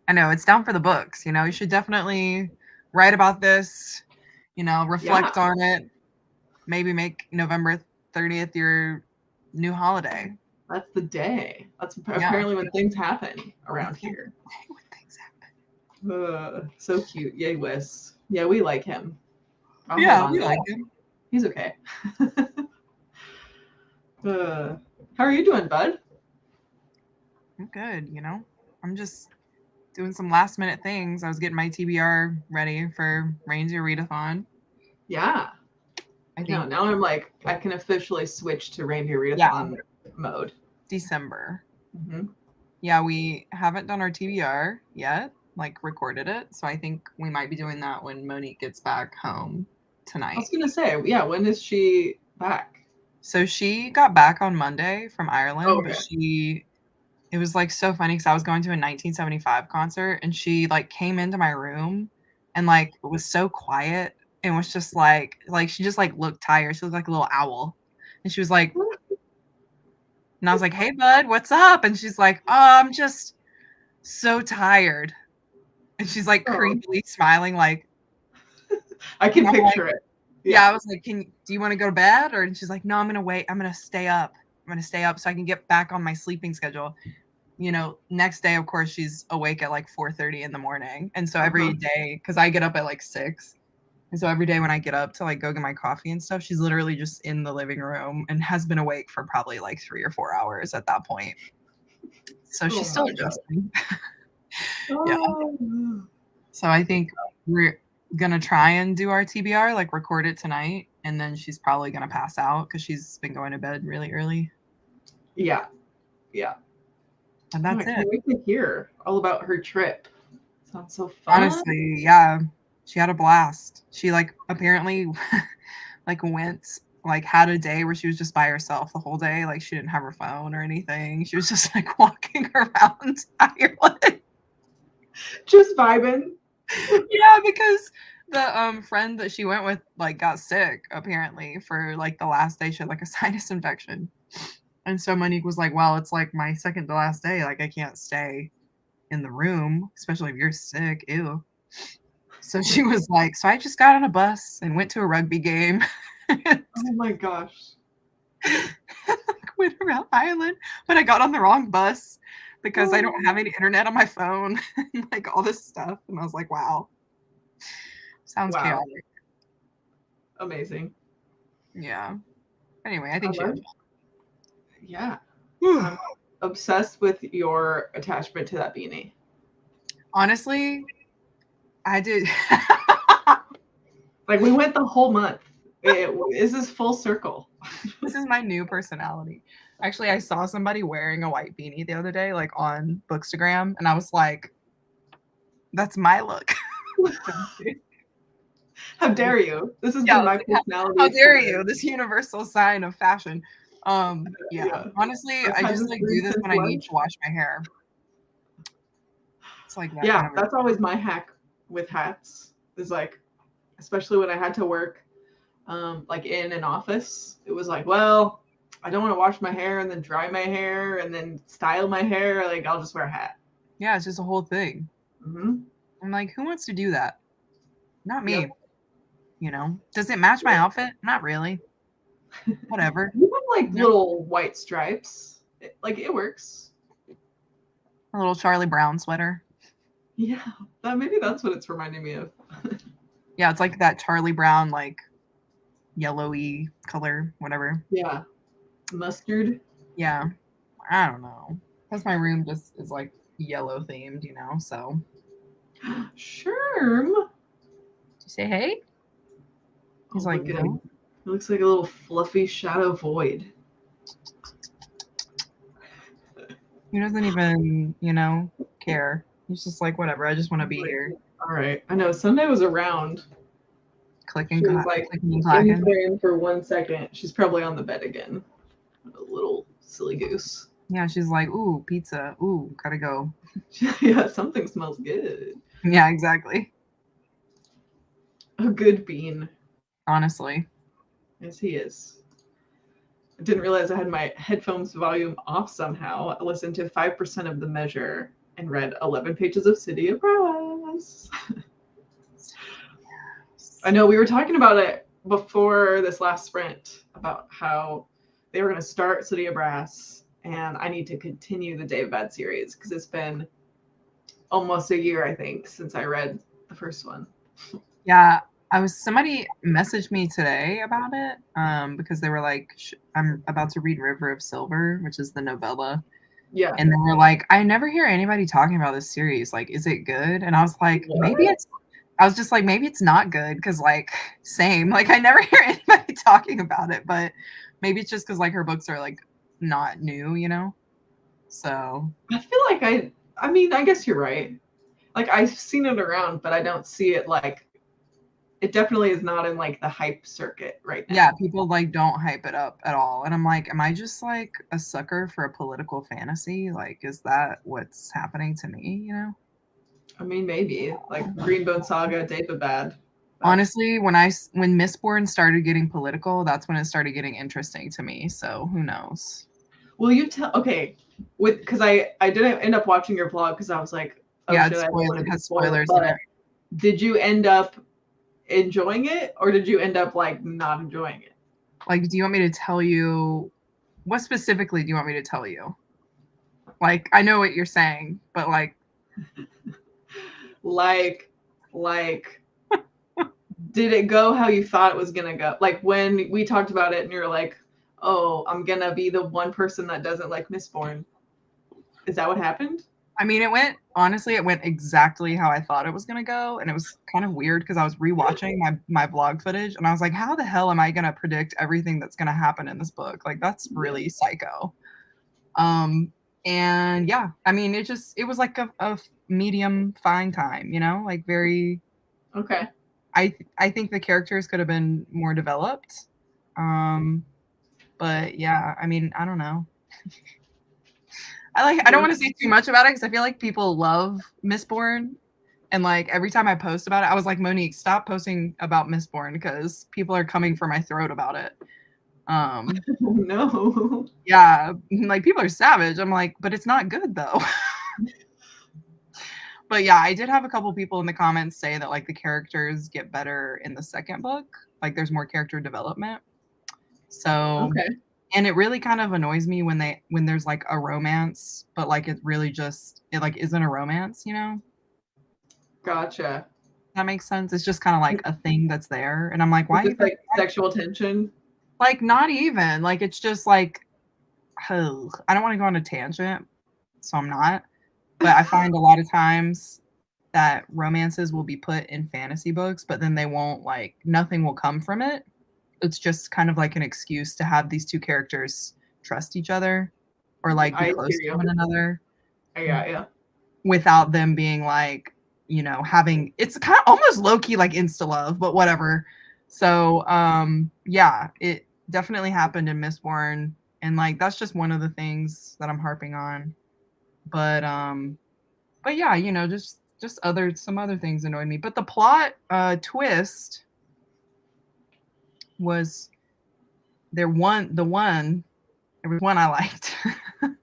Speaker 2: I know, it's down for the books. You know, you should definitely write about this, you know, reflect on it. Maybe make November 30th your new holiday.
Speaker 1: That's the day. That's apparently when things happen around here.
Speaker 2: When things happen.
Speaker 1: So cute. Yay, Wes. Yeah, we like him.
Speaker 2: We like him.
Speaker 1: He's okay. How are you doing, bud?
Speaker 2: I'm good, you know. I'm just doing some last minute things. I was getting my TBR ready for Reindeer Readathon.
Speaker 1: Yeah. I know. Now I'm like, I can officially switch to Reindeer Readathon mode.
Speaker 2: December.
Speaker 1: Mm-hmm.
Speaker 2: Yeah, we haven't done our TBR yet, like recorded it. So I think we might be doing that when Monique gets back home tonight.
Speaker 1: I was going to say, yeah, when is she back?
Speaker 2: So she got back on Monday from Ireland, but it was like so funny because I was going to a 1975 concert and she like came into my room and like was so quiet and was just like she just like looked tired. She looked like a little owl. And she was like, and I was like, hey bud, what's up? And she's like, oh, I'm just so tired. And she's like creepily smiling, like
Speaker 1: I can picture it.
Speaker 2: Yeah, I was like, do you want to go to bed? And she's like, no, I'm gonna wait. I'm gonna stay up. So I can get back on my sleeping schedule. You know, next day, of course, she's awake at like 4:30 in the morning. And so every day, because I get up at like 6. And so every day when I get up to like go get my coffee and stuff, she's literally just in the living room and has been awake for probably like 3 or 4 hours at that point. So she's still adjusting. Yeah. So I think gonna try and do our TBR, like record it tonight, and then she's probably gonna pass out because she's been going to bed really early.
Speaker 1: Yeah.
Speaker 2: And
Speaker 1: Oh, I
Speaker 2: that's it.
Speaker 1: can't wait to hear all about her trip. Sounds so fun.
Speaker 2: Honestly, yeah. She had a blast. She like apparently like went like had a day where she was just by herself the whole day. Like she didn't have her phone or anything. She was just like walking around Ireland.
Speaker 1: Just vibing.
Speaker 2: Yeah, because the friend that she went with like got sick apparently for like the last day. She had like a sinus infection. And so Monique was like, well, it's like my second to last day. Like I can't stay in the room, especially if you're sick. Ew. So she was like, so I just got on a bus and went to a rugby game.
Speaker 1: Oh my gosh.
Speaker 2: Went around Ireland, but I got on the wrong bus because I don't have any internet on my phone and like all this stuff. And I was like, wow. Sounds chaotic.
Speaker 1: Amazing.
Speaker 2: Yeah. Anyway, I think she is.
Speaker 1: Yeah. I'm obsessed with your attachment to that beanie.
Speaker 2: Honestly, I did.
Speaker 1: Like we went the whole month. This is full circle.
Speaker 2: This is my new personality. Actually, I saw somebody wearing a white beanie the other day, like on Bookstagram, and I was like, that's my look.
Speaker 1: How dare you? This has been my personality.
Speaker 2: How dare you? This universal sign of fashion. Yeah. Honestly, I just like do this when I need to wash my hair. It's like that.
Speaker 1: Yeah, that's always my hack with hats. Is like, especially when I had to work like in an office, it was like, well, I don't want to wash my hair and then dry my hair and then style my hair. Like I'll just wear a hat.
Speaker 2: Yeah, it's just a whole thing.
Speaker 1: Mm-hmm.
Speaker 2: I'm like, who wants to do that? Not me.
Speaker 1: Yep.
Speaker 2: You know, does it match my outfit? Not really. Whatever.
Speaker 1: You have like little white stripes. It works.
Speaker 2: A little Charlie Brown sweater.
Speaker 1: Yeah, maybe that's what it's reminding me of.
Speaker 2: Yeah, it's like that Charlie Brown, like yellowy color, whatever.
Speaker 1: Yeah, mustard.
Speaker 2: Yeah, I don't know. Because my room just is like yellow themed, you know. So.
Speaker 1: Sherm.
Speaker 2: Did you say hey? He's like, no.
Speaker 1: It looks like a little fluffy shadow void.
Speaker 2: He doesn't even, care. He's just like, whatever. I just want to be here.
Speaker 1: All right. I know Sunday was around.
Speaker 2: Clicking,
Speaker 1: in frame for 1 second. She's probably on the bed again. A little silly goose.
Speaker 2: Yeah, she's like, ooh, pizza. Ooh, gotta go.
Speaker 1: Yeah, something smells good.
Speaker 2: Yeah, exactly.
Speaker 1: A good bean.
Speaker 2: Honestly.
Speaker 1: Yes, he is. I didn't realize I had my headphones volume off somehow. I listened to 5% of The Measure and read 11 pages of City of Brass. I know we were talking about it before this last sprint about how they were going to start City of Brass, and I need to continue the Day of Bad series because it's been almost a year, I think, since I read the first one.
Speaker 2: Yeah, somebody messaged me today about it because they were like, I'm about to read River of Silver, which is the novella.
Speaker 1: Yeah.
Speaker 2: And they were like, I never hear anybody talking about this series. Like, is it good? And I was like, maybe it's not good because, like, same. Like, I never hear anybody talking about it, but maybe it's just because, like, her books are, like, not new, you know? So.
Speaker 1: I feel like I mean, I guess you're right. Like, I've seen it around, but I don't see it, like, it definitely is not in, like, the hype circuit right now.
Speaker 2: Yeah, people, like, don't hype it up at all. And I'm like, am I just, like, a sucker for a political fantasy? Like, is that what's happening to me, you know?
Speaker 1: I mean, maybe. Like, Greenbone Saga, David Bad.
Speaker 2: Honestly, when Mistborn started getting political, that's when it started getting interesting to me. So, who knows?
Speaker 1: Will you tell? Okay, because I didn't end up watching your vlog because I was like,
Speaker 2: oh, yeah, it has spoilers in it.
Speaker 1: Did you end up enjoying it, or did you end up like not enjoying it?
Speaker 2: Like, do you want me to tell you what specifically do you want me to tell you? Like, I know what you're saying, but like
Speaker 1: did it go how you thought it was gonna go? Like when we talked about it and you're like, oh, I'm gonna be the one person that doesn't like Mistborn. Is that what happened?
Speaker 2: I mean, it went honestly, it went exactly how I thought it was gonna go, and it was kind of weird because I was rewatching my vlog footage, and I was like, "How the hell am I gonna predict everything that's gonna happen in this book? Like, that's really psycho." Um, and yeah, I mean, it was like a medium fine time, you know, like very.
Speaker 1: Okay.
Speaker 2: I think the characters could have been more developed. Um, but yeah, I mean, I don't know. I don't want to say too much about it because I feel like people love Mistborn, and like every time I post about it, I was like, Monique, stop posting about Mistborn because people are coming for my throat about it.
Speaker 1: No.
Speaker 2: Yeah, like people are savage. I'm like, but it's not good though. But yeah, I did have a couple people in the comments say that like the characters get better in the second book. Like there's more character development. So,
Speaker 1: Okay.
Speaker 2: and it really kind of annoys me when there's like a romance, but like it like isn't a romance, you know?
Speaker 1: Gotcha.
Speaker 2: That makes sense. It's just kind of like a thing that's there. And I'm like,
Speaker 1: Is
Speaker 2: why
Speaker 1: this
Speaker 2: even
Speaker 1: like sexual tension?
Speaker 2: like not even. Like it's just like oh, I don't want to go on a tangent, so I'm not. But I find a lot of times that romances will be put in fantasy books, but then they won't like nothing will come from it. It's just kind of like an excuse to have these two characters trust each other or like be
Speaker 1: I
Speaker 2: close
Speaker 1: hear
Speaker 2: to
Speaker 1: you.
Speaker 2: one another
Speaker 1: Yeah.
Speaker 2: without them being like, having it's kind of almost low key like insta love, but whatever. So, yeah, it definitely happened in Mistborn, and like that's just one of the things that I'm harping on. But yeah, just other some other things annoyed me. But the plot twist was the one there was one I liked.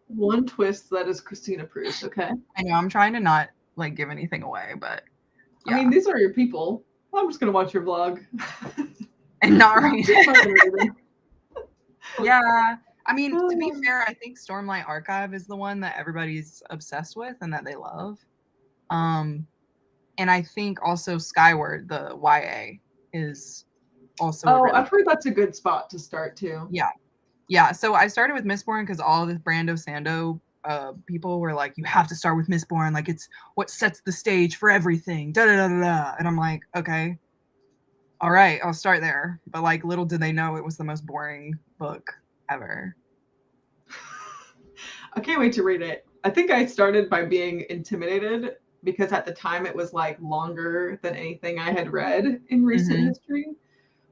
Speaker 1: One twist that is Christina approved. Okay.
Speaker 2: I know I'm trying to not like give anything away, but
Speaker 1: I mean,
Speaker 2: yeah.
Speaker 1: these are your people. I'm just gonna watch your vlog.
Speaker 2: And not
Speaker 1: Not
Speaker 2: read
Speaker 1: not
Speaker 2: it.
Speaker 1: gonna read them.
Speaker 2: Yeah. I mean, to be fair, I think Stormlight Archive is the one that everybody's obsessed with and that they love. Um, and I think also Skyward, the YA, is also a
Speaker 1: Oh,
Speaker 2: really
Speaker 1: I've heard that's a good spot to start too.
Speaker 2: yeah. Yeah. So I started with Mistborn because all the Brando Sando people were like, you have to start with Mistborn, like it's what sets the stage for everything. Da da da da da. And I'm like, okay, all right, I'll start there. But like little did they know it was the most boring book ever.
Speaker 1: I can't wait to read it. I think I started by being intimidated because at the time it was like longer than anything I had read in recent
Speaker 2: Mm-hmm.
Speaker 1: history.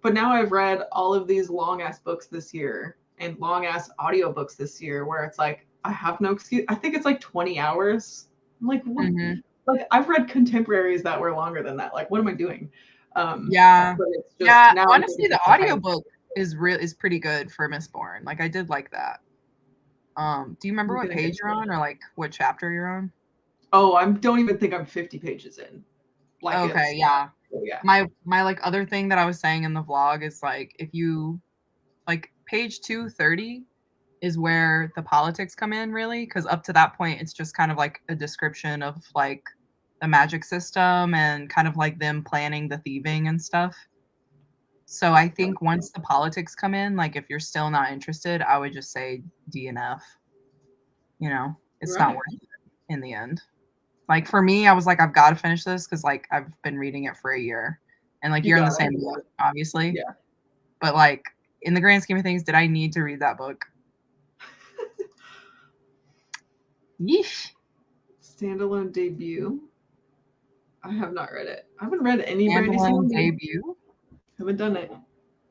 Speaker 1: But now I've read all of these long ass books this year and long ass audiobooks this year where it's like I have no excuse. I think it's like 20 hours. I'm like, what?
Speaker 2: Mm-hmm.
Speaker 1: Like I've read contemporaries that were longer than that. Like, what am I doing?
Speaker 2: Yeah.
Speaker 1: But it's just
Speaker 2: Yeah.
Speaker 1: now I'm getting
Speaker 2: Honestly, the
Speaker 1: such a hype.
Speaker 2: audiobook is pretty good for Mistborn. Like I did like that. Do you remember
Speaker 1: I'm
Speaker 2: what
Speaker 1: gonna get
Speaker 2: page you're
Speaker 1: to it.
Speaker 2: on or like what chapter you're on?
Speaker 1: Oh, I don't even think I'm 50 pages in. Like
Speaker 2: Okay,
Speaker 1: it's
Speaker 2: yeah.
Speaker 1: oh yeah.
Speaker 2: My like other thing that I was saying in the vlog is like if you like page 230 is where the politics come in really because up to that point it's just kind of like a description of like the magic system and kind of like them planning the thieving and stuff. So I think once the politics come in, like if you're still not interested, I would just say DNF. It's not
Speaker 1: Right.
Speaker 2: worth it in the end. Like for me, I was like, I've got to finish this because like I've been reading it for a year, and like
Speaker 1: You
Speaker 2: you're in the
Speaker 1: got
Speaker 2: same
Speaker 1: it.
Speaker 2: boat, obviously.
Speaker 1: Yeah.
Speaker 2: But like in the grand scheme of things, did I need to read that book? Yeesh.
Speaker 1: Standalone debut. I have not read it. I haven't read any Brandy
Speaker 2: Standalone
Speaker 1: Sandy.
Speaker 2: debut.
Speaker 1: Haven't done it.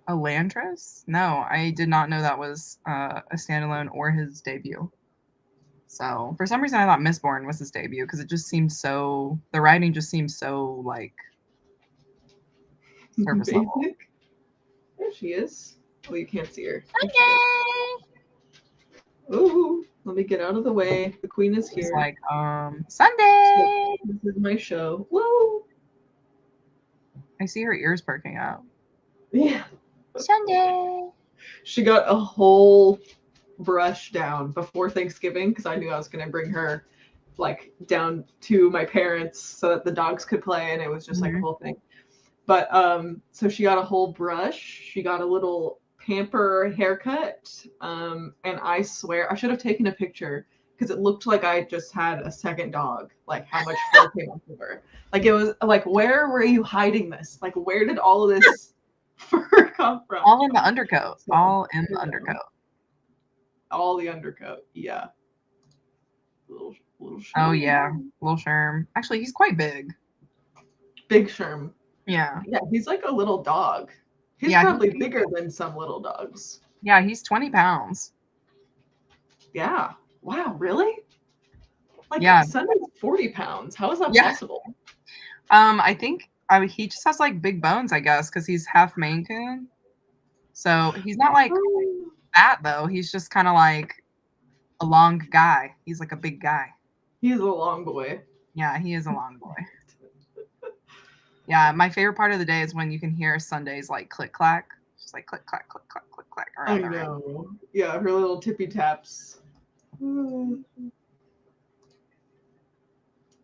Speaker 2: Elantris? No, I did not know that was a standalone or his debut. So for some reason, I thought Mistborn was his debut because it just seemed so. The writing just seemed so like surface level.
Speaker 1: Basic. There she is. Oh, you can't see her. There she is.
Speaker 2: Okay.
Speaker 1: Ooh, let me get out of the way. The queen is
Speaker 2: It's
Speaker 1: here.
Speaker 2: like
Speaker 1: So,
Speaker 2: Sunday.
Speaker 1: this is my show. Woo!
Speaker 2: I see her ears perking up.
Speaker 1: Yeah.
Speaker 2: Sunday.
Speaker 1: She got a whole brush down before Thanksgiving because I knew I was going to bring her like down to my parents so that the dogs could play, and it was just like a whole thing. But so she got a whole brush. She got a little pamper haircut. And I swear I should have taken a picture because it looked like I just had a second dog. Like how much fur came off of her. Like it was like, where were you hiding this? Like where did all of this fur come from?
Speaker 2: All in the undercoat.
Speaker 1: So,
Speaker 2: All in the undercoat.
Speaker 1: All the undercoat. Yeah. Little Sherm.
Speaker 2: Oh yeah, little Sherm. Actually, he's quite big.
Speaker 1: Big Sherm.
Speaker 2: Yeah.
Speaker 1: Yeah, he's like a little dog. He's probably bigger than some little dogs.
Speaker 2: Yeah, he's 20 pounds.
Speaker 1: Yeah. Wow, really? Like Sunday's 40 pounds. How is that possible?
Speaker 2: I think he just has like big bones, I guess, because he's half Maine Coon. So he's not like fat though. He's just kind of like a long guy. He's like a big guy.
Speaker 1: He's a long boy.
Speaker 2: Yeah, he is a long boy. Yeah, my favorite part of the day is when you can hear Sunday's like click clack. Just like click clack, click clack, click clack.
Speaker 1: I know. Yeah, her little tippy taps.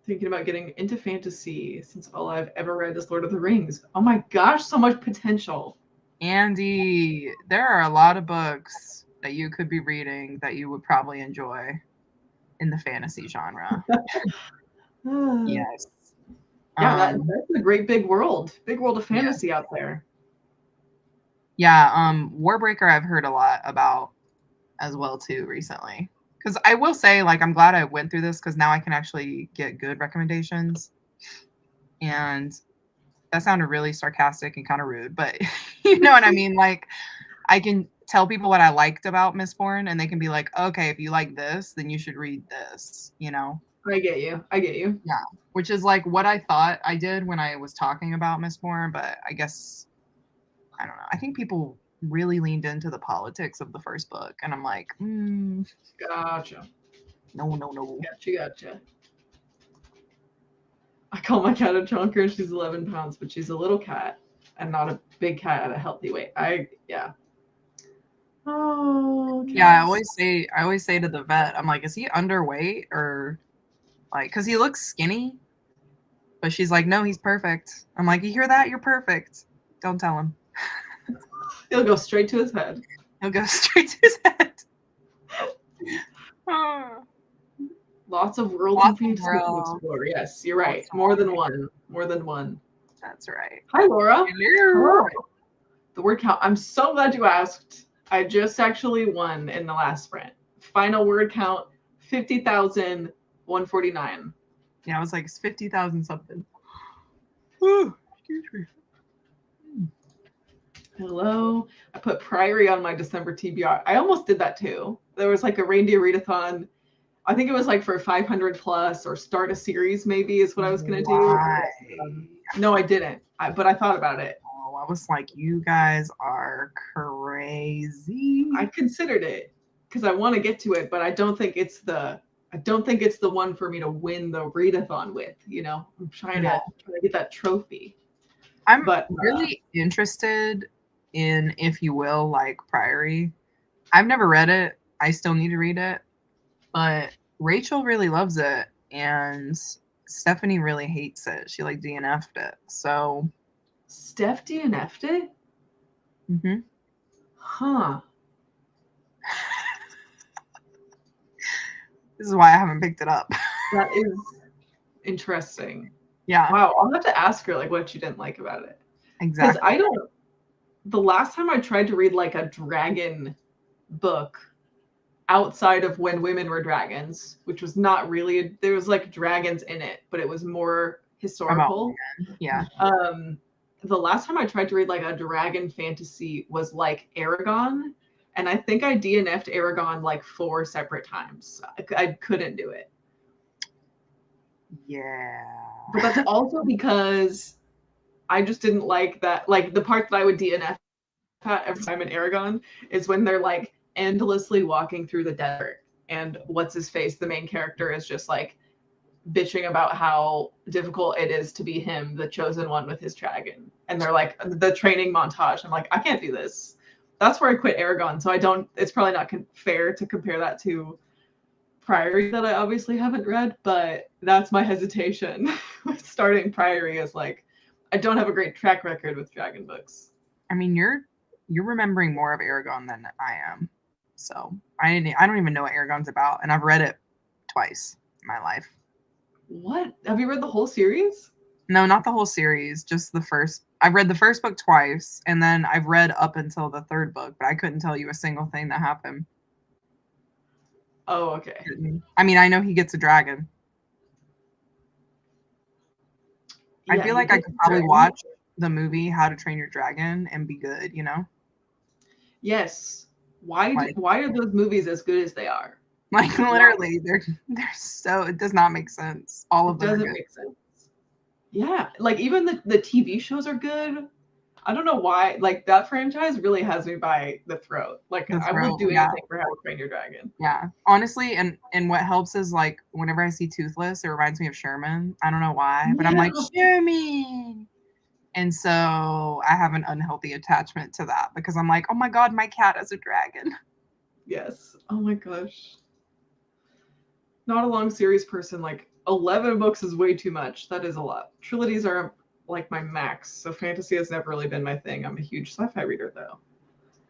Speaker 1: Thinking about getting into fantasy since all I've ever read is Lord of the Rings. Oh my gosh, so much potential.
Speaker 2: Andy, there are a lot of books that you could be reading that you would probably enjoy in the fantasy genre. Yes.
Speaker 1: Yeah, that's a great big world of fantasy out there.
Speaker 2: Yeah, Warbreaker I've heard a lot about as well too recently. Because I will say, like, I'm glad I went through this because now I can actually get good recommendations. And that sounded really sarcastic and kind of rude, but you know what I mean? Like, I can tell people what I liked about Mistborn, and they can be like, okay, if you like this, then you should read this, you know?
Speaker 1: I get you.
Speaker 2: Yeah, which is like what I thought I did when I was talking about Mistborn, but I guess, I don't know. I think people really leaned into the politics of the first book, and I'm like,
Speaker 1: Gotcha.
Speaker 2: No.
Speaker 1: Gotcha. I call my cat a chunker, and she's 11 pounds, but she's a little cat and not a big cat at a healthy weight. Oh, cats.
Speaker 2: Yeah, I always say to the vet, I'm like, is he underweight or like, because he looks skinny? But she's like, no, he's perfect. I'm like, you hear that? You're perfect. Don't tell him.
Speaker 1: He'll go straight to his head.
Speaker 2: He'll go straight to his head.
Speaker 1: Lots of worlds and fantasy to explore. Yes, you're right. More than one.
Speaker 2: That's right.
Speaker 1: Hi, Laura.
Speaker 2: Hello.
Speaker 1: The word count. I'm so glad you asked. I just actually won in the last sprint. Final word count, 50,149.
Speaker 2: Yeah, I was like, it's 50,000 something. Ooh, excuse me.
Speaker 1: Hello. I put Priory on my December TBR. I almost did that too. There was like a reindeer readathon. I think it was like for 500 plus or start a series maybe is what I was going to do. No, I didn't. But I thought about it.
Speaker 2: Oh, I was like, you guys are crazy.
Speaker 1: I considered it because I want to get to it, but I don't think it's the one for me to win the readathon with, you know. I'm trying to get that trophy.
Speaker 2: I'm really interested in, if you will, like Priory. I've never read it. I still need to read it. But Rachel really loves it, and Stephanie really hates it. She like DNF'd it. So
Speaker 1: Steph DNF'd it?
Speaker 2: Mm-hmm.
Speaker 1: Huh.
Speaker 2: This is why I haven't picked it up.
Speaker 1: That is interesting.
Speaker 2: Yeah.
Speaker 1: Wow. I'll have to ask her like what she didn't like about it.
Speaker 2: Exactly.
Speaker 1: Because the last time I tried to read like a dragon book outside of When Women Were Dragons, which was not really, there was like dragons in it, but it was more historical.
Speaker 2: Yeah.
Speaker 1: The last time I tried to read like a dragon fantasy was like Aragon, and I think I DNF'd Aragon like 4 separate times. I couldn't do it.
Speaker 2: Yeah.
Speaker 1: But that's also because I just didn't like that. Like the part that I would DNF at every time in Aragon is when they're like endlessly walking through the desert, and what's his face, the main character, is just like bitching about how difficult it is to be him, the chosen one, with his dragon. And they're like the training montage. I'm like, I can't do this. That's where I quit Aragon. So it's probably not fair to compare that to Priory that I obviously haven't read, but that's my hesitation with starting Priory, is like, I don't have a great track record with dragon books.
Speaker 2: I mean, you're remembering more of Aragon than I am. So I don't even know what Aragon's about, and I've read it twice in my life.
Speaker 1: What? Have you read the whole series?
Speaker 2: No, not the whole series, just the first. I've read the first book twice, and then I've read up until the third book, but I couldn't tell you a single thing that happened.
Speaker 1: Oh, okay.
Speaker 2: I mean, I know he gets a dragon. I
Speaker 1: Yeah,
Speaker 2: feel
Speaker 1: he
Speaker 2: like I
Speaker 1: gets
Speaker 2: could
Speaker 1: a
Speaker 2: probably
Speaker 1: dragon.
Speaker 2: watch the movie How to Train Your Dragon and be good, you know?
Speaker 1: Yes. Why
Speaker 2: Like,
Speaker 1: are those movies as good as they are?
Speaker 2: like
Speaker 1: Why?
Speaker 2: literally, they're so it does not make sense. All
Speaker 1: It
Speaker 2: of them are
Speaker 1: doesn't
Speaker 2: good.
Speaker 1: make sense. Yeah, like even the TV shows are good. I don't know why. Like that franchise really has me by the throat. Like
Speaker 2: The
Speaker 1: I would
Speaker 2: throat,
Speaker 1: do
Speaker 2: yeah.
Speaker 1: anything for How to Train Your Dragon.
Speaker 2: Yeah. Honestly, and what helps is like whenever I see Toothless, it reminds me of Sherman. I don't know why, but I'm
Speaker 1: Yeah.
Speaker 2: like, Sherman. And so I have an unhealthy attachment to that because I'm like, oh my God, my cat is a dragon.
Speaker 1: Yes. Oh my gosh. Not a long series person. Like 11 books is way too much. That is a lot. Trilogies are like my max. So fantasy has never really been my thing. I'm a huge sci-fi reader though.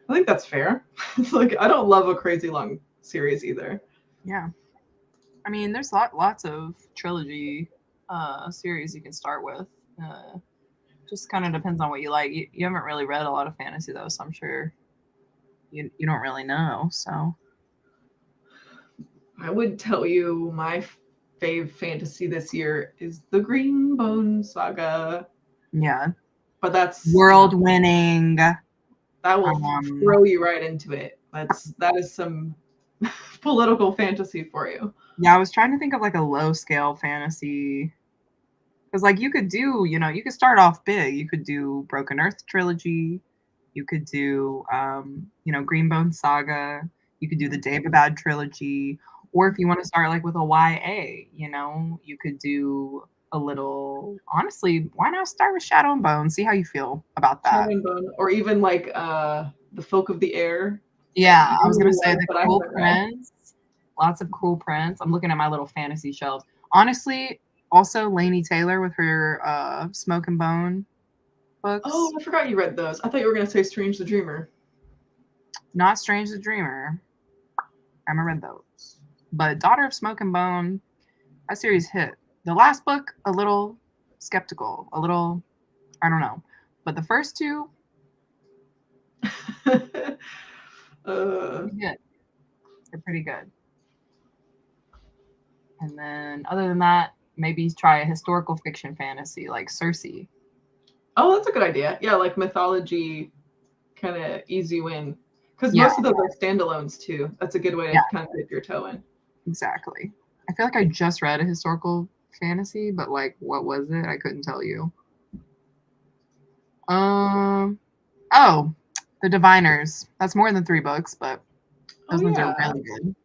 Speaker 1: I think that's fair. It's like I don't love a crazy long series either.
Speaker 2: Yeah. I mean, there's lots of trilogy series you can start with. Just kind of depends on what you like. You haven't really read a lot of fantasy though, so I'm sure you don't really know. So
Speaker 1: I would tell you my fave fantasy this year is the Greenbone Saga.
Speaker 2: yeah,
Speaker 1: But that's
Speaker 2: world winning.
Speaker 1: that will throw you right into it. That is some political fantasy for you.
Speaker 2: Yeah, I was trying to think of like a low scale fantasy. Because like you could do, you could start off big. You could do Broken Earth trilogy. You could do, Greenbone Saga. You could do the Daevabad trilogy. Or if you want to start like with a YA, you could do a little. Honestly, why not start with Shadow and Bone? See how you feel about that.
Speaker 1: Shadow and Bone, or even like the Folk of the Air.
Speaker 2: Yeah, I was gonna
Speaker 1: Really
Speaker 2: say
Speaker 1: like,
Speaker 2: the
Speaker 1: but I
Speaker 2: Cruel
Speaker 1: haven't read.
Speaker 2: Prince. Lots of Cruel Prince. I'm looking at my little fantasy shelves. Honestly, also Laini Taylor with her Smoke and Bone
Speaker 1: Oh,
Speaker 2: books.
Speaker 1: I forgot you read those. I thought you were gonna say Strange the Dreamer.
Speaker 2: Not Strange the Dreamer. I haven't read those. But Daughter of Smoke and Bone, that series hit. The last book, a little skeptical, a little, I don't know. But the first two, pretty good. They're pretty good. And then other than that, maybe try a historical fiction fantasy like Circe.
Speaker 1: Oh, that's a good idea. Yeah, like mythology, kind of easy win. Because
Speaker 2: Yeah,
Speaker 1: most of those are standalones too. That's a good way
Speaker 2: yeah,
Speaker 1: to kind of dip your toe in.
Speaker 2: exactly. I feel like I just read a historical fantasy, but like, what was it? I couldn't tell you. Oh, The Diviners. That's more than 3 books, but
Speaker 1: Oh
Speaker 2: those ones are
Speaker 1: yeah,
Speaker 2: really good.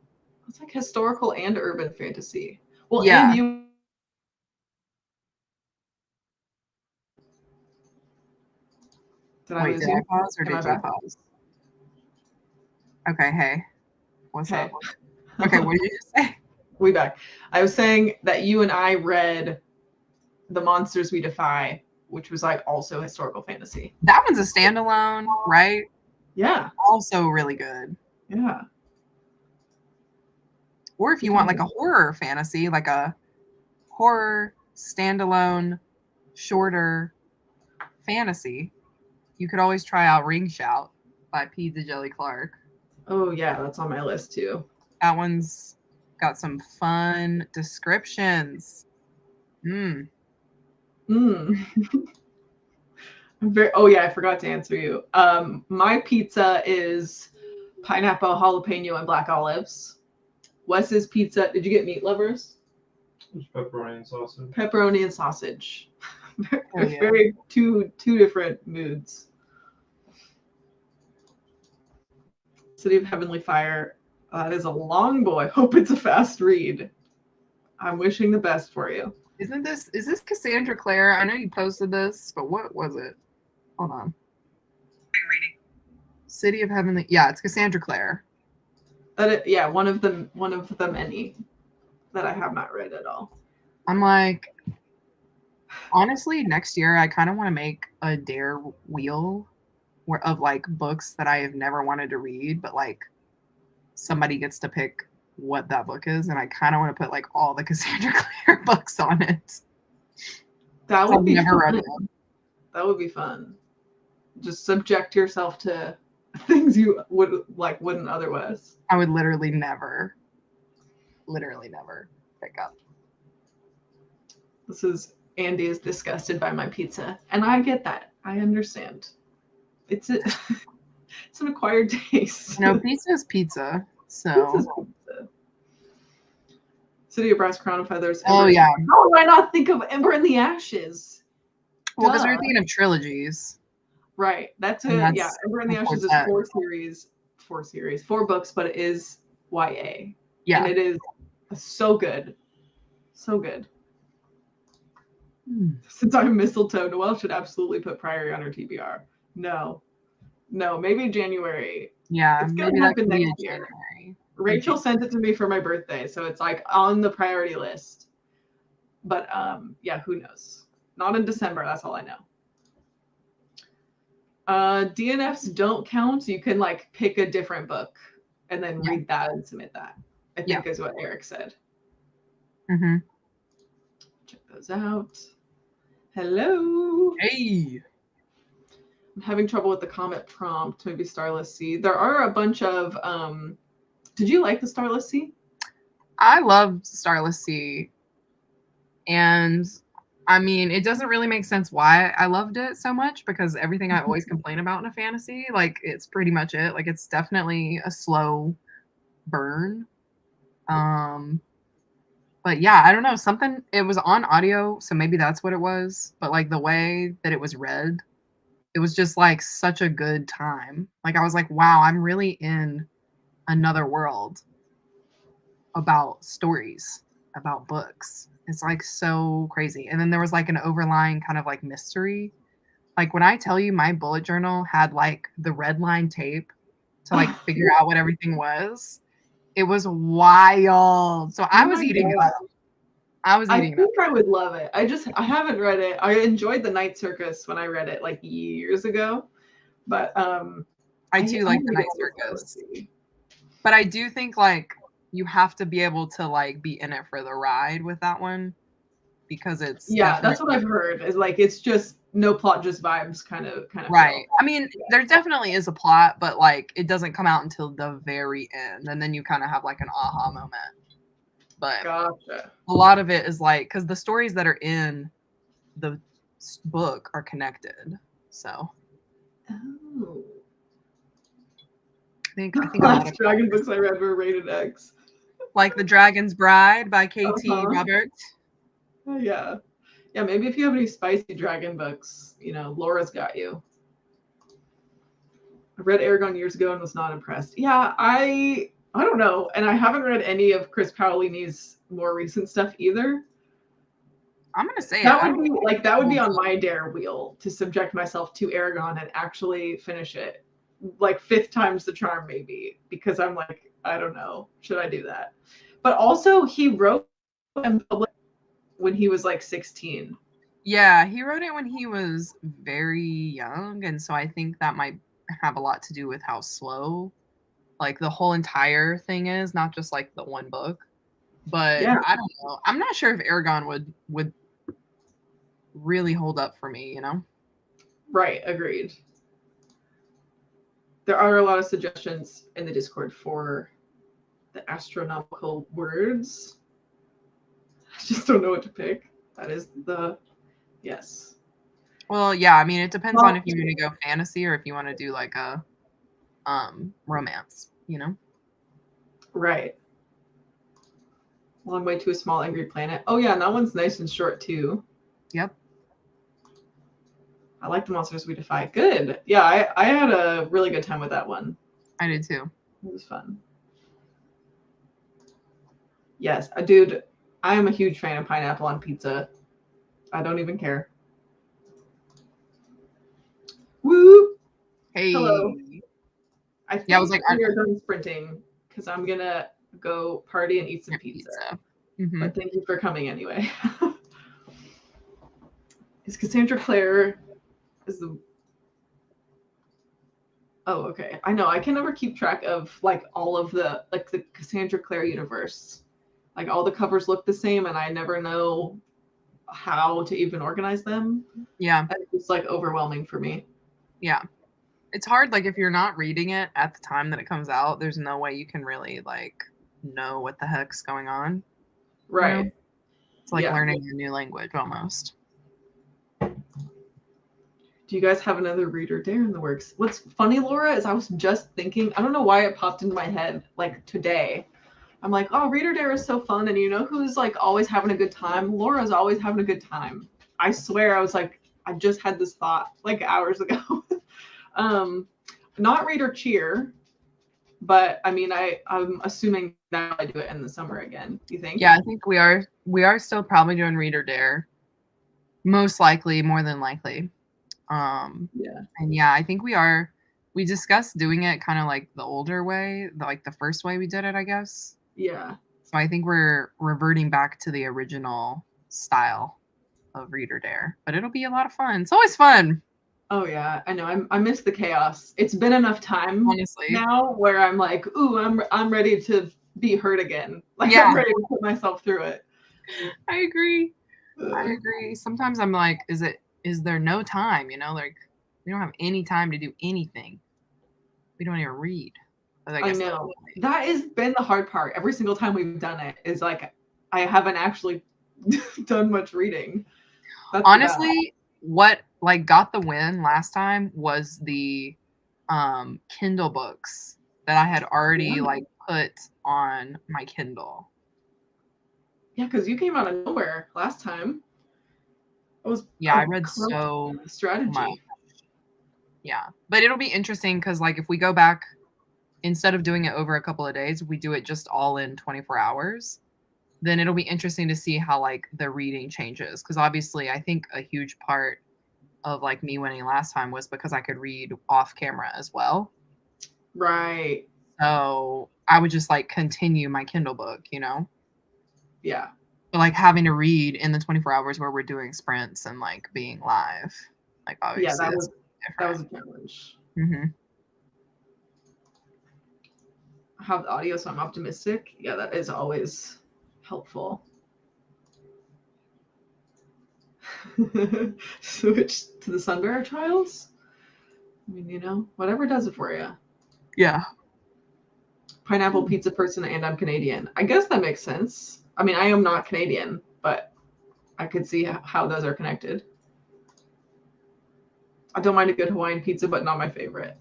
Speaker 1: it's like historical and urban fantasy. Well, and
Speaker 2: Yeah.
Speaker 1: you. Did I
Speaker 2: Wait,
Speaker 1: lose
Speaker 2: did I
Speaker 1: you?
Speaker 2: pause or
Speaker 1: Am I
Speaker 2: did you
Speaker 1: back?
Speaker 2: pause? Okay, hey, what's
Speaker 1: Hey,
Speaker 2: up? Okay, what did you just say?
Speaker 1: we back. I was saying that you and I read The Monsters We Defy, which was like also historical fantasy.
Speaker 2: That one's a standalone, right?
Speaker 1: Yeah,
Speaker 2: Also really good.
Speaker 1: yeah.
Speaker 2: Or if you want like a horror fantasy, like a horror standalone, shorter fantasy, you could always try out Ring Shout by P. Jelly Clark.
Speaker 1: Oh yeah, that's on my list too.
Speaker 2: That one's got some fun descriptions. Mm.
Speaker 1: Oh yeah, I forgot to answer you. My pizza is pineapple, jalapeno, and black olives. Wes's pizza. Did you get meat lovers?
Speaker 3: It's pepperoni and sausage.
Speaker 1: Pepperoni and sausage.
Speaker 2: Oh, yeah.
Speaker 1: Very two different moods. City of Heavenly Fire. That is a long boy. Hope it's a fast read. I'm wishing the best for you.
Speaker 2: Is this Cassandra Clare? I know you posted this, but what was it? Hold on. City of Heavenly. Yeah, it's Cassandra Clare.
Speaker 1: Yeah, one of the many that I have not read at all.
Speaker 2: I'm like, honestly, next year I kind of want to make a dare wheel of like books that I have never wanted to read, but like somebody gets to pick what that book is, and I kind of want to put like all the Cassandra Clare books on it.
Speaker 1: That would
Speaker 2: I've
Speaker 1: be
Speaker 2: never
Speaker 1: fun.
Speaker 2: read them.
Speaker 1: That would be fun. Just subject yourself to things you wouldn't otherwise.
Speaker 2: I would literally never pick up.
Speaker 1: This is Andy is disgusted by my pizza, and I get that. I understand. It's an acquired taste.
Speaker 2: Pizza is pizza. So
Speaker 1: Pizza's pizza. City of Brass, Crown of Feathers.
Speaker 2: Oh yeah.
Speaker 1: How did I not think of Ember in the Ashes?
Speaker 2: Well, because we were thinking of trilogies.
Speaker 1: Right. That's it. Yeah. Ember in the Ashes is 4 books, but it is YA.
Speaker 2: Yeah.
Speaker 1: And it is so good. So good. Since I'm mistletoe, Noelle should absolutely put Priory on her TBR. No, maybe January.
Speaker 2: Yeah,
Speaker 1: it's
Speaker 2: maybe that could be in January.
Speaker 1: Rachel sent it to me for my birthday, so it's like on the priority list. But yeah, who knows? Not in December. That's all I know. DNFs don't count. You can like pick a different book and then read that and submit that. I think is what Eric said.
Speaker 2: Mm-hmm.
Speaker 1: Check those out. Hello.
Speaker 2: Hey.
Speaker 1: I'm having trouble with the comment prompt. Maybe Starless Sea. There are a bunch of. Did you like the Starless Sea?
Speaker 2: I loved Starless Sea, and I mean, it doesn't really make sense why I loved it so much, because everything I always complain about in a fantasy, like it's pretty much it. Like it's definitely a slow burn. But yeah, I don't know, something, it was on audio, so maybe that's what it was. But like the way that it was read, it was just like such a good time. Like I was like, wow, I'm really in another world about stories, about books. It's like so crazy. And then there was like an overlying kind of like mystery. Like when I tell you my bullet journal had like the red line tape to like figure out what everything was, it was wild. So I was eating it up. I think
Speaker 1: I would love it. I haven't read it. I enjoyed the Night Circus when I read it like years ago. But
Speaker 2: I do like the Night Circus. But I do think like you have to be able to like be in it for the ride with that one, because it's
Speaker 1: that's what I've heard. Is like it's just no plot, just vibes kind of
Speaker 2: right.
Speaker 1: feel.
Speaker 2: I mean, there definitely is a plot, but like it doesn't come out until the very end, and then you kind of have like an aha moment. But
Speaker 1: gotcha.
Speaker 2: A lot of it is like, because the stories that are in the book are connected. So I think
Speaker 1: the last dragon books I read were rated X.
Speaker 2: Like The Dragon's Bride by K.T. Roberts.
Speaker 1: Yeah. Maybe if you have any spicy dragon books, Laura's got you. I read Aragon years ago and was not impressed. Yeah, I don't know, and I haven't read any of Chris Paolini's more recent stuff either.
Speaker 2: I'm gonna say
Speaker 1: that would be on my dare wheel to subject myself to Aragon and actually finish it, like 5th time's the charm maybe, because I'm like, I don't know, should I do that? But also he wrote and published when he was like 16.
Speaker 2: Yeah, he wrote it when he was very young, and so I think that might have a lot to do with how slow like the whole entire thing is, not just like the one book. But yeah. I don't know. I'm not sure if Aragon would really hold up for me,
Speaker 1: Right, agreed. There are a lot of suggestions in the Discord for the astronomical words. I just don't know what to pick. That is yes.
Speaker 2: Well, yeah, I mean, it depends on if you want to go fantasy or if you want to do like a romance,
Speaker 1: Right. Long Way to a Small Angry Planet. Oh yeah, and that one's nice and short too.
Speaker 2: Yep.
Speaker 1: I like The Monsters We Defy. Good. Yeah, I had a really good time with that one.
Speaker 2: I did too.
Speaker 1: It was fun. Yes, dude, I am a huge fan of pineapple on pizza. I don't even care. Woo!
Speaker 2: Hey.
Speaker 1: Hello. I
Speaker 2: was like,
Speaker 1: we are done sprinting because I'm gonna go party and eat some pizza. Mm-hmm. But thank you for coming anyway. Is Cassandra Clare Oh, okay. I know. I can never keep track of like all of the like the Cassandra Clare universe. Like all the covers look the same, and I never know how to even organize them.
Speaker 2: Yeah.
Speaker 1: It's like overwhelming for me.
Speaker 2: Yeah. It's hard, like if you're not reading it at the time that it comes out, there's no way you can really like know what the heck's going on. You know?
Speaker 1: Right.
Speaker 2: It's like
Speaker 1: Yeah.
Speaker 2: learning a new language almost.
Speaker 1: Do you guys have another reader dare in the works? What's funny, Laura, is I was just thinking, I don't know why it popped into my head like today. I'm like, oh, reader dare is so fun. And you know who's like always having a good time? Laura's always having a good time. I swear I was like, I just had this thought like hours ago. Not reader cheer, but I mean, I'm assuming that I do it in the summer again. You think?
Speaker 2: Yeah, I think we are still probably doing reader dare. Most likely, more than likely.
Speaker 1: Yeah.
Speaker 2: And yeah, I think we discussed doing it kind of like the older way, like the first way we did it, I guess.
Speaker 1: Yeah.
Speaker 2: So I think we're reverting back to the original style of reader dare, but it'll be a lot of fun. It's always fun.
Speaker 1: Oh yeah, I know. I miss the chaos. It's been enough time
Speaker 2: Honestly.
Speaker 1: now where I'm like, ooh, I'm ready to be hurt again. Like
Speaker 2: Yeah.
Speaker 1: I'm ready to put myself through it.
Speaker 2: I agree. I agree. Sometimes I'm like, is there no time? You know, like we don't have any time to do anything. We don't even read. But
Speaker 1: I know. That has been the hard part. Every single time we've done it is like I haven't actually done much reading. That's
Speaker 2: honestly, what like got the win last time was the Kindle books that I had already like put on my Kindle.
Speaker 1: Yeah, because you came out of nowhere last time. It was
Speaker 2: I read so
Speaker 1: strategy.
Speaker 2: much. Yeah, but it'll be interesting because like if we go back, instead of doing it over a couple of days, we do it just all in 24 hours. Then it'll be interesting to see how like the reading changes because obviously I think a huge part of like me winning last time was because I could read off camera as well.
Speaker 1: Right.
Speaker 2: So I would just like continue my Kindle book, you know?
Speaker 1: Yeah.
Speaker 2: But like having to read in the 24 hours where we're doing sprints and like being live, like obviously
Speaker 1: that
Speaker 2: different.
Speaker 1: was a challenge.
Speaker 2: Mm-hmm.
Speaker 1: I have the audio, so I'm optimistic. Yeah, that is always helpful. Switch to the Sunbearer trials. I mean, you know, whatever does it for you.
Speaker 2: Yeah.
Speaker 1: Pineapple pizza person, and I'm Canadian. I guess that makes sense. I mean, I am not Canadian, but I could see how those are connected. I don't mind a good Hawaiian pizza, but not my favorite.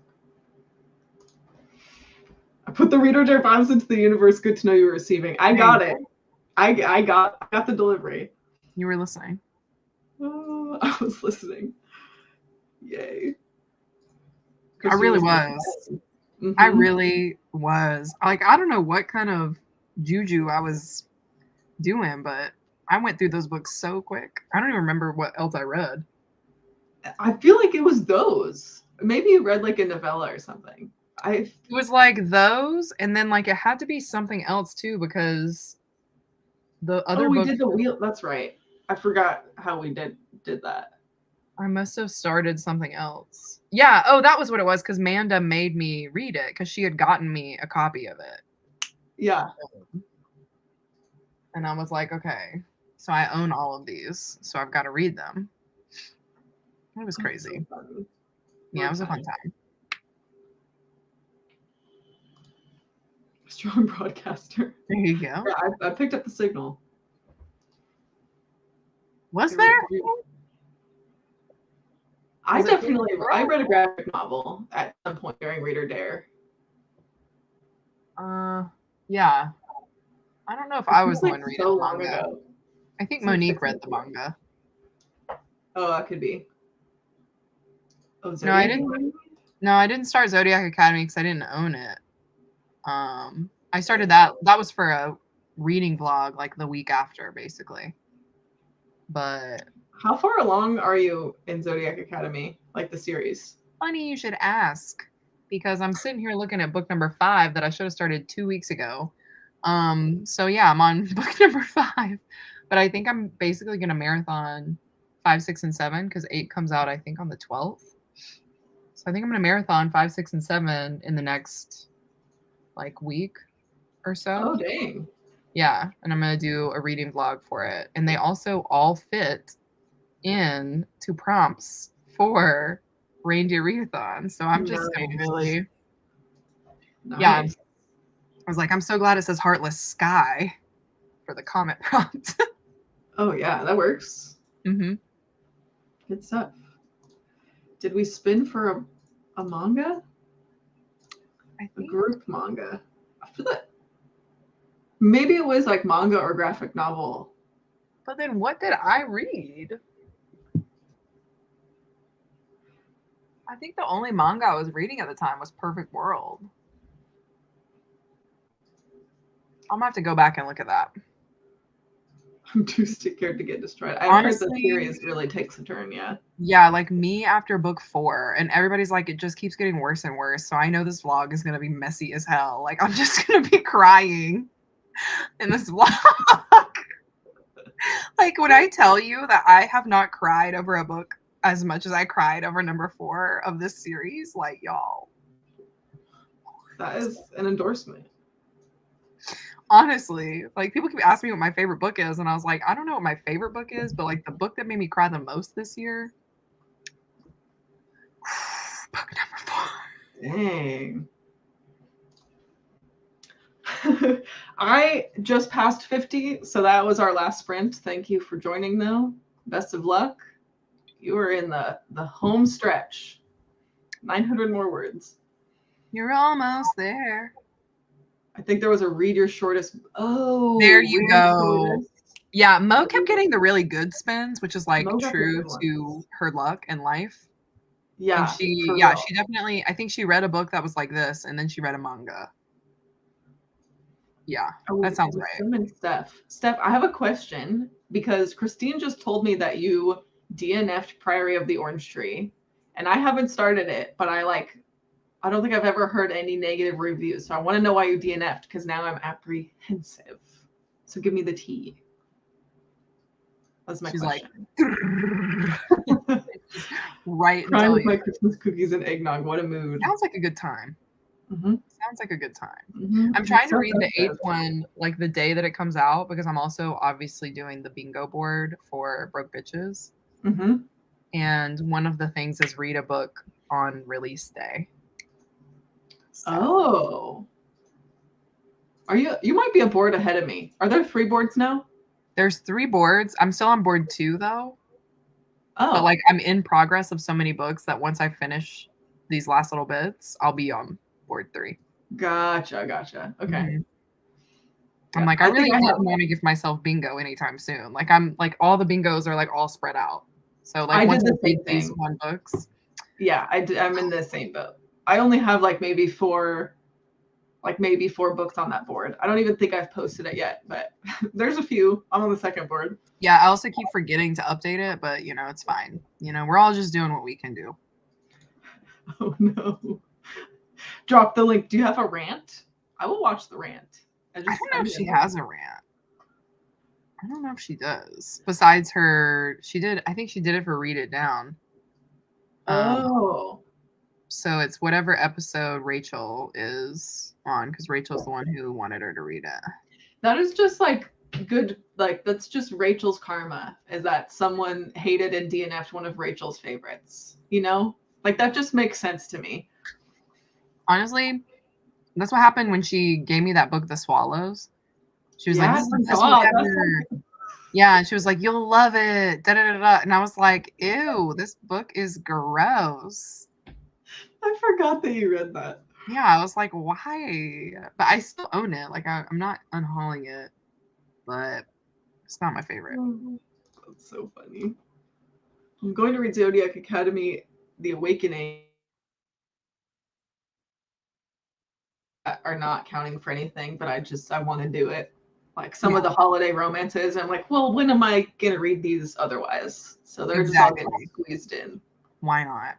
Speaker 1: I put the reader dare bombs into the universe. Good to know you were receiving. I got it. I got the delivery.
Speaker 2: You were listening.
Speaker 1: Oh, I was listening. Yay.
Speaker 2: I really was. Mm-hmm. I really was. Like, I don't know what kind of juju I was doing, but I went through those books so quick. I don't even remember what else I read.
Speaker 1: I feel like it was those. Maybe you read like a novella or something.
Speaker 2: It was like those, and then like it had to be something else too because the other
Speaker 1: we
Speaker 2: books,
Speaker 1: did the wheel. That's right. I forgot how we did that.
Speaker 2: I must have started something else. Yeah. Oh, that was what it was because Manda made me read it because she had gotten me a copy of it.
Speaker 1: Yeah.
Speaker 2: And I was like, okay, so I own all of these, so I've got to read them. It was crazy. So yeah, it was a fun time.
Speaker 1: Strong broadcaster.
Speaker 2: There you go.
Speaker 1: Yeah, I picked up the signal.
Speaker 2: Was there?
Speaker 1: I read a graphic novel at some point during Reader Dare.
Speaker 2: Yeah. I don't know if I was the one reading the manga. I think Monique read the manga.
Speaker 1: Oh, that could be. Oh,
Speaker 2: no, I didn't. No, I didn't start Zodiac Academy because I didn't own it. I started that. That was for a reading vlog, like the week after, basically. But
Speaker 1: how far along are you in Zodiac Academy, like the series?
Speaker 2: Funny you should ask, because I'm sitting here looking at book number 5 that I should have started 2 weeks ago. So yeah, I'm on book number 5, but I think I'm basically gonna marathon 5, 6, and 7 because 8 comes out I think on the 12th. So I think I'm gonna marathon 5, 6, and 7 in the next like week or so.
Speaker 1: Oh dang.
Speaker 2: Yeah, and I'm gonna do a reading vlog for it. And they also all fit in to prompts for reindeer readathon. So I'm just
Speaker 1: Nice.
Speaker 2: really yeah.
Speaker 1: Nice.
Speaker 2: I was like, I'm so glad it says heartless sky for the comment prompt.
Speaker 1: Oh yeah, that works.
Speaker 2: Mm-hmm.
Speaker 1: Good stuff. Did we spin for a manga?
Speaker 2: I
Speaker 1: A
Speaker 2: think
Speaker 1: group manga. I feel like maybe it was like manga or graphic novel.
Speaker 2: but then what did I read? I think the only manga I was reading at the time was Perfect World. I'm gonna have to go back and look at that.
Speaker 1: I'm too scared to get destroyed. I've heard the
Speaker 2: Honestly,
Speaker 1: series really takes a turn, yeah.
Speaker 2: yeah, like me after book 4, and everybody's like, it just keeps getting worse and worse. So I know this vlog is gonna be messy as hell. Like I'm just gonna be crying in this vlog. Like when I tell you that I have not cried over a book as much as I cried over number 4 of this series, like y'all.
Speaker 1: That is an endorsement.
Speaker 2: Honestly, like people keep asking me what my favorite book is, and I was like, I don't know what my favorite book is, but like the book that made me cry the most this year, book number 4.
Speaker 1: Dang. I just passed 50, so that was our last sprint. Thank you for joining, though. Best of luck. You are in the home stretch. 900 more words.
Speaker 2: You're almost there.
Speaker 1: I think there was a read your shortest. Oh,
Speaker 2: There you
Speaker 1: read your
Speaker 2: go.
Speaker 1: shortest.
Speaker 2: Yeah, Mo kept getting the really good spins, which is like
Speaker 1: Mo got the
Speaker 2: true
Speaker 1: good ones.
Speaker 2: to her luck and life.
Speaker 1: Yeah,
Speaker 2: And she
Speaker 1: for real.
Speaker 2: she definitely, I think she read a book that was like this, and then she read a manga. Yeah, that sounds right.
Speaker 1: Sim and Steph, I have a question because Christine just told me that you DNF'd Priory of the Orange Tree, and I haven't started it, but I don't think I've ever heard any negative reviews. So I want to know why you DNF'd because now I'm apprehensive. So give me the tea. That's my
Speaker 2: She's
Speaker 1: question.
Speaker 2: like, right
Speaker 1: Crying
Speaker 2: until
Speaker 1: with my
Speaker 2: you.
Speaker 1: Christmas cookies and eggnog. What a mood.
Speaker 2: Sounds like a good time.
Speaker 1: Mm-hmm.
Speaker 2: Sounds like a good time.
Speaker 1: Mm-hmm.
Speaker 2: I'm trying to read the 8th one like the day that it comes out because I'm also obviously doing the bingo board for Broke Bitches.
Speaker 1: Mm-hmm.
Speaker 2: And one of the things is read a book on release day. So.
Speaker 1: Oh. You might be a board ahead of me. Are there 3 boards now?
Speaker 2: There's 3 boards. I'm still on board 2 though.
Speaker 1: Oh.
Speaker 2: But like I'm in progress of so many books that once I finish these last little bits, I'll be on board 3.
Speaker 1: Gotcha. Okay.
Speaker 2: Mm-hmm.
Speaker 1: Yeah,
Speaker 2: I'm like, I really didn't want to give myself bingo anytime soon. Like I'm like all the bingos are like all spread out. So like once I read these 1 books.
Speaker 1: Yeah, I'm in the same boat. I only have like maybe 4 books on that board. I don't even think I've posted it yet, but there's a few. I'm on the 2nd board.
Speaker 2: Yeah, I also keep forgetting to update it, but you know, it's fine. You know, we're all just doing what we can do.
Speaker 1: Oh no. Drop the link. Do you have a rant? I will watch the rant.
Speaker 2: I don't know if she has a rant. I don't know if she does. Besides her, I think she did it for Read It Down.
Speaker 1: Oh.
Speaker 2: So it's whatever episode Rachel is on, because Rachel's the one who wanted her to read it.
Speaker 1: That is just like good, like that's just Rachel's karma, is that someone hated and DNF'd one of Rachel's favorites. You know? Like that just makes sense to me.
Speaker 2: Honestly, that's what happened when she gave me that book, The Swallows. She was like, this is the best book ever. Yeah, and she was like, you'll love it. Da, da, da, da. And I was like, ew, this book is gross.
Speaker 1: I forgot that you read that.
Speaker 2: Yeah, I was like, why? But I still own it. Like, I'm not unhauling it, but it's not my favorite.
Speaker 1: That's so funny. I'm going to read Zodiac Academy, The Awakening. Are not counting for anything, but I want to do it. Like some of the holiday romances, I'm like, well, when am I going to read these otherwise? So they're just all getting squeezed in.
Speaker 2: Why not?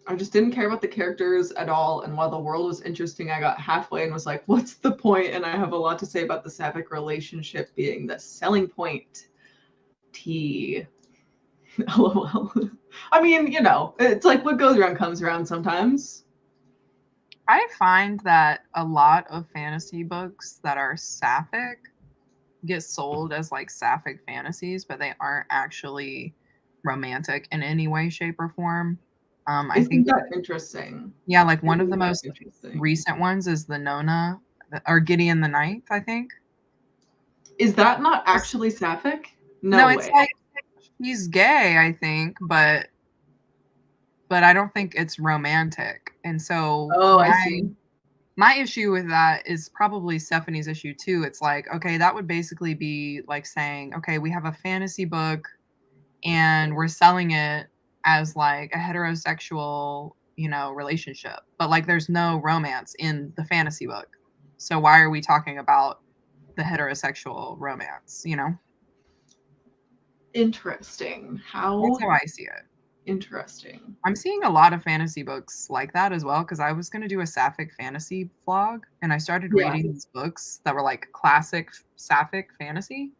Speaker 1: I just didn't care about the characters at all. And while the world was interesting, I got halfway and was like, what's the point? And I have a lot to say about the sapphic relationship being the selling point. T. LOL. I mean, you know, it's like what goes around comes around sometimes.
Speaker 2: I find that a lot of fantasy books that are sapphic get sold as like sapphic fantasies, but they aren't actually romantic in any way, shape, or form. I
Speaker 1: Isn't
Speaker 2: think,
Speaker 1: that interesting?
Speaker 2: yeah, like one of the
Speaker 1: Isn't that
Speaker 2: most
Speaker 1: interesting?
Speaker 2: recent ones is the Nona or Gideon the Ninth, I think.
Speaker 1: Is that not actually sapphic?
Speaker 2: No,
Speaker 1: No
Speaker 2: it's
Speaker 1: way.
Speaker 2: like he's gay, I think, but I don't think it's romantic. And so
Speaker 1: Oh, I see.
Speaker 2: my issue with that is probably Stephanie's issue too. It's like, okay, that would basically be like saying, okay, we have a fantasy book and we're selling it as like a heterosexual, you know, relationship. But like there's no romance in the fantasy book. So why are we talking about the heterosexual romance, you know?
Speaker 1: Interesting.
Speaker 2: That's
Speaker 1: How
Speaker 2: how I see it.
Speaker 1: interesting.
Speaker 2: I'm seeing a lot of fantasy books like that as well because I was going to do a sapphic fantasy vlog and I started
Speaker 1: Yeah.
Speaker 2: reading these books that were like classic sapphic fantasy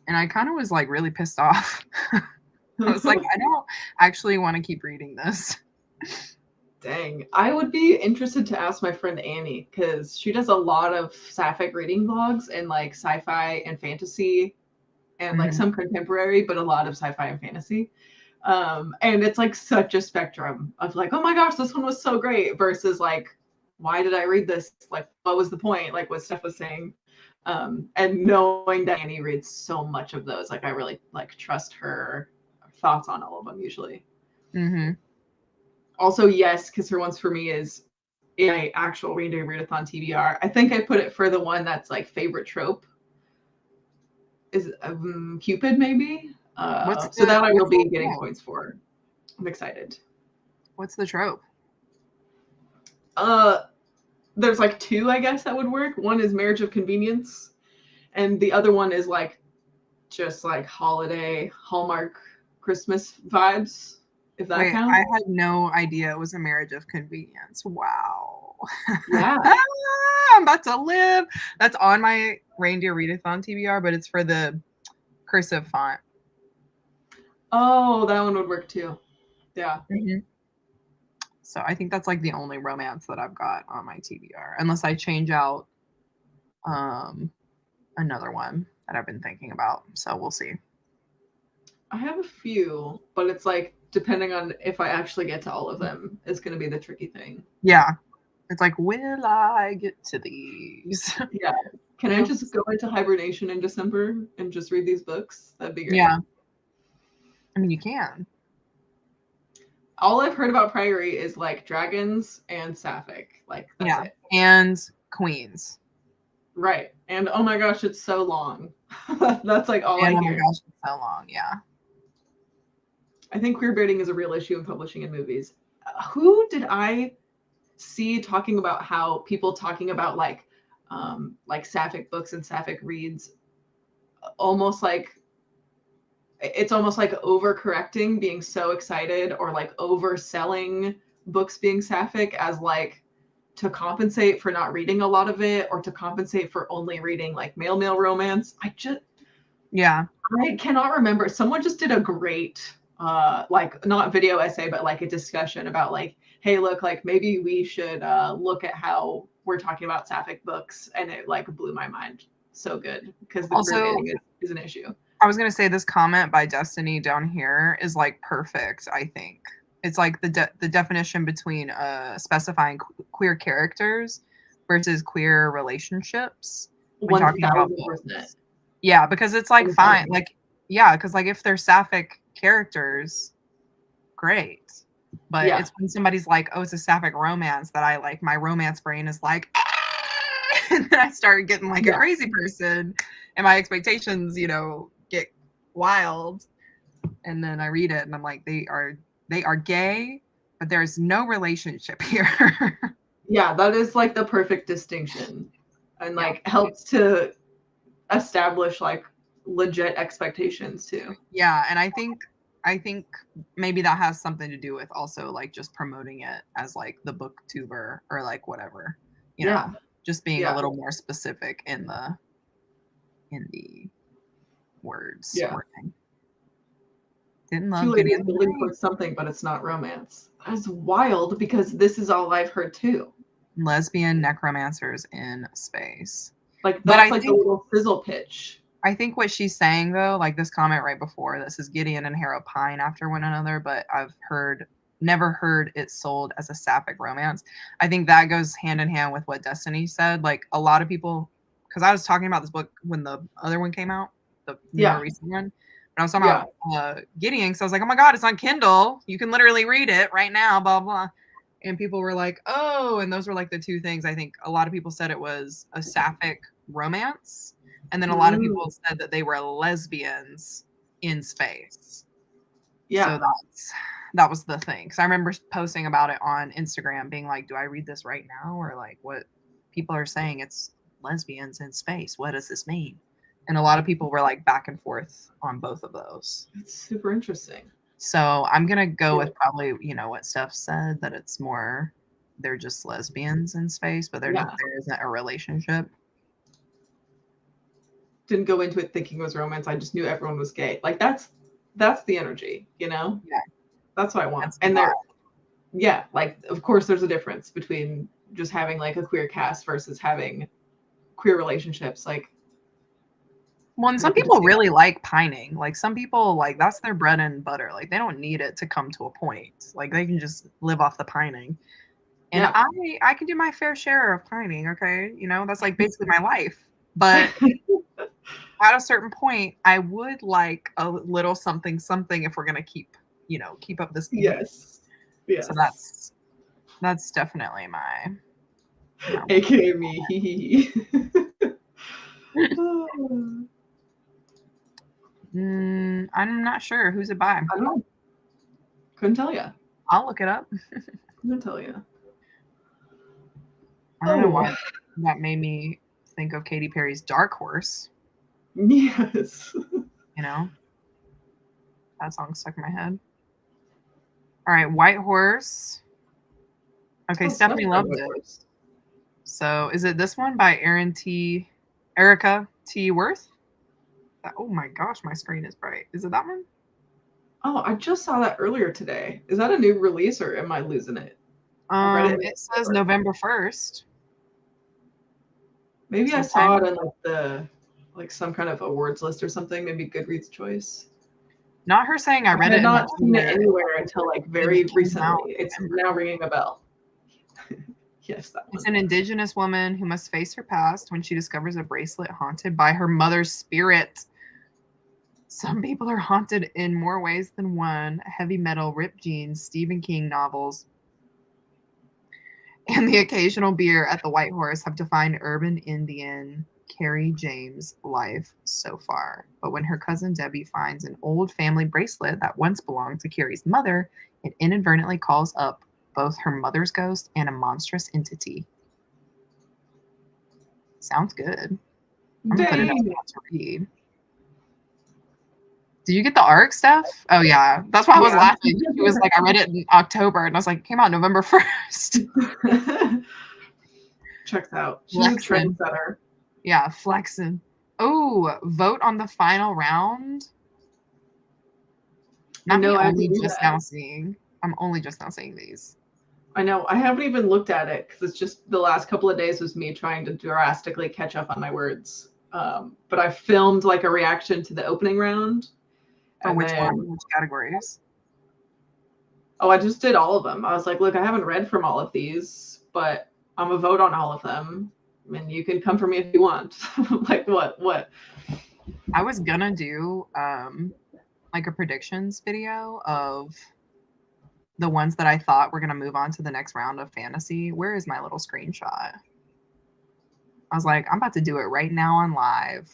Speaker 2: and I kind of was like really pissed off. I was like, I don't actually want to keep reading this.
Speaker 1: Dang. I would be interested to ask my friend Annie because she does a lot of sapphic reading vlogs and like sci-fi and fantasy and like
Speaker 2: Mhm.
Speaker 1: some contemporary, but a lot of sci-fi and fantasy. And it's like such a spectrum of like, oh my gosh, this one was so great versus like, why did I read this? Like, what was the point? Like what Steph was saying. And knowing that Annie reads so much of those, like I really like trust her thoughts on all of them usually.
Speaker 2: Mhm.
Speaker 1: Also, yes, because her ones for me is a actual Reindeer Readathon TBR. I think I put it for the one that's like favorite trope is Cupid maybe. So that I will be getting points for. I'm excited.
Speaker 2: What's the trope?
Speaker 1: There's like two, I guess, that would work. One is marriage of convenience, and the other one is like just like holiday Hallmark Christmas vibes, if that
Speaker 2: Wait, I
Speaker 1: counts.
Speaker 2: had no idea it was a marriage of convenience. Wow.
Speaker 1: Yeah.
Speaker 2: I'm about to live. That's on my Reindeer Readathon TBR, but it's for the cursive font.
Speaker 1: Oh, that one would work too. Yeah.
Speaker 2: Mhm. So I think that's like the only romance that I've got on my TBR, unless I change out another one that I've been thinking about. So we'll see.
Speaker 1: I have a few, but it's like depending on if I actually get to all of them is going to be the tricky thing.
Speaker 2: Yeah. It's like, will I get to these?
Speaker 1: Yeah. Can I just go into hibernation in December and just read these books? That'd be great.
Speaker 2: Yeah. I mean, you can.
Speaker 1: All I've heard about Priory is like dragons and sapphic. Like that's it.
Speaker 2: And queens.
Speaker 1: Right. And oh my gosh, it's so long. That's like all I hear.
Speaker 2: Oh my gosh, it's so long. Yeah.
Speaker 1: I think queerbaiting is a real issue in publishing and movies. Who did I see talking about how people talking about like sapphic books and sapphic reads almost like it's almost like overcorrecting, being so excited, or like overselling books being sapphic as like to compensate for not reading a lot of it or to compensate for only reading like male romance. I cannot remember. Someone just did a great like not video essay but like a discussion about like, hey, look, like maybe we should look at how we're talking about sapphic books, and it like blew my mind. So good because the queerbaiting is an issue.
Speaker 2: I was gonna say this comment by Destiny down here is like perfect. I think it's like the definition between specifying queer characters versus queer relationships when talking about books. Yeah, because it's like fine, like yeah, because like if they're sapphic characters, great. But it's when somebody's like, oh, it's a sapphic romance that I like. My romance brain is like, and then I start getting like a crazy person, and my expectations, you know, get wild. And then I read it, and I'm like, they are gay, but there's no relationship here.
Speaker 1: Yeah, that is like the perfect distinction, and like helps to establish like legit expectations too.
Speaker 2: Yeah, and I think maybe that has something to do with also like just promoting it as like the booktuber or like whatever, you know, just being a little more specific in the words.
Speaker 1: Yeah.
Speaker 2: Wording. Didn't love
Speaker 1: two ladies
Speaker 2: Gideon.
Speaker 1: building towards something, but it's not romance. That's wild because this is all I've heard too.
Speaker 2: Lesbian necromancers in space.
Speaker 1: Like
Speaker 2: But
Speaker 1: that's
Speaker 2: I
Speaker 1: like the
Speaker 2: think
Speaker 1: little sizzle pitch.
Speaker 2: I think what she's saying though, like this comment right before this is Gideon and Hera pine after one another, but I've never heard it sold as a sapphic romance. I think that goes hand in hand with what Destiny said. Like a lot of people, because I was talking about this book when the other one came out, the more recent one. And I was talking about Gideon, because I was like, oh my God, it's on Kindle. You can literally read it right now, blah, blah. And people were like, oh, and those were like the two things. I think a lot of people said it was a sapphic romance. And then a lot of people said that they were lesbians in space.
Speaker 1: Yeah.
Speaker 2: So that was the thing. Because I remember posting about it on Instagram, being like, do I read this right now? Or like what people are saying, it's lesbians in space. What does this mean? And a lot of people were like back and forth on both of those.
Speaker 1: It's super interesting.
Speaker 2: So I'm going to go with probably, what Steph said, that it's more, they're just lesbians in space, but there isn't a relationship.
Speaker 1: Didn't go into it thinking it was romance. I just knew everyone was gay. Like that's the energy,
Speaker 2: Yeah.
Speaker 1: That's what I want. And like of course there's a difference between just having like a queer cast versus having queer relationships. Like
Speaker 2: and some people really like pining. Like some people like that's their bread and butter. Like they don't need it to come to a point. Like they can just live off the pining. And I can do my fair share of pining, okay? That's like basically my life. But at a certain point, I would like a little something if we're gonna keep up this behavior.
Speaker 1: Yes.
Speaker 2: So that's definitely my
Speaker 1: AKA me.
Speaker 2: I'm not sure. Who's it by?
Speaker 1: I don't know. Couldn't tell you.
Speaker 2: I'll look it up.
Speaker 1: Couldn't tell you.
Speaker 2: I don't know why that made me think of Katy Perry's Dark Horse.
Speaker 1: Yes.
Speaker 2: That song stuck in my head. All right, White Horse. Okay, Stephanie loved it. So is it this one by Erica T. Worth? Oh my gosh, my screen is bright. Is it that one?
Speaker 1: Oh, I just saw that earlier today. Is that a new release or am I losing it?
Speaker 2: It says November 1st.
Speaker 1: Maybe I saw it in like some kind of awards list or something. Maybe Goodreads choice.
Speaker 2: Not her saying I read it.
Speaker 1: I had not seen it anywhere until like very recently. It's now ringing a bell. Yes, that one.
Speaker 2: It's an indigenous woman who must face her past when she discovers a bracelet haunted by her mother's spirit. Some people are haunted in more ways than one. Heavy metal, ripped jeans, Stephen King novels, and the occasional beer at the White Horse have defined urban Indian Carrie James' life so far. But when her cousin Debbie finds an old family bracelet that once belonged to Carrie's mother, it inadvertently calls up both her mother's ghost and a monstrous entity. Sounds good. I'm going to put it on to read. Did you get the arc stuff? Oh, yeah. That's why I was laughing. It was like, I read it in October, and I was like, it came out November 1st.
Speaker 1: Checks out. She's a trendsetter.
Speaker 2: Yeah, flexing. Oh, vote on the final round. I'm only just now seeing these.
Speaker 1: I know. I haven't even looked at it because it's just the last couple of days was me trying to drastically catch up on my words. But I filmed like a reaction to the opening round.
Speaker 2: For which one? Which categories?
Speaker 1: Oh, I just did all of them. I was like, look, I haven't read from all of these, but I'm gonna vote on all of them. And you can come for me if you want. Like what?
Speaker 2: I was gonna do like a predictions video of the ones that I thought were gonna move on to the next round of fantasy. Where is my little screenshot? I was like, I'm about to do it right now on live.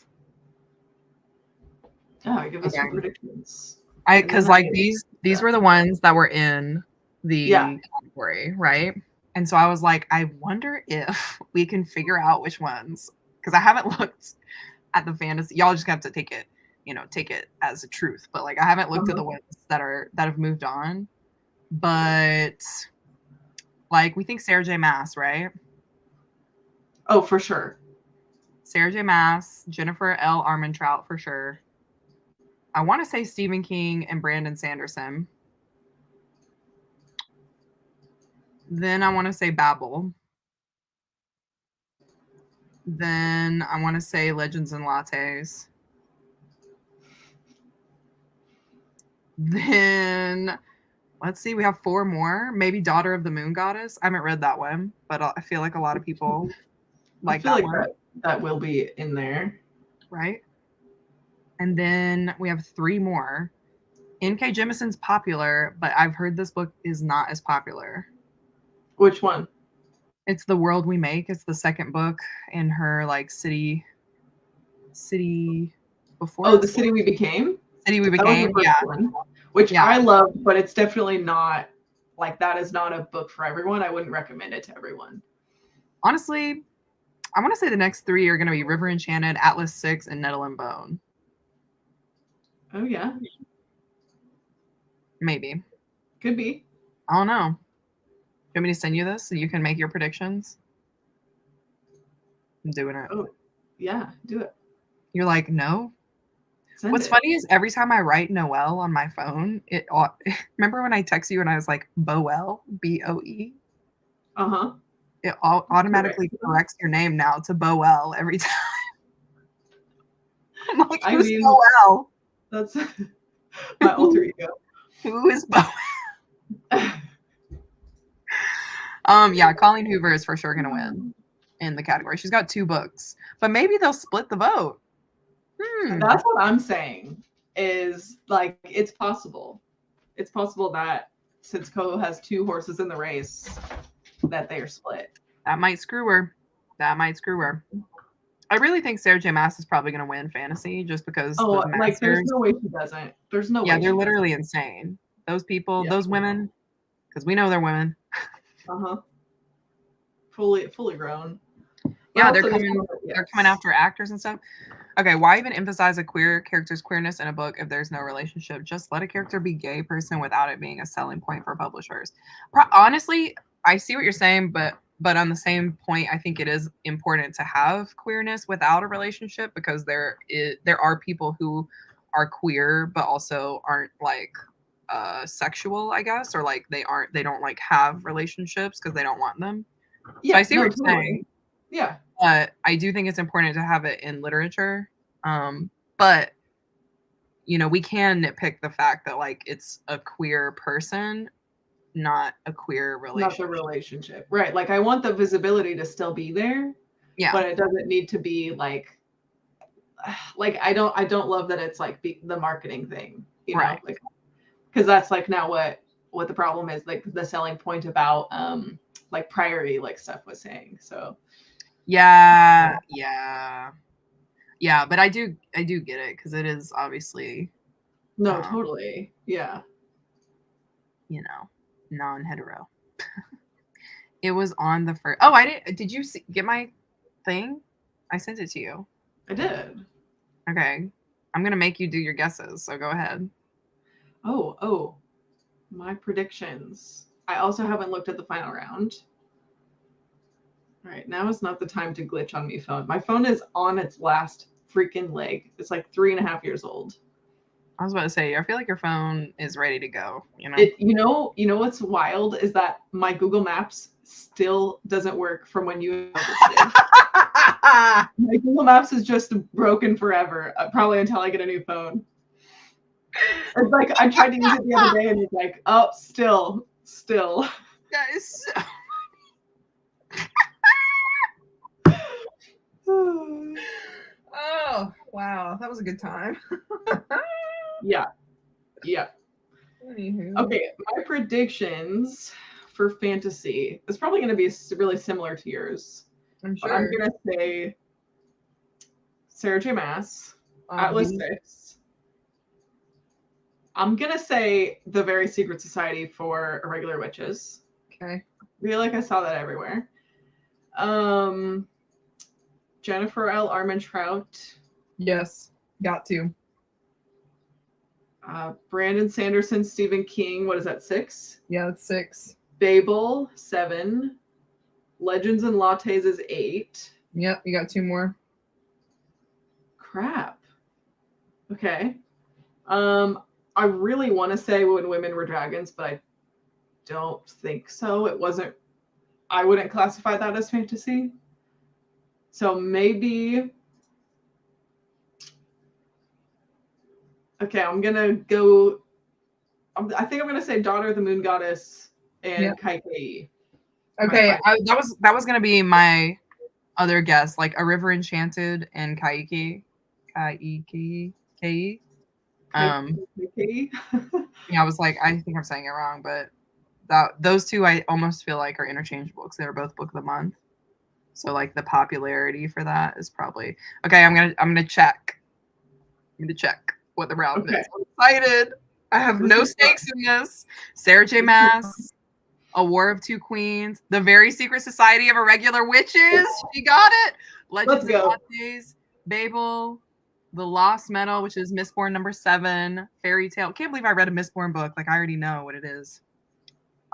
Speaker 1: Yeah, give us some predictions.
Speaker 2: Because like these were the ones that were in the category, right? And so I was like, I wonder if we can figure out which ones, because I haven't looked at the fantasy. Y'all just have to take it as a truth. But like I haven't looked at the ones that have moved on. But like we think Sarah J. Maas, right?
Speaker 1: Oh, for sure.
Speaker 2: Sarah J. Maas, Jennifer L. Armentrout for sure. I want to say Stephen King and Brandon Sanderson. Then I want to say Babel. Then I want to say Legends and Lattes. Then let's see, we have 4 more. Maybe Daughter of the Moon Goddess. I haven't read that one, but I feel like a lot of people like that one.
Speaker 1: That will be in there.
Speaker 2: Right? And then we have 3 more. N.K. Jemison's popular, but I've heard this book is not as popular.
Speaker 1: Which one?
Speaker 2: It's The World We Make. It's the second book in her like city before.
Speaker 1: Oh, The City We Became?
Speaker 2: City We Became, yeah.
Speaker 1: One, which I loved, but it's definitely not like that is not a book for everyone. I wouldn't recommend it to everyone.
Speaker 2: Honestly, I want to say the next 3 are going to be River Enchanted, Atlas 6, and Nettle and Bone.
Speaker 1: Oh, yeah.
Speaker 2: Maybe.
Speaker 1: Could be.
Speaker 2: I don't know. You want me to send you this so you can make your predictions? I'm doing it.
Speaker 1: Oh, yeah, do it.
Speaker 2: You're like, no? What's funny is every time I write Noel on my phone, remember when I text you and I was like, Boel, B-O-E?
Speaker 1: Uh-huh.
Speaker 2: It automatically corrects your name now to Boel every time. I'm like, who's Boel?
Speaker 1: That's my alter ego.
Speaker 2: Who is Boel? Yeah, Colleen Hoover is for sure going to win in the category. She's got 2 books, but maybe they'll split the vote.
Speaker 1: That's what I'm saying is like, it's possible. It's possible that since Coco has 2 horses in the race, that they are split.
Speaker 2: That might screw her. I really think Sarah J. Maas is probably going to win fantasy just because.
Speaker 1: Oh, like there's no way she doesn't. There's no way.
Speaker 2: Yeah, they're literally insane. Those people, those women, because we know they're women.
Speaker 1: Fully grown.
Speaker 2: Yeah, they're coming after actors and stuff. Okay, why even emphasize a queer character's queerness in a book if there's no relationship? Just let a character be gay person without it being a selling point for publishers. Honestly, I see what you're saying, but on the same point, I think it is important to have queerness without a relationship because there are people who are queer but also aren't like sexual, I guess, or like they don't like have relationships because they don't want them. Yeah, so I see what you're saying.
Speaker 1: Yeah.
Speaker 2: But I do think it's important to have it in literature. But we can nitpick the fact that like it's a queer person, not a queer relationship.
Speaker 1: Not the relationship. Right. Like I want the visibility to still be there. Yeah. But it doesn't need to be like I don't love that it's like the marketing thing,
Speaker 2: right.
Speaker 1: Like because that's like now what the problem is, like the selling point about like Priory like Steph was saying. So
Speaker 2: yeah, but I do get it because it is obviously
Speaker 1: totally, yeah,
Speaker 2: non-hetero. It was on the first. Did you get my thing? I sent it to you.
Speaker 1: I did.
Speaker 2: Okay, I'm gonna make you do your guesses, so go ahead.
Speaker 1: Oh, my predictions. I also haven't looked at the final round. All right, now is not the time to glitch on me phone. My phone is on its last freaking leg. It's like 3.5 years old.
Speaker 2: I was about to say, I feel like your phone is ready to go.
Speaker 1: You know what's wild is that my Google Maps still doesn't work from when you did. My Google Maps is just broken forever, probably until I get a new phone. It's like I tried to use it the other day and it's like, oh, still.
Speaker 2: That is so oh, wow. That was a good time.
Speaker 1: Yeah.
Speaker 2: Anywho.
Speaker 1: Okay, my predictions for fantasy is probably going to be really similar to yours.
Speaker 2: I'm sure.
Speaker 1: But I'm going to say Sarah J. Maas, Atlas 6. I'm going to say The Very Secret Society for Irregular Witches.
Speaker 2: Okay.
Speaker 1: I feel like I saw that everywhere. Jennifer L. Armentrout.
Speaker 2: Yes, got to.
Speaker 1: Brandon Sanderson, Stephen King. What is that, 6?
Speaker 2: Yeah, that's 6.
Speaker 1: Babel, 7. Legends and Lattes is 8.
Speaker 2: Yep, you got 2 more.
Speaker 1: Crap. Okay. I really want to say When Women Were Dragons, but I don't think so. It wasn't. I wouldn't classify that as fantasy. So maybe. Okay, I'm gonna go. I think I'm gonna say Daughter of the Moon Goddess and
Speaker 2: Yeah.
Speaker 1: Kaikei.
Speaker 2: Okay, that was gonna be my other guess, like A River Enchanted and Kaiki. Kei.
Speaker 1: Kaikei.
Speaker 2: Yeah, I was like, I think I'm saying it wrong, but those two I almost feel like are interchangeable because they're both book of the month. So like the popularity for that is probably okay. I'm gonna check. I'm gonna check what the round is. I'm excited. I have no stakes in this. Sarah J. Maas, A War of Two Queens, The Very Secret Society of Irregular Witches. She got it. Legends of Lattes, Babel, The Lost Meadow, which is Mistborn number 7, Fairy Tale. Can't believe I read a Mistborn book. Like I already know what it is.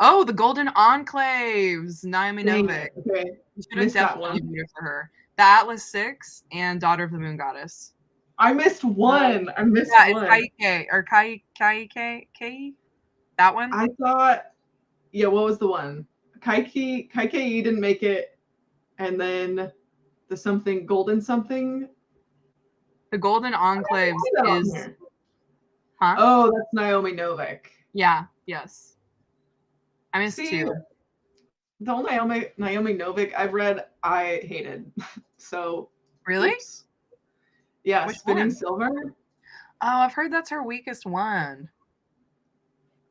Speaker 2: Oh, The Golden Enclaves, Naomi Novik.
Speaker 1: Okay.
Speaker 2: You should have definitely voted for her. The Atlas 6 and Daughter of the Moon Goddess.
Speaker 1: I missed one. I missed one.
Speaker 2: It's Kaike or Kai. That one?
Speaker 1: I thought, yeah, what was the one? Kaikei didn't make it. And then the something, Golden something.
Speaker 2: The Golden Enclaves is.
Speaker 1: Huh? Oh, that's Naomi Novik.
Speaker 2: Yeah, yes. I missed two.
Speaker 1: The only Naomi Novik I've read, I hated. So.
Speaker 2: Really?
Speaker 1: Oops. Yeah,
Speaker 2: Which
Speaker 1: Spinning
Speaker 2: one?
Speaker 1: Silver.
Speaker 2: Oh, I've heard that's her weakest one.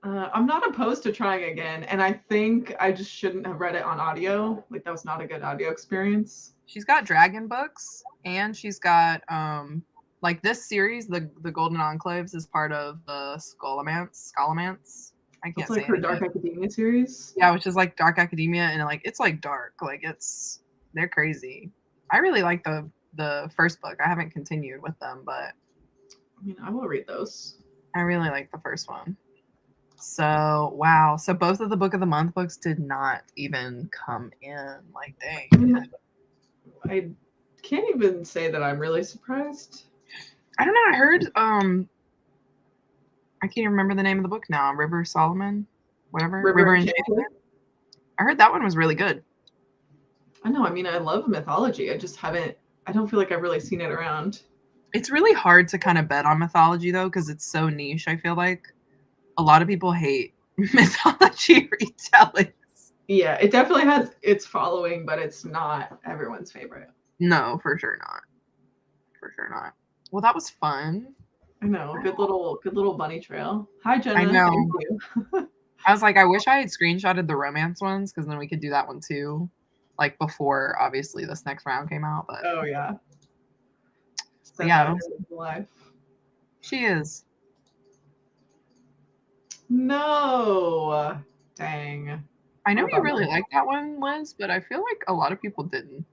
Speaker 1: I'm not opposed to trying again, and I think I just shouldn't have read it on audio. Like that was not a good audio experience.
Speaker 2: She's got dragon books, and she's got like this series, the Golden Enclaves, is part of the Scholomance. I can't say
Speaker 1: like her Dark Academia series.
Speaker 2: Yeah, which is like Dark Academia, and like it's like dark, like they're crazy. I really like the first book. I haven't continued with them, but
Speaker 1: I mean, I will read those.
Speaker 2: I really like the first one. So wow, so both of the Book of the Month books did not even come in. Like dang.
Speaker 1: I can't even say that I'm really surprised.
Speaker 2: I don't know. I heard I can't even remember the name of the book now. River Solomon, whatever. River Enchanted. I heard that one was really good.
Speaker 1: I know. I mean, I love mythology. I just haven't. I don't feel like I've really seen it around.
Speaker 2: It's really hard to kind of bet on mythology though, because it's so niche. I feel like a lot of people hate mythology retellings.
Speaker 1: Yeah, it definitely has its following, but it's not everyone's favorite.
Speaker 2: No, for sure not. For sure not. Well, that was fun.
Speaker 1: I know. Good little bunny trail. Hi, Jenna.
Speaker 2: I know.
Speaker 1: Thank you.
Speaker 2: I was like, I wish I had screenshotted the romance ones because then we could do that one too. Like before, obviously, this next round came out. But
Speaker 1: oh yeah.
Speaker 2: So yeah.
Speaker 1: Life.
Speaker 2: She is.
Speaker 1: No. Dang.
Speaker 2: I know you really like that one, Liz, but I feel like a lot of people didn't.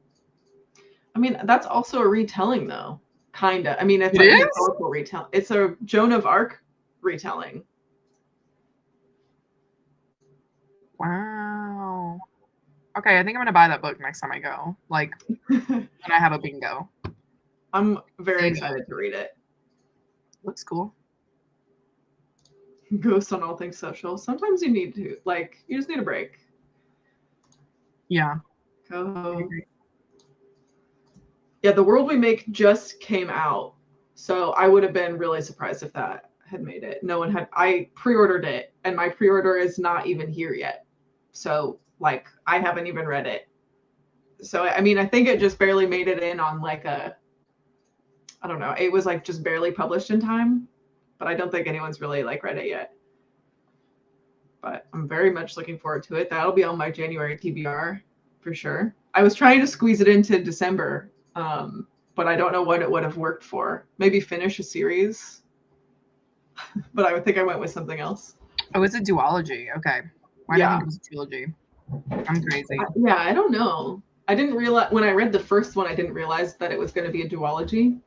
Speaker 1: I mean, that's also a retelling though. Kinda. I mean, it's like a historical retelling. It's a Joan of Arc retelling.
Speaker 2: Wow. Okay, I think I'm gonna buy that book next time I go. Like when I have a bingo.
Speaker 1: I'm very excited to read it.
Speaker 2: Looks cool.
Speaker 1: Ghost on all things social. Sometimes you need to, like, you just need a break.
Speaker 2: Yeah.
Speaker 1: Yeah, The World We Make just came out. So I would have been really surprised if that had made it. No one had. I pre-ordered it, and my pre-order is not even here yet. So, like, I haven't even read it. So, I mean, I think it just barely made it in on, like, I don't know. It was, like, just barely published in time. But I don't think anyone's really, like, read it yet. But I'm very much looking forward to it. That'll be on my January TBR for sure. I was trying to squeeze it into December, but I don't know what it would have worked for. Maybe finish a series. But I would think I went with something else.
Speaker 2: Oh, it's a duology. Okay. Why did I think it was a trilogy? I'm crazy.
Speaker 1: I don't know. I didn't realize when I read the first one, I didn't realize that it was going to be a duology.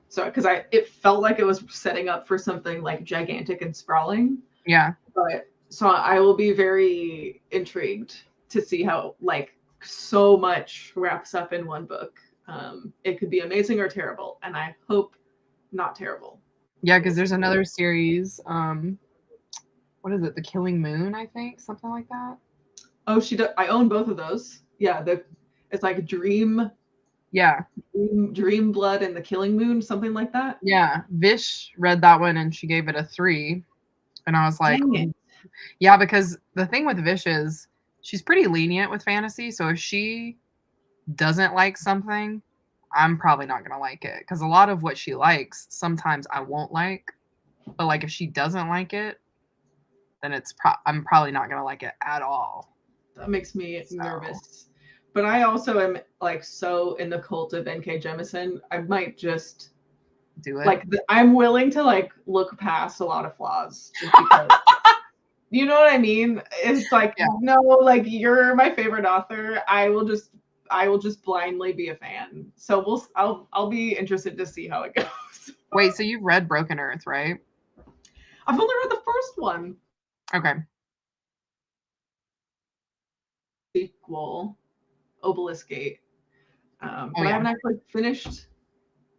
Speaker 1: So, because it felt like it was setting up for something like gigantic and sprawling.
Speaker 2: Yeah.
Speaker 1: But so I will be very intrigued to see how like so much wraps up in one book. It could be amazing or terrible, and I hope not terrible.
Speaker 2: Yeah, because there's another series. What is it? The Killing Moon, I think, something like that.
Speaker 1: Oh, I own both of those. Yeah, it's like
Speaker 2: Yeah,
Speaker 1: Dream Blood and the Killing Moon, something like that.
Speaker 2: yeah. Vish read that one and she gave it a 3, and I was like,
Speaker 1: Dang it.
Speaker 2: yeah, because the thing with Vish is she's pretty lenient with fantasy. So if she doesn't like something, I'm probably not gonna like it. Because a lot of what she likes, sometimes I won't like. But like if she doesn't like it, then I'm probably not gonna like it at all.
Speaker 1: That makes me nervous. But I also am like so in the cult of N.K. Jemisin. I might just
Speaker 2: do it.
Speaker 1: Like I'm willing to like look past a lot of flaws just because. You know what I mean? It's like, no, like you're my favorite author. I will just blindly be a fan. So I'll be interested to see how it goes.
Speaker 2: Wait, so you've read Broken Earth, right?
Speaker 1: I've only read the first one.
Speaker 2: Okay.
Speaker 1: Sequel, Obelisk Gate. But I haven't actually finished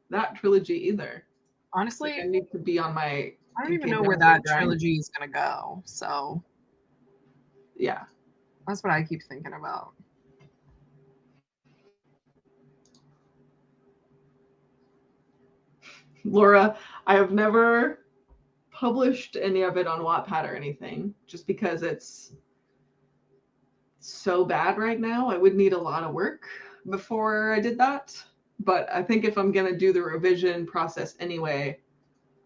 Speaker 1: that trilogy either.
Speaker 2: Honestly,
Speaker 1: I need to be on my.
Speaker 2: I don't even know where that trilogy is gonna go. So
Speaker 1: yeah,
Speaker 2: that's what I keep thinking about.
Speaker 1: Laura, I have never published any of it on Wattpad or anything, just because it's so bad right now. I would need a lot of work before I did that. But I think if I'm gonna do the revision process anyway,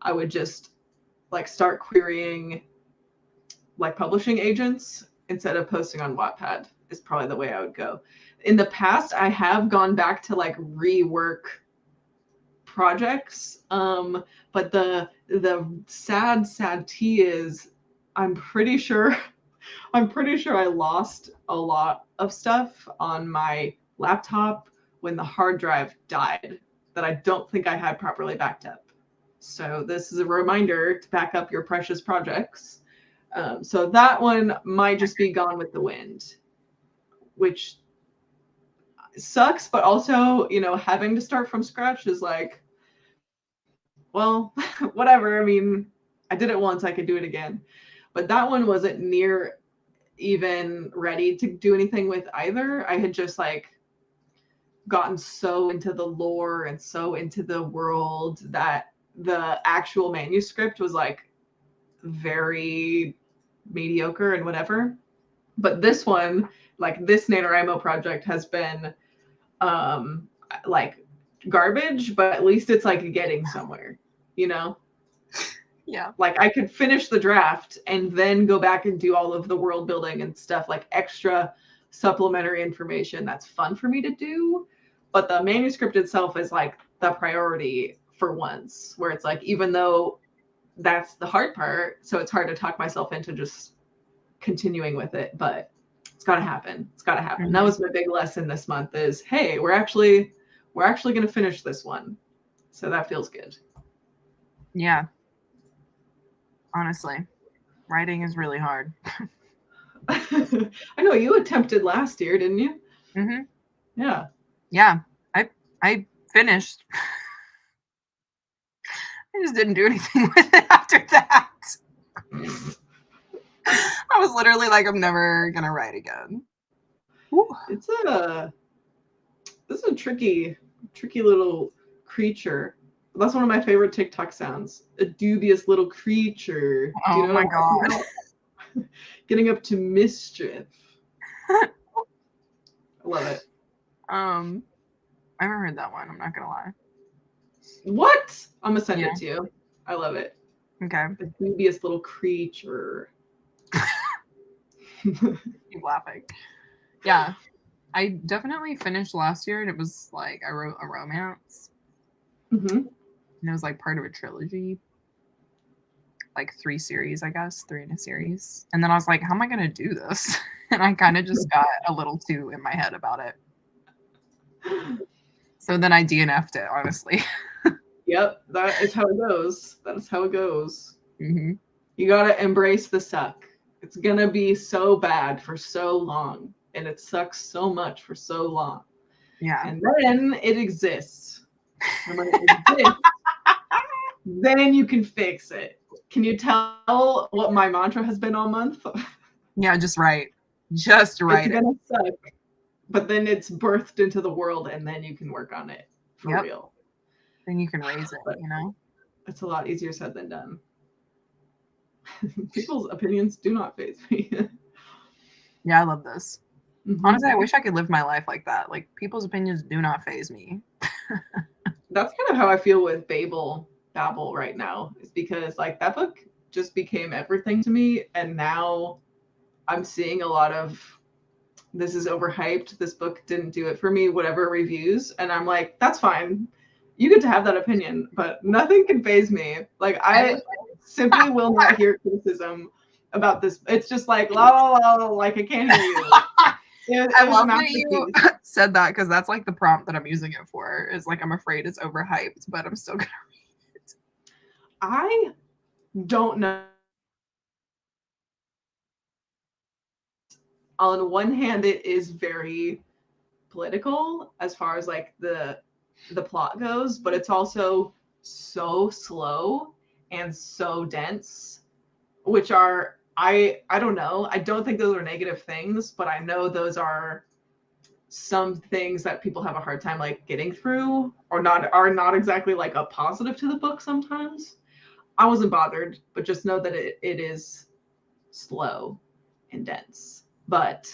Speaker 1: I would just like start querying like publishing agents instead of posting on Wattpad is probably the way I would go. In the past, I have gone back to like rework projects, but the sad tea is I'm pretty sure I lost a lot of stuff on my laptop when the hard drive died that I don't think I had properly backed up. So this is a reminder to back up your precious projects. So that one might just be gone with the wind, which sucks, but also, having to start from scratch is like, well, whatever. I mean, I did it once, I could do it again. But that one wasn't near even ready to do anything with either. I had just like gotten so into the lore and so into the world that the actual manuscript was like very mediocre and whatever. But this one, like this NaNoWriMo project has been like garbage, but at least it's like getting somewhere,
Speaker 2: Yeah.
Speaker 1: Like I could finish the draft and then go back and do all of the world building and stuff, like extra supplementary information that's fun for me to do. But the manuscript itself is like the priority for once, where it's like, even though that's the hard part, so it's hard to talk myself into just continuing with it, but it's got to happen. It's got to happen. Mm-hmm. That was my big lesson this month is, hey, we're actually going to finish this one. So that feels good.
Speaker 2: Yeah. Honestly, writing is really hard.
Speaker 1: I know you attempted last year, didn't you?
Speaker 2: Mm-hmm.
Speaker 1: Yeah.
Speaker 2: Yeah. I finished. I just didn't do anything with it after that. I was literally like, I'm never gonna write again.
Speaker 1: Ooh. This is a tricky little creature. That's one of my favorite TikTok sounds. A dubious little creature.
Speaker 2: Oh my god.
Speaker 1: Getting up to mischief. I love it.
Speaker 2: I haven't heard that one, I'm not gonna lie.
Speaker 1: What? I'm gonna send it to you. I love it.
Speaker 2: Okay.
Speaker 1: A dubious little creature.
Speaker 2: Keep laughing. Yeah. I definitely finished last year, and it was like I wrote a romance.
Speaker 1: Mm-hmm.
Speaker 2: And it was like part of a trilogy. Like 3 series, I guess. 3 in a series. And then I was like, how am I going to do this? And I kind of just got a little too in my head about it. So then I DNF'd it, honestly.
Speaker 1: Yep, that is how it goes. That is how it goes.
Speaker 2: Mm-hmm.
Speaker 1: You got to embrace the suck. It's going to be so bad for so long. And it sucks so much for so long.
Speaker 2: Yeah.
Speaker 1: And then it exists. And when it exists, then you can fix it. Can you tell what my mantra has been all month?
Speaker 2: Yeah, just write. Just write
Speaker 1: It's
Speaker 2: it.
Speaker 1: gonna suck, but then it's birthed into the world, and then you can work on it for
Speaker 2: Yep.
Speaker 1: real.
Speaker 2: Then you can raise it,
Speaker 1: But
Speaker 2: you know?
Speaker 1: it's a lot easier said than done. People's opinions do not faze me.
Speaker 2: Yeah, I love this.
Speaker 1: Mhm.
Speaker 2: Honestly, I wish I could live my life like that. Like, people's opinions do not faze me.
Speaker 1: That's kind of how I feel with Babel right now, is because like that book just became everything to me, and now I'm seeing a lot of this is overhyped, this book didn't do it for me, whatever reviews, and I'm like, that's fine. You get to have that opinion, but nothing can faze me. Like I simply will not hear criticism about this. It's just like la la la, like I can't hear you.
Speaker 2: I
Speaker 1: It was a
Speaker 2: love that you
Speaker 1: masterpiece.
Speaker 2: said that because that's like the prompt that I'm using it for. Is like I'm afraid it's overhyped, but I'm still gonna read it.
Speaker 1: I don't know. On one hand, it is very political as far as like the plot goes, but it's also so slow and so dense, which are I don't know. I don't think those are negative things, but I know those are some things that people have a hard time like getting through or not are not exactly like a positive to the book sometimes. I wasn't bothered, but just know that it is slow and dense, but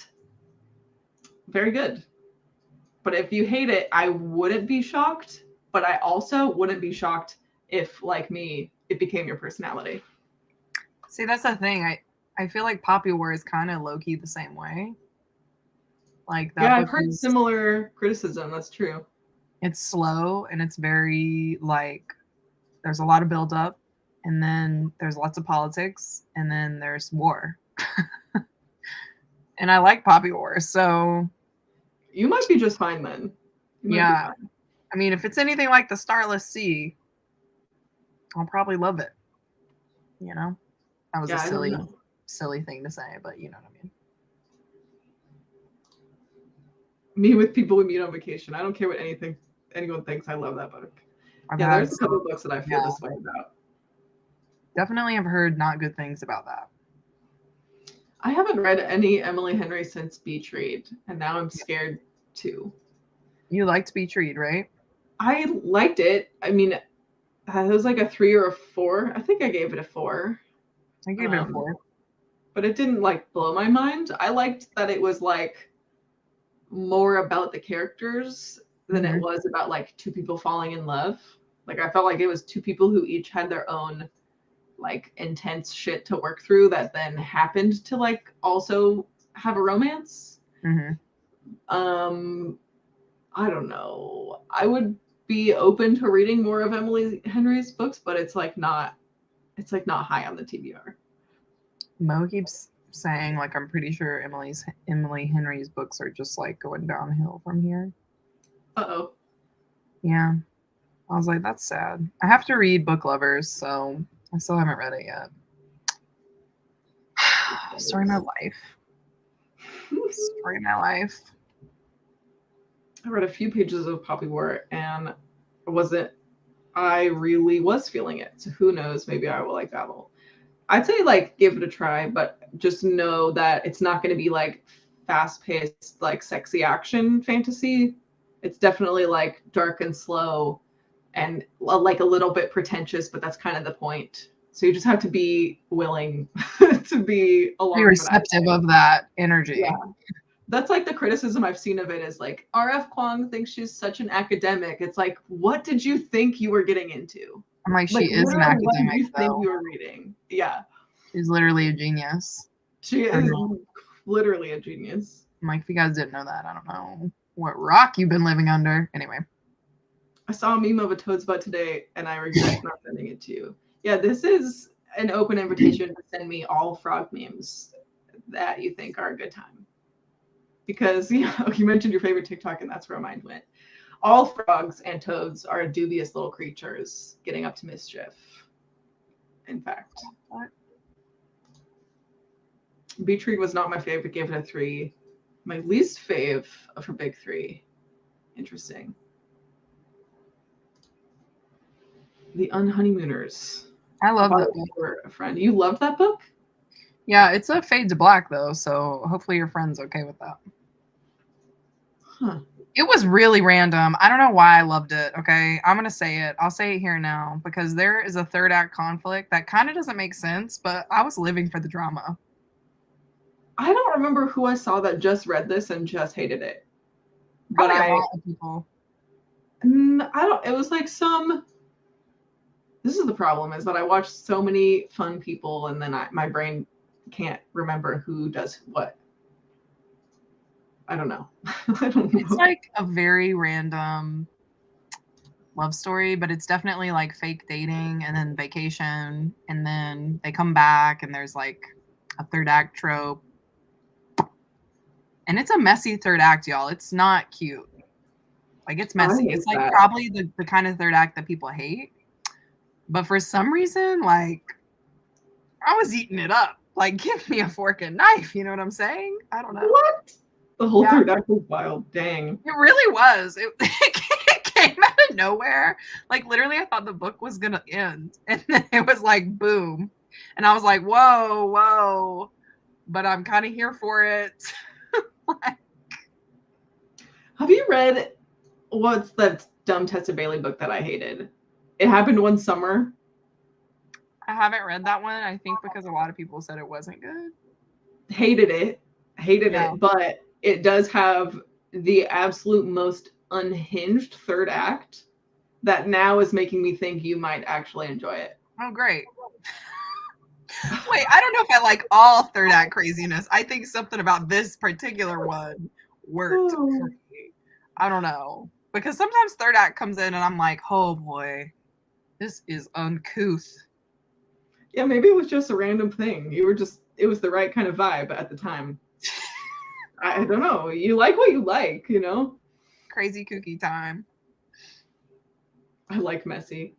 Speaker 1: very good. But if you hate it, I wouldn't be shocked. But I also wouldn't be shocked if, like me, it became your personality.
Speaker 2: See, that's the thing. I feel like Poppy War is kind of low key the same way. Like that
Speaker 1: Yeah, I've
Speaker 2: book
Speaker 1: heard
Speaker 2: is
Speaker 1: similar criticism. That's true.
Speaker 2: it's slow and it's very like there's a lot of buildup, and then there's lots of politics, and then there's war. And I like Poppy War, so
Speaker 1: You might be just fine then. You might be
Speaker 2: yeah.
Speaker 1: fine.
Speaker 2: I mean, if it's anything like the Starless Sea, I'll probably love it. You know, that was a
Speaker 1: Yeah, I don't
Speaker 2: silly,
Speaker 1: know.
Speaker 2: silly thing to say, but you know what I mean.
Speaker 1: Me with people we meet on vacation. I don't care what anyone thinks. I love that book.
Speaker 2: I've
Speaker 1: Yeah,
Speaker 2: had
Speaker 1: there's a couple of books that I feel
Speaker 2: yeah,
Speaker 1: this way about.
Speaker 2: definitely have heard not good things about that.
Speaker 1: I haven't read any Emily Henry since Beach Read, and now I'm scared too.
Speaker 2: You liked Beach Read, right?
Speaker 1: I liked it. I mean, it was like a 3 or a 4. I think I gave it a 4.
Speaker 2: I gave it a 4.
Speaker 1: But it didn't like blow my mind. I liked that it was like more about the characters than it was about like two people falling in love. Like I felt like it was two people who each had their own like intense shit to work through that then happened to like also have a romance.
Speaker 2: Mm-hmm.
Speaker 1: I don't know. I would be open to reading more of Emily Henry's books, but it's like not high on the TBR.
Speaker 2: Mo keeps saying like I'm pretty sure Emily Henry's books are just like going downhill from here.
Speaker 1: Uh-oh.
Speaker 2: Yeah. I was like, that's sad. I have to read Book Lovers, so I still haven't read it yet. Story of my life. Story of my life.
Speaker 1: I read a few pages of Poppy War and I really was feeling it. So who knows, maybe I will like Babel. I'd say like give it a try, but just know that it's not going to be like fast-paced like sexy action fantasy. It's definitely like dark and slow and like a little bit pretentious, but that's kind of the point. So you just have to be willing to be along
Speaker 2: Be receptive of that energy.
Speaker 1: Yeah. That's like the criticism I've seen of it is like R.F. Kuang thinks she's such an academic. It's like, what did you think you were getting into?
Speaker 2: I'm like, she is an academic,
Speaker 1: what did you think
Speaker 2: though.
Speaker 1: you were reading? Yeah.
Speaker 2: She's literally a genius.
Speaker 1: She is literally a genius.
Speaker 2: I'm like, if you guys didn't know that, I don't know what rock you've been living under. Anyway.
Speaker 1: I saw a meme of a toad's butt today, and I regret not sending it to you. Yeah, this is an open invitation to send me all frog memes that you think are a good time. Because you mentioned your favorite TikTok, and that's where mine went. All frogs and toads are dubious little creatures getting up to mischief. In fact, Beach Read was not my favorite. Gave it a 3. My least fave of her big 3. Interesting. The Unhoneymooners.
Speaker 2: I love
Speaker 1: bought
Speaker 2: that
Speaker 1: it
Speaker 2: book.
Speaker 1: for a friend. You loved that book?
Speaker 2: Yeah, it's a fade to black though, so hopefully your friend's okay with that.
Speaker 1: Huh.
Speaker 2: It was really random. I don't know why I loved it. Okay, I'm gonna say it. I'll say it here now because there is a third act conflict that kind of doesn't make sense, but I was living for the drama.
Speaker 1: I don't remember who I saw that just read this and just hated it. But
Speaker 2: Probably a lot of people.
Speaker 1: I don't. It was like some. This is the problem: is that I watch so many fun people, and then my brain can't remember who does what. I don't know. I don't know.
Speaker 2: It's like a very random love story, but it's definitely like fake dating and then vacation, and then they come back and there's like a third act trope. And it's a messy third act, y'all. It's not cute. Like it's messy. It's like probably the kind of third act that people hate. But for some reason, like I was eating it up. Like, give me a fork and knife. You know what I'm saying? I don't know.
Speaker 1: What? The whole third act was wild. Dang.
Speaker 2: It really was. It came out of nowhere. Like, literally, I thought the book was going to end. And then it was like, boom. And I was like, whoa, whoa. But I'm kind of here for it.
Speaker 1: Like, have you read what's that dumb Tessa Bailey book that I hated? It Happened One Summer.
Speaker 2: I haven't read that one. I think because a lot of people said it wasn't good.
Speaker 1: Hated it, but it does have the absolute most unhinged third act that now is making me think you might actually enjoy it.
Speaker 2: Oh, great. Wait, I don't know if I like all third act craziness. I think something about this particular one worked for me. I don't know. Because sometimes third act comes in and I'm like, oh boy, this is uncouth.
Speaker 1: Yeah, maybe it was just a random thing. It was the right kind of vibe at the time. I don't know. You like what you like, you know?
Speaker 2: Crazy kooky time.
Speaker 1: I like messy.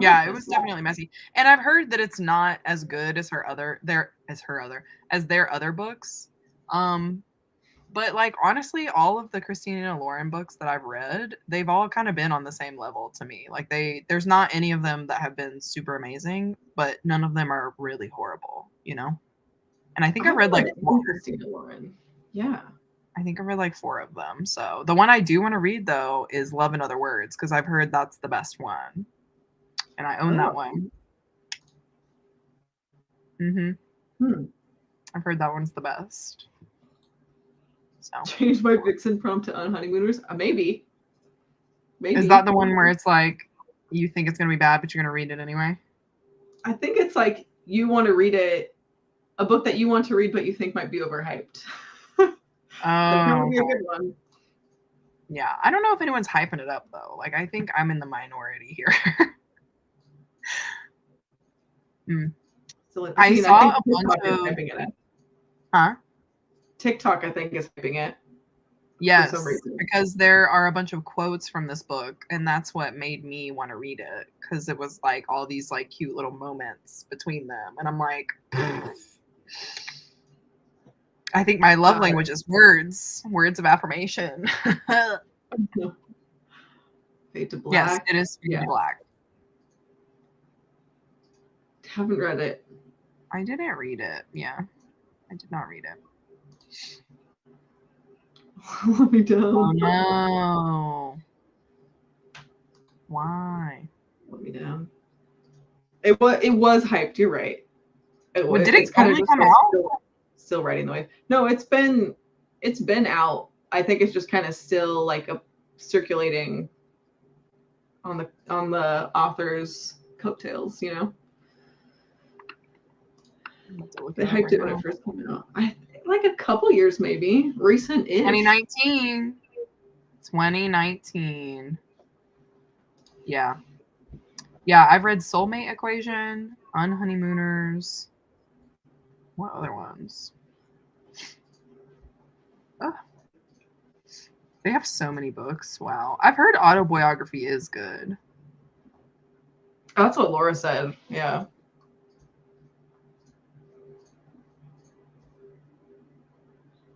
Speaker 2: Yeah, it was definitely messy. And I've heard that it's not as good as their other books. But like honestly, all of the Christina Lauren books that I've read, they've all kind of been on the same level to me. Like there's not any of them that have been super amazing, but none of them are really horrible, you know? And I think I read like
Speaker 1: Christina Lauren. Yeah.
Speaker 2: I think I read like 4 of them. So the one I do want to read though is Love in Other Words, because I've heard that's the best one. And I own that one. I've heard that one's the best. So.
Speaker 1: Change my Vixen prompt to Unhoneymooners? Maybe.
Speaker 2: Is that the one where it's like you think it's gonna be bad, but you're gonna read it anyway?
Speaker 1: I think it's like you want to read it, a book that you want to read, but you think might be overhyped. That would be a good one.
Speaker 2: Yeah, I don't know if anyone's hyping it up though. Like I think I'm in the minority here.
Speaker 1: So
Speaker 2: I saw a bunch of
Speaker 1: hyping it.
Speaker 2: Huh?
Speaker 1: TikTok, I think, is hyping it.
Speaker 2: Yes, because there are a bunch of quotes from this book, and that's what made me want to read it, because it was like all these like cute little moments between them, and I'm like, I think my love language is words of affirmation.
Speaker 1: Fade to Black.
Speaker 2: Yes, it is Fade to Black.
Speaker 1: Haven't read it.
Speaker 2: I didn't read it. Yeah, I did not read it.
Speaker 1: Let me down.
Speaker 2: Oh no. Why?
Speaker 1: Let me down. It was hyped. You're right.
Speaker 2: Did it only come out?
Speaker 1: Still riding the wave. No, it's been out. I think it's just kind of still like circulating on the author's coattails, you know. They hyped it when it first came out. Like a couple years maybe. Recent-ish.
Speaker 2: 2019. 2019. Yeah. Yeah, I've read Soulmate Equation, Unhoneymooners. What other ones? Oh. They have so many books. Wow. I've heard autobiography is good.
Speaker 1: That's what Laura said. Yeah.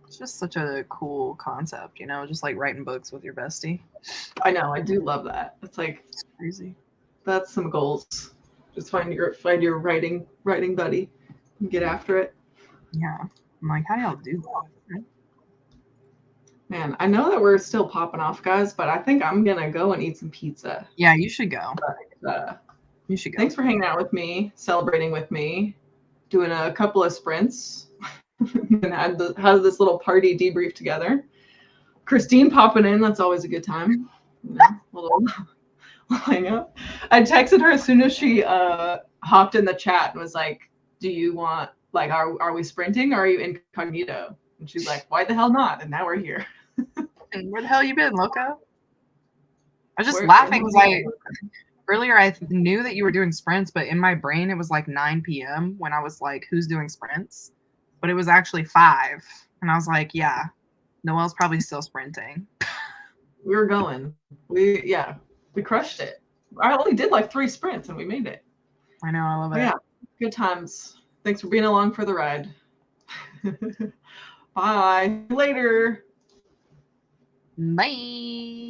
Speaker 2: It's just such a cool concept, you know, just like writing books with your bestie.
Speaker 1: I know. I do love that. It's like
Speaker 2: it's crazy.
Speaker 1: That's some goals. Just find your writing buddy and get after it.
Speaker 2: Yeah. I'm like, how do y'all do that?
Speaker 1: Man, I know that we're still popping off, guys, but I think I'm gonna go and eat some pizza.
Speaker 2: Yeah, you should go.
Speaker 1: You should go. Thanks for hanging out with me, celebrating with me, doing a couple of sprints, and had this little party debrief together. Christine popping in, that's always a good time. You know, little hang out. I texted her as soon as she hopped in the chat and was like, "Do you want are we sprinting or are you incognito?" And she's like, "Why the hell not?" And now we're here.
Speaker 2: And where the hell you been, Loco? I was just laughing because earlier I knew that you were doing sprints, but in my brain it was like 9 p.m. when I was like, who's doing sprints? But it was actually 5. And I was like, yeah, Noelle's probably still sprinting.
Speaker 1: We were going. We crushed it. I only did like 3 sprints and we made it.
Speaker 2: I know, I love it.
Speaker 1: Yeah, good times. Thanks for being along for the ride. Bye. Later.
Speaker 2: Bye.